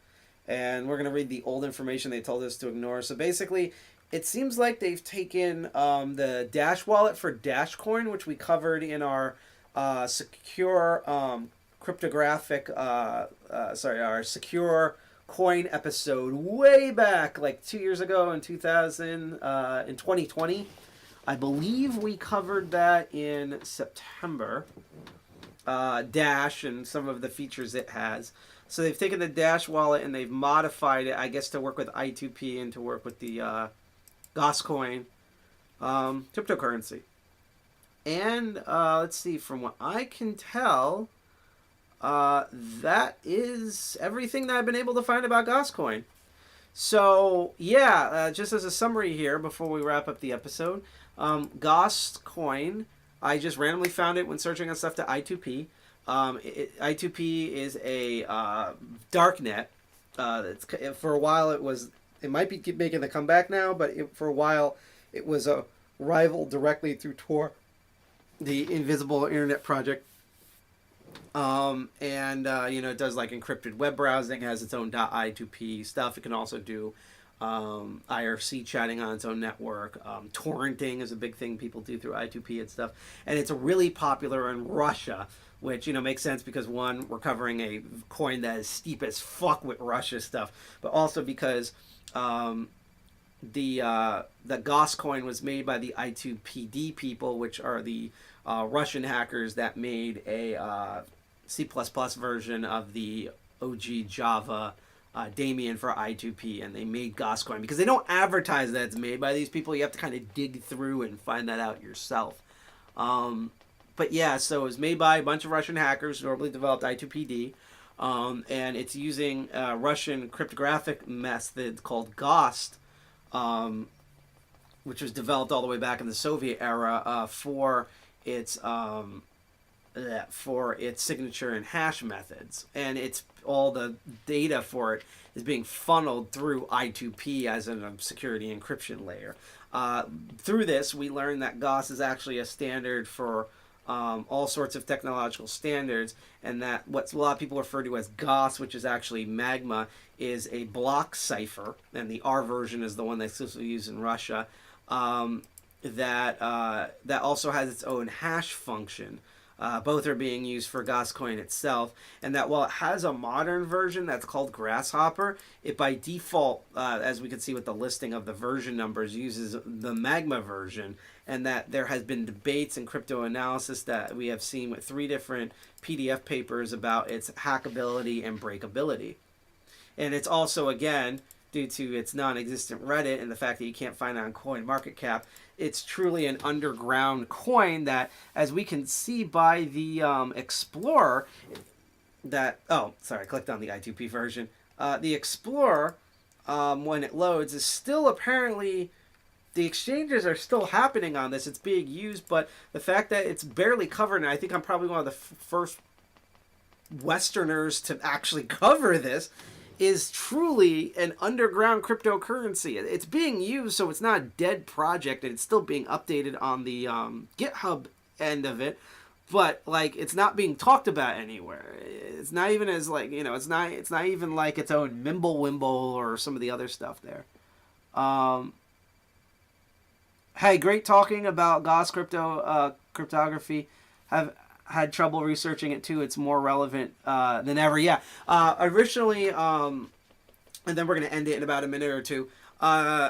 And we're going to read the old information they told us to ignore. So basically, it seems like they've taken the Dash wallet for Dashcoin, which we covered in our secure cryptographic, our secure coin episode way back, like 2 years ago in 2020. I believe we covered that in September. Dash and some of the features it has. So they've taken the Dash wallet and they've modified it, I guess, to work with I2P and to work with the GOSTCoin cryptocurrency. And let's see, from what I can tell, that is everything that I've been able to find about GOSTCoin. So yeah, just as a summary here before we wrap up the episode, GOSTCoin, I just randomly found it when searching on stuff to I2P. I2P is a dark net. For a while it might be making the comeback now, but for a while it was a rival directly through Tor, the Invisible Internet Project. It does like encrypted web browsing, has its own .I2P stuff. It can also do IRC chatting on its own network. Torrenting is a big thing people do through I2P and stuff. And it's really popular in Russia, which, makes sense because, one, we're covering a coin that is steep as fuck with Russia stuff, but also because the GOSTCoin was made by the I2PD people, which are the Russian hackers that made a C++ version of the OG Java daemon for I2P, and they made GOSTCoin because they don't advertise that it's made by these people. You have to kind of dig through and find that out yourself. But yeah, so it was made by a bunch of Russian hackers who normally developed I2PD, and it's using a Russian cryptographic method called GOST, which was developed all the way back in the Soviet era for its signature and hash methods, and it's all the data for it is being funneled through I2P as a security encryption layer. Through this, we learned that GOST is actually a standard for all sorts of technological standards, and that what a lot of people refer to as GOST, which is actually Magma, is a block cipher, and the R version is the one that's exclusively used in Russia, that also has its own hash function. Both are being used for GOSTCoin itself, and that while it has a modern version that's called Grasshopper, it by default, as we can see with the listing of the version numbers, uses the Magma version, and that there has been debates in crypto analysis that we have seen with 3 different PDF papers about its hackability and breakability. And it's also, again, due to its non-existent Reddit and the fact that you can't find it on CoinMarketCap, it's truly an underground coin that, as we can see by the Explorer, that, oh, sorry, I clicked on the I2P version. The Explorer, when it loads, is still apparently, the exchanges are still happening on this. It's being used, but the fact that it's barely covered, and I think I'm probably one of the first Westerners to actually cover this, is truly an underground cryptocurrency. It's being used, so it's not a dead project, and it's still being updated on the GitHub end of it, but like it's not being talked about anywhere. It's not even as like, it's not even like its own Mimblewimble or some of the other stuff there. Hey, great talking about GOST cryptography. Have had trouble researching it too. It's more relevant than ever. Yeah. Originally, and then we're gonna end it in about a minute or two.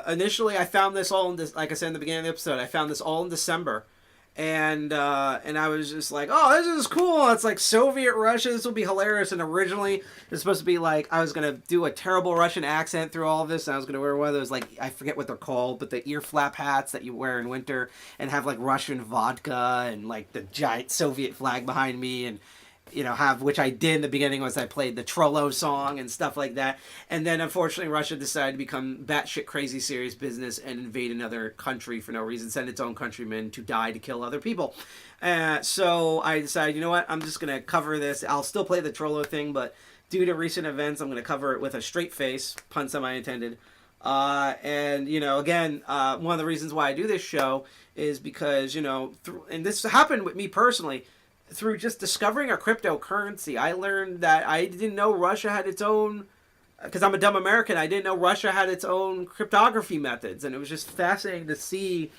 Initially, I found this all in this, like I said in the beginning of the episode, I found this all in December, and I was just like, oh, this is cool. It's like Soviet Russia. This will be hilarious. And originally, it was supposed to be like I was gonna do a terrible Russian accent through all of this, and I was gonna wear one of those, like, I forget what they're called, but the ear flap hats that you wear in winter, and have like Russian vodka and like the giant Soviet flag behind me, and have, which I did in the beginning, was I played the Trollo song and stuff like that. And then unfortunately Russia decided to become batshit crazy serious business and invade another country for no reason, send its own countrymen to die to kill other people. So I decided, you know what, I'm just going to cover this. I'll still play the Trollo thing, but due to recent events, I'm going to cover it with a straight face, pun semi-intended. Again, one of the reasons why I do this show is because, and this happened with me personally, through just discovering a cryptocurrency. I learned that I didn't know Russia had its own, because I'm a dumb American, I didn't know Russia had its own cryptography methods, and it was just fascinating to see,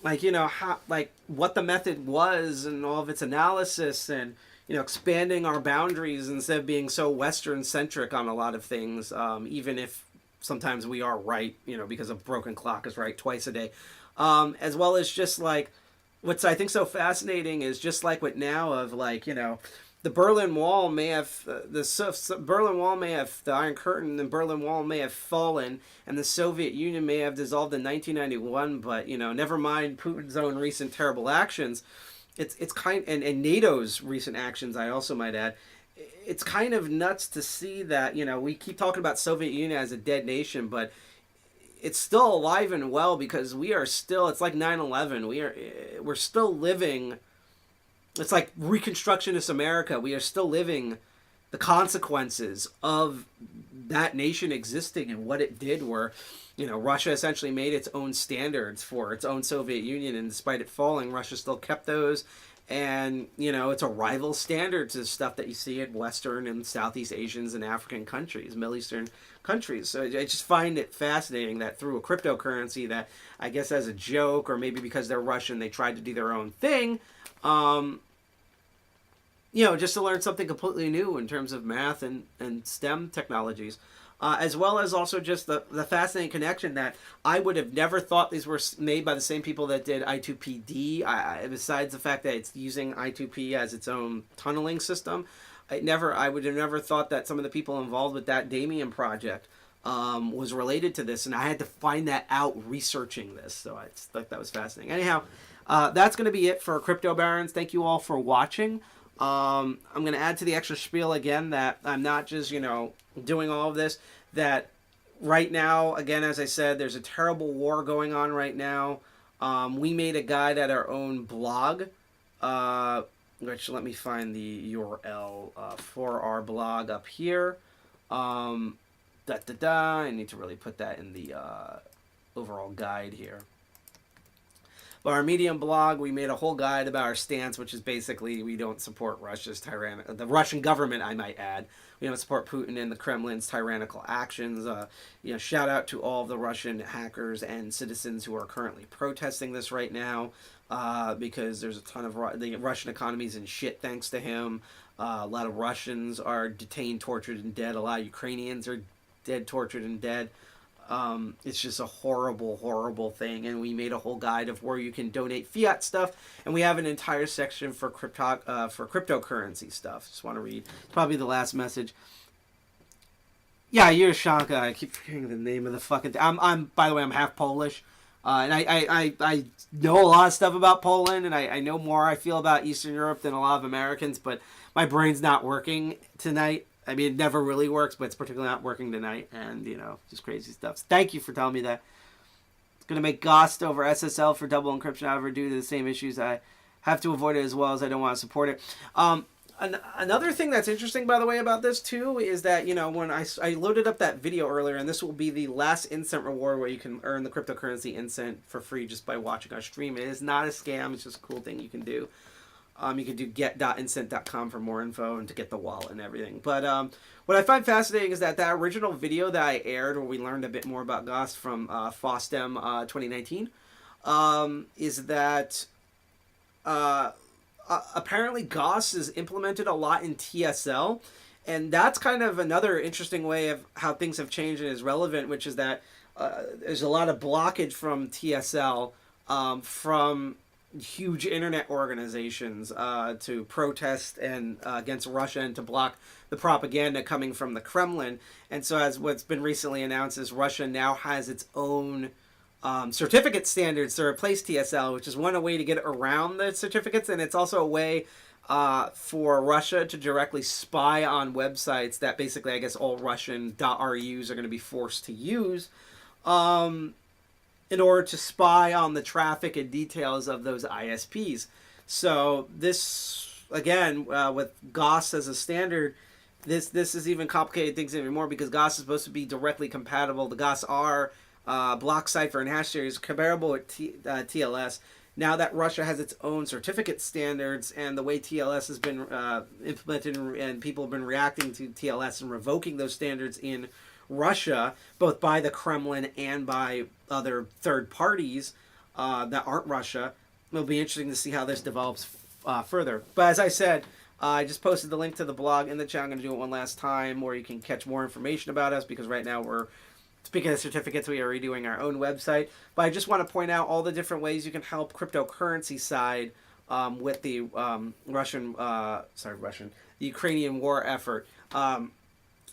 like, how, like, what the method was and all of its analysis, and, expanding our boundaries instead of being so Western-centric on a lot of things, even if sometimes we are right, because a broken clock is right twice a day. As well as just, like, what's I think so fascinating is just like what now of, like, the Berlin Wall may have, Berlin Wall may have, the Iron Curtain, the Berlin Wall may have fallen, and the Soviet Union may have dissolved in 1991, but, never mind Putin's own recent terrible actions. It's kind, and NATO's recent actions, I also might add. It's kind of nuts to see that, we keep talking about Soviet Union as a dead nation, but it's still alive and well, because we are still, it's like 9/11. We're still living it's like Reconstructionist America. We are still living the consequences of that nation existing and what it did, where, you know, Russia essentially made its own standards for its own Soviet Union, and despite it falling, Russia still kept those. And, you know, it's a rival standard to stuff that you see in Western and Southeast Asians and African countries, Middle Eastern countries. So I just find it fascinating that through a cryptocurrency that, I guess as a joke, or maybe because they're Russian, they tried to do their own thing, you know, just to learn something completely new in terms of math and STEM technologies. As well as also just the fascinating connection that I would have never thought these were made by the same people that did I2PD. Besides the fact that it's using I2P as its own tunneling system, I would have never thought that some of the people involved with that Damien project was related to this, and I had to find that out researching this. So I thought that was fascinating. Anyhow, that's going to be it for Crypto Barons. Thank you all for watching. I'm going to add to the extra spiel again that I'm not just, you know, doing all of this, that right now, again, as I said, there's a terrible war going on right now. We made a guide at our own blog, which, let me find the URL for our blog up here. I need to really put that in the overall guide here. But our Medium blog, we made a whole guide about our stance, which is basically we don't support the Russian government, I might add. We don't support Putin and the Kremlin's tyrannical actions. You know, shout out to all of the Russian hackers and citizens who are currently protesting this right now, because there's a ton of the Russian economy's in shit thanks to him. A lot of Russians are detained, tortured, and dead. A lot of Ukrainians are dead, tortured, and dead. It's just a horrible, horrible thing, and we made a whole guide of where you can donate fiat stuff, and we have an entire section for cryptocurrency stuff. Just want to read. It's probably the last message. Yeah, Yuroshanka. I keep forgetting the name of the fucking. I'm by the way, I'm half Polish, and I know a lot of stuff about Poland, and I know more I feel about Eastern Europe than a lot of Americans, but my brain's not working tonight. I mean, it never really works, but it's particularly not working tonight, and, you know, just crazy stuff. So thank you for telling me that. It's going to make GOST over SSL for double encryption, however, due to the same issues. I have to avoid it as well as I don't want to support it. Another thing that's interesting, by the way, about this, too, is that, you know, when I loaded up that video earlier, and this will be the last instant reward where you can earn the cryptocurrency instant for free just by watching our stream. It is not a scam. It's just a cool thing you can do. You can do get.instant.com for more info and to get the wallet and everything. But what I find fascinating is that original video that I aired where we learned a bit more about GOST from FOSDEM 2019 is that apparently GOST is implemented a lot in TSL. And that's kind of another interesting way of how things have changed and is relevant, which is that there's a lot of blockage from TSL from huge internet organizations to protest and against Russia and to block the propaganda coming from the Kremlin. And so, as what's been recently announced, is Russia now has its own certificate standards to replace TSL, which is one way to get around the certificates, and it's also a way for Russia to directly spy on websites that basically, I guess, all Russian .rus are going to be forced to use. In order to spy on the traffic and details of those ISPs. So this, again, with GOST as a standard, this is even complicated things even more, because GOST is supposed to be directly compatible. The GOST R block cipher and hash series comparable with TLS. Now that Russia has its own certificate standards, and the way TLS has been implemented, and people have been reacting to TLS and revoking those standards in Russia, both by the Kremlin and by other third parties that aren't Russia. It'll be interesting to see how this develops further. But as I said, I just posted the link to the blog in the chat. I'm going to do it one last time, where you can catch more information about us, because right now we're, speaking of certificates, we are redoing our own website. But I just want to point out all the different ways you can help cryptocurrency side with the the Ukrainian war effort.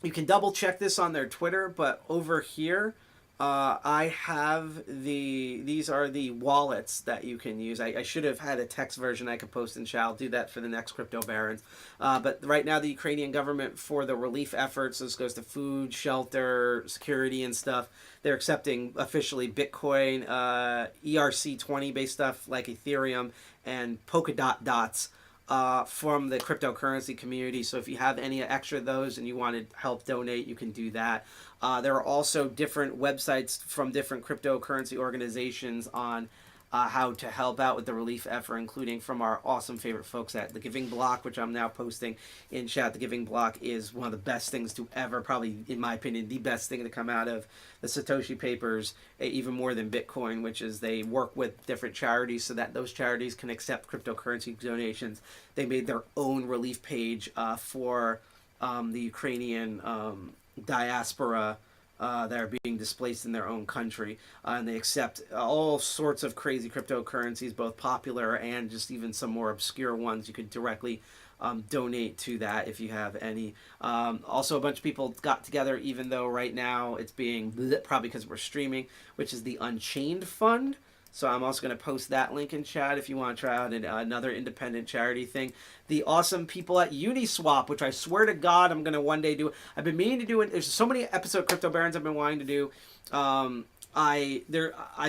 You can double check this on their Twitter, but over here, I have these are the wallets that you can use. I should have had a text version I could post in chat. I'll do that for the next Crypto Barons. But right now, the Ukrainian government, for the relief efforts, this goes to food, shelter, security, and stuff, they're accepting officially Bitcoin, ERC20 based stuff like Ethereum, and Polkadot dots from the cryptocurrency community. So if you have any extra of those and you want to help donate, you can do that. There are also different websites from different cryptocurrency organizations on how to help out with the relief effort, including from our awesome favorite folks at The Giving Block, which I'm now posting in chat. The Giving Block is one of the best things to ever, probably in my opinion, the best thing to come out of the Satoshi Papers, even more than Bitcoin, which is they work with different charities so that those charities can accept cryptocurrency donations. They made their own relief page for the Ukrainian diaspora that are being displaced in their own country, and they accept all sorts of crazy cryptocurrencies, both popular and just even some more obscure ones. You could directly donate to that if you have any. Also, a bunch of people got together, even though right now it's being probably because we're streaming, which is the Unchained Fund. So I'm also going to post that link in chat if you want to try out another independent charity thing. The awesome people at Uniswap, which I swear to God I'm going to one day do. I've been meaning to do it. There's so many episode Crypto Barons I've been wanting to do. I've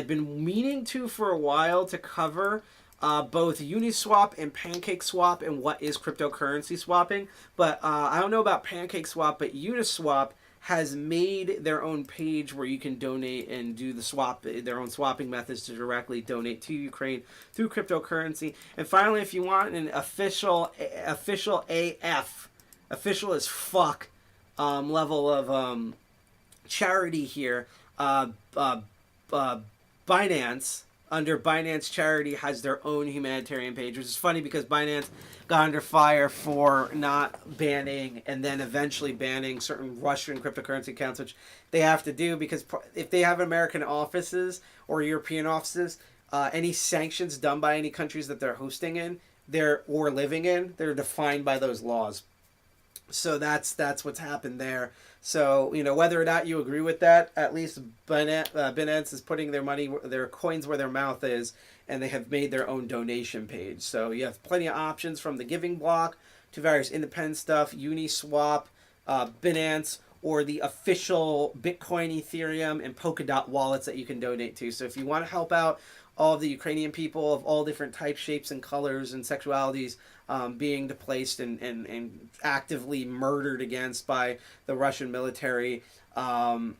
been meaning to for a while to cover both Uniswap and PancakeSwap and what is cryptocurrency swapping. But I don't know about PancakeSwap, but Uniswap has made their own page where you can donate and do the swap, their own swapping methods to directly donate to Ukraine through cryptocurrency. And finally, if you want an official AF, official as fuck level of charity here, Binance, under Binance Charity, has their own humanitarian page, which is funny because Binance got under fire for not banning and then eventually banning certain Russian cryptocurrency accounts, which they have to do because if they have American offices or European offices, any sanctions done by any countries that they're hosting in, or living in, they're defined by those laws. So that's what's happened there. So, you know, whether or not you agree with that, at least Binance is putting their money, their coins where their mouth is, and they have made their own donation page. So you have plenty of options from the Giving Block to various independent stuff, Uniswap, Binance, or the official Bitcoin, Ethereum, and Polkadot wallets that you can donate to. So if you want to help out all of the Ukrainian people of all different types, shapes, and colors and sexualities being displaced and actively murdered against by the Russian military. One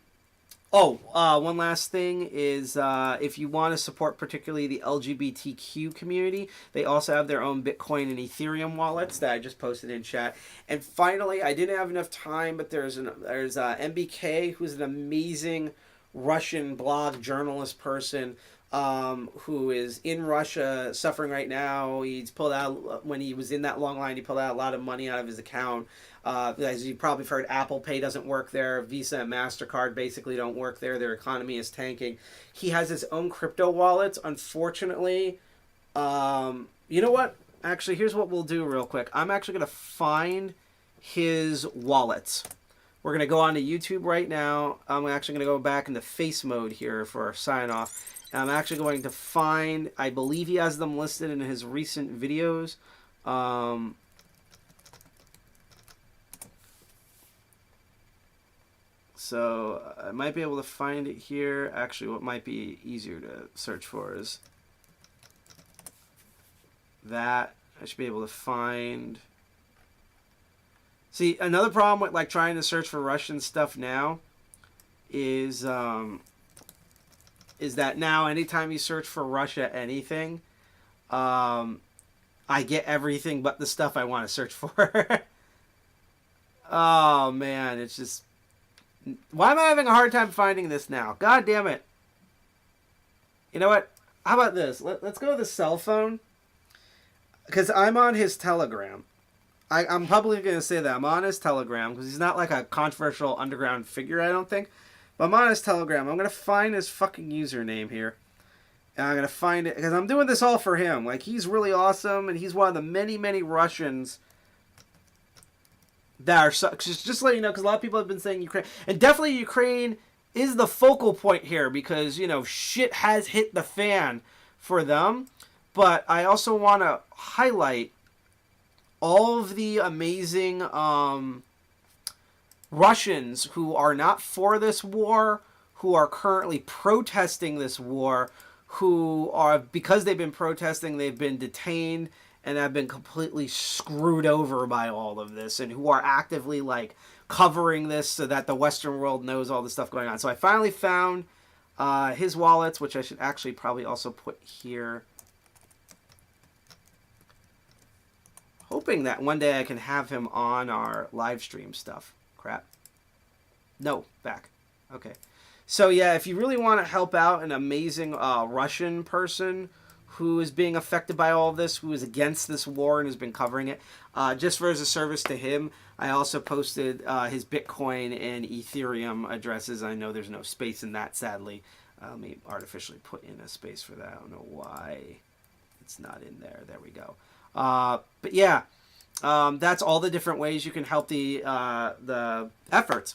last thing is if you want to support particularly the LGBTQ community, they also have their own Bitcoin and Ethereum wallets that I just posted in chat. And finally, I didn't have enough time, but there's MBK, who's an amazing Russian blog journalist person who is in Russia suffering right now. He's pulled out, when he was in that long line, he pulled out a lot of money out of his account. As you probably heard, Apple Pay doesn't work there. Visa and MasterCard basically don't work there. Their economy is tanking. He has his own crypto wallets. Unfortunately, you know what? Actually, here's what we'll do real quick. I'm actually going to find his wallets. We're going to go on to YouTube right now. I'm actually going to go back into face mode here for our sign off. And I'm actually going to find, I believe he has them listed in his recent videos. So I might be able to find it here. Actually, what might be easier to search for is that. I should be able to find. See, another problem with like trying to search for Russian stuff now is that now anytime you search for Russia anything, I get everything but the stuff I want to search for. Oh man, it's just, why am I having a hard time finding this now? God damn it. You know what? How about this? Let's go to the cell phone, because I'm on his Telegram. I'm probably going to say that. I'm on his Telegram, because he's not like a controversial underground figure, I don't think. But I'm on his Telegram. I'm going to find his fucking username here. And I'm going to find it, because I'm doing this all for him. Like, he's really awesome, and he's one of the many, many Russians that are... just to let you know, because a lot of people have been saying Ukraine. And definitely Ukraine is the focal point here, because, you know, shit has hit the fan for them. But I also want to highlight all of the amazing Russians who are not for this war, who are currently protesting this war, who are, because they've been protesting, they've been detained and have been completely screwed over by all of this, and who are actively like covering this so that the Western world knows all the stuff going on. So I finally found his wallets, which I should actually probably also put here. Hoping that one day I can have him on our live stream stuff. Crap. No, back. Okay. So yeah, if you really want to help out an amazing Russian person who is being affected by all of this, who is against this war and has been covering it, just for as a service to him, I also posted his Bitcoin and Ethereum addresses. I know there's no space in that, sadly. Let me artificially put in a space for that. I don't know why it's not in there. There we go. But yeah, that's all the different ways you can help the efforts.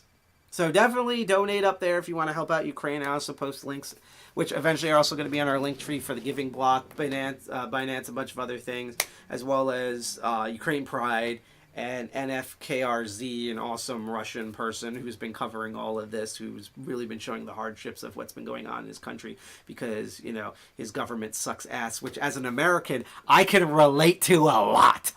So definitely donate up there if you want to help out Ukraine. I also post links, which eventually are also going to be on our link tree for the Giving Block, Binance, a bunch of other things, as well as Ukraine Pride and NFKRZ, an awesome Russian person who's been covering all of this, who's really been showing the hardships of what's been going on in his country because, you know, his government sucks ass, which as an American, I can relate to a lot.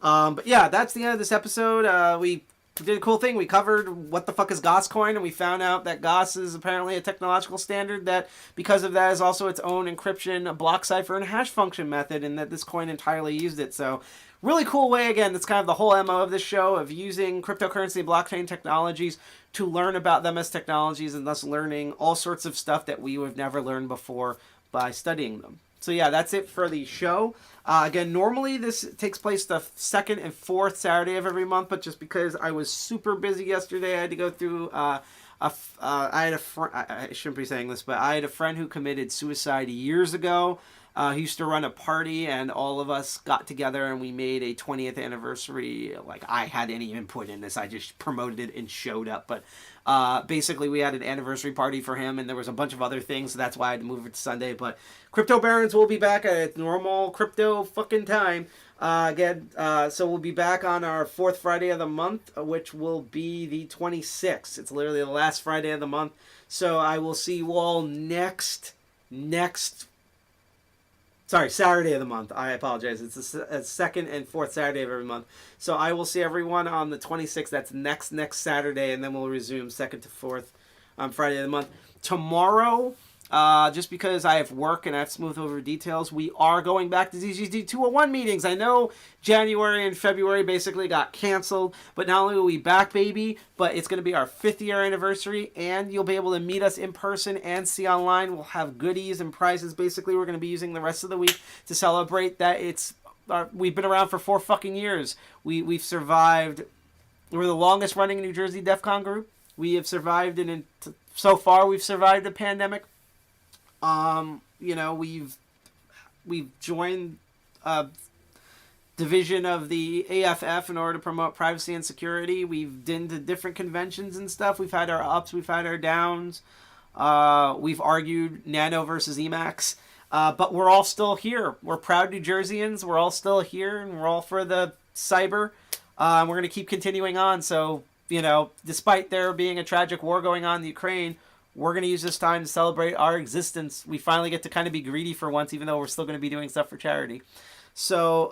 But yeah, that's the end of this episode. We did a cool thing. We covered what the fuck is GOSTCoin, and we found out that GOST is apparently a technological standard that, because of that, is also its own encryption, block cipher, and hash function method, and that this coin entirely used it. So really cool way, again, that's kind of the whole MO of this show, of using cryptocurrency and blockchain technologies to learn about them as technologies, and thus learning all sorts of stuff that we would have never learned before by studying them. So yeah, that's it for the show. Again, normally this takes place the second and fourth Saturday of every month, but just because I was super busy yesterday, I had to go through. I shouldn't be saying this, but I had a friend who committed suicide years ago. He used to run a party, and all of us got together and we made a 20th anniversary. Like, I had any input in this, I just promoted it and showed up. But basically, we had an anniversary party for him, and there was a bunch of other things, so that's why I had to move it to Sunday. But Crypto Barons will be back at its normal crypto fucking time. So we'll be back on our fourth Friday of the month, which will be the 26th. It's literally the last Friday of the month. So I will see you all Saturday of the month. I apologize. It's the second and fourth Saturday of every month. So I will see everyone on the 26th. That's next Saturday, and then we'll resume second to fourth Friday of the month. Tomorrow, just because I have work and I have to smooth over details, we are going back to DGT 201 meetings. I know January and February basically got canceled, but not only will we back, baby, but it's going to be our 5th year anniversary, and you'll be able to meet us in person and see online. We'll have goodies and prizes. Basically, we're going to be using the rest of the week to celebrate that we've been around for 4 fucking years. We've survived. We're the longest running New Jersey DEF CON group. We have survived, so far we've survived the pandemic. We've joined a division of the AFF in order to promote privacy and security. We've been to different conventions and stuff. We've had our ups, we've had our downs. We've argued Nano versus Emacs. But we're all still here. We're proud New Jerseyans. We're all still here, and we're all for the cyber. We're going to keep continuing on. So, despite there being a tragic war going on in Ukraine, we're going to use this time to celebrate our existence. We finally get to kind of be greedy for once, even though we're still going to be doing stuff for charity. So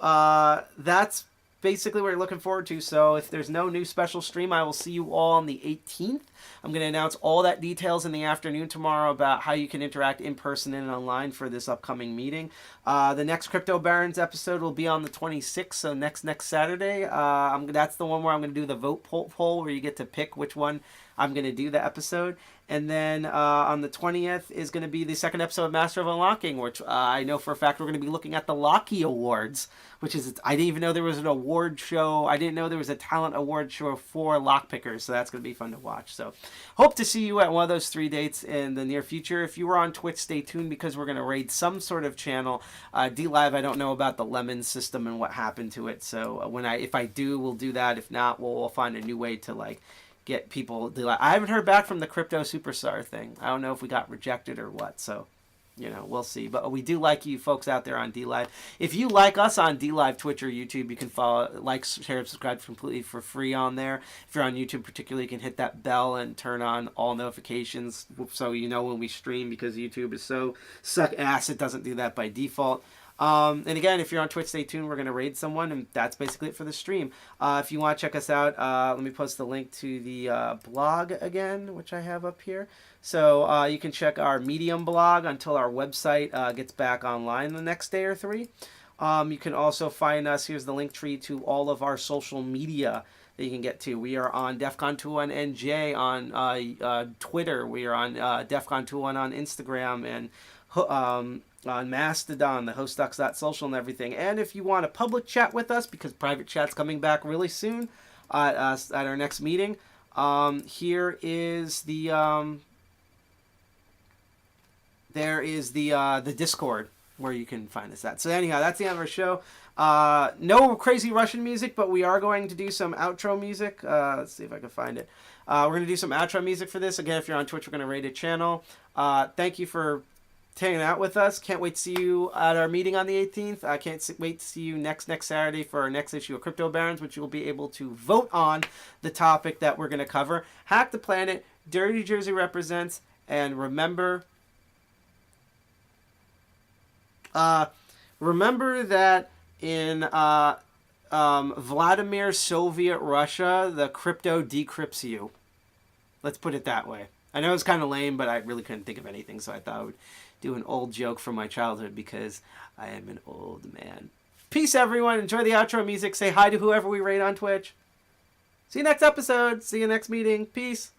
that's basically what we're looking forward to. So if there's no new special stream, I will see you all on the 18th. I'm going to announce all that details in the afternoon tomorrow about how you can interact in person and online for this upcoming meeting. The next Crypto Barons episode will be on the 26th, so next Saturday. That's the one where I'm going to do the vote poll where you get to pick which one I'm going to do the episode. And then on the 20th is going to be the second episode of Master of Unlocking, which I know for a fact we're going to be looking at the Locky Awards, which is, I didn't even know there was an award show. I didn't know there was a talent award show for lockpickers, so that's going to be fun to watch. So hope to see you at one of those 3 dates in the near future. If you were on Twitch, stay tuned because we're going to raid some sort of channel. DLive, I don't know about the lemon system and what happened to it. So if I do, we'll do that. If not, we'll find a new way to get people. I haven't heard back from the crypto superstar thing. I don't know if we got rejected or what. So, we'll see. But we do like you folks out there on DLive. If you like us on DLive, Twitch, or YouTube, you can follow, share, subscribe completely for free on there. If you're on YouTube particularly, you can hit that bell and turn on all notifications so you know when we stream, because YouTube is so suck ass it doesn't do that by default. And again, if you're on Twitch, stay tuned. We're going to raid someone, and that's basically it for the stream. If you want to check us out, let me post the link to the blog again, which I have up here. So you can check our Medium blog until our website gets back online the next day or 3. You can also find us. Here's the link tree to all of our social media that you can get to. We are on DEFCON21NJ on Twitter. We are on DEFCON21 on Instagram, and on Mastodon, the hostdocs.social and everything. And if you want a public chat with us, because private chat's coming back really soon at our next meeting, here is the there is the Discord where you can find us at. So anyhow, that's the end of our show. No crazy Russian music, but we are going to do some outro music. Let's see if I can find it. We're going to do some outro music for this. Again, if you're on Twitch, we're going to rate a channel. Thank you for hanging out with us. Can't wait to see you at our meeting on the 18th. I can't wait to see you next Saturday for our next issue of Crypto Barons, which you'll be able to vote on the topic that we're going to cover. Hack the Planet, Dirty Jersey represents, and remember that in Vladimir Soviet Russia, the crypto decrypts you. Let's put it that way. I know it's kind of lame, but I really couldn't think of anything, so I thought I would do an old joke from my childhood because I am an old man. Peace, everyone. Enjoy the outro music. Say hi to whoever we rate on Twitch. See you next episode. See you next meeting. Peace.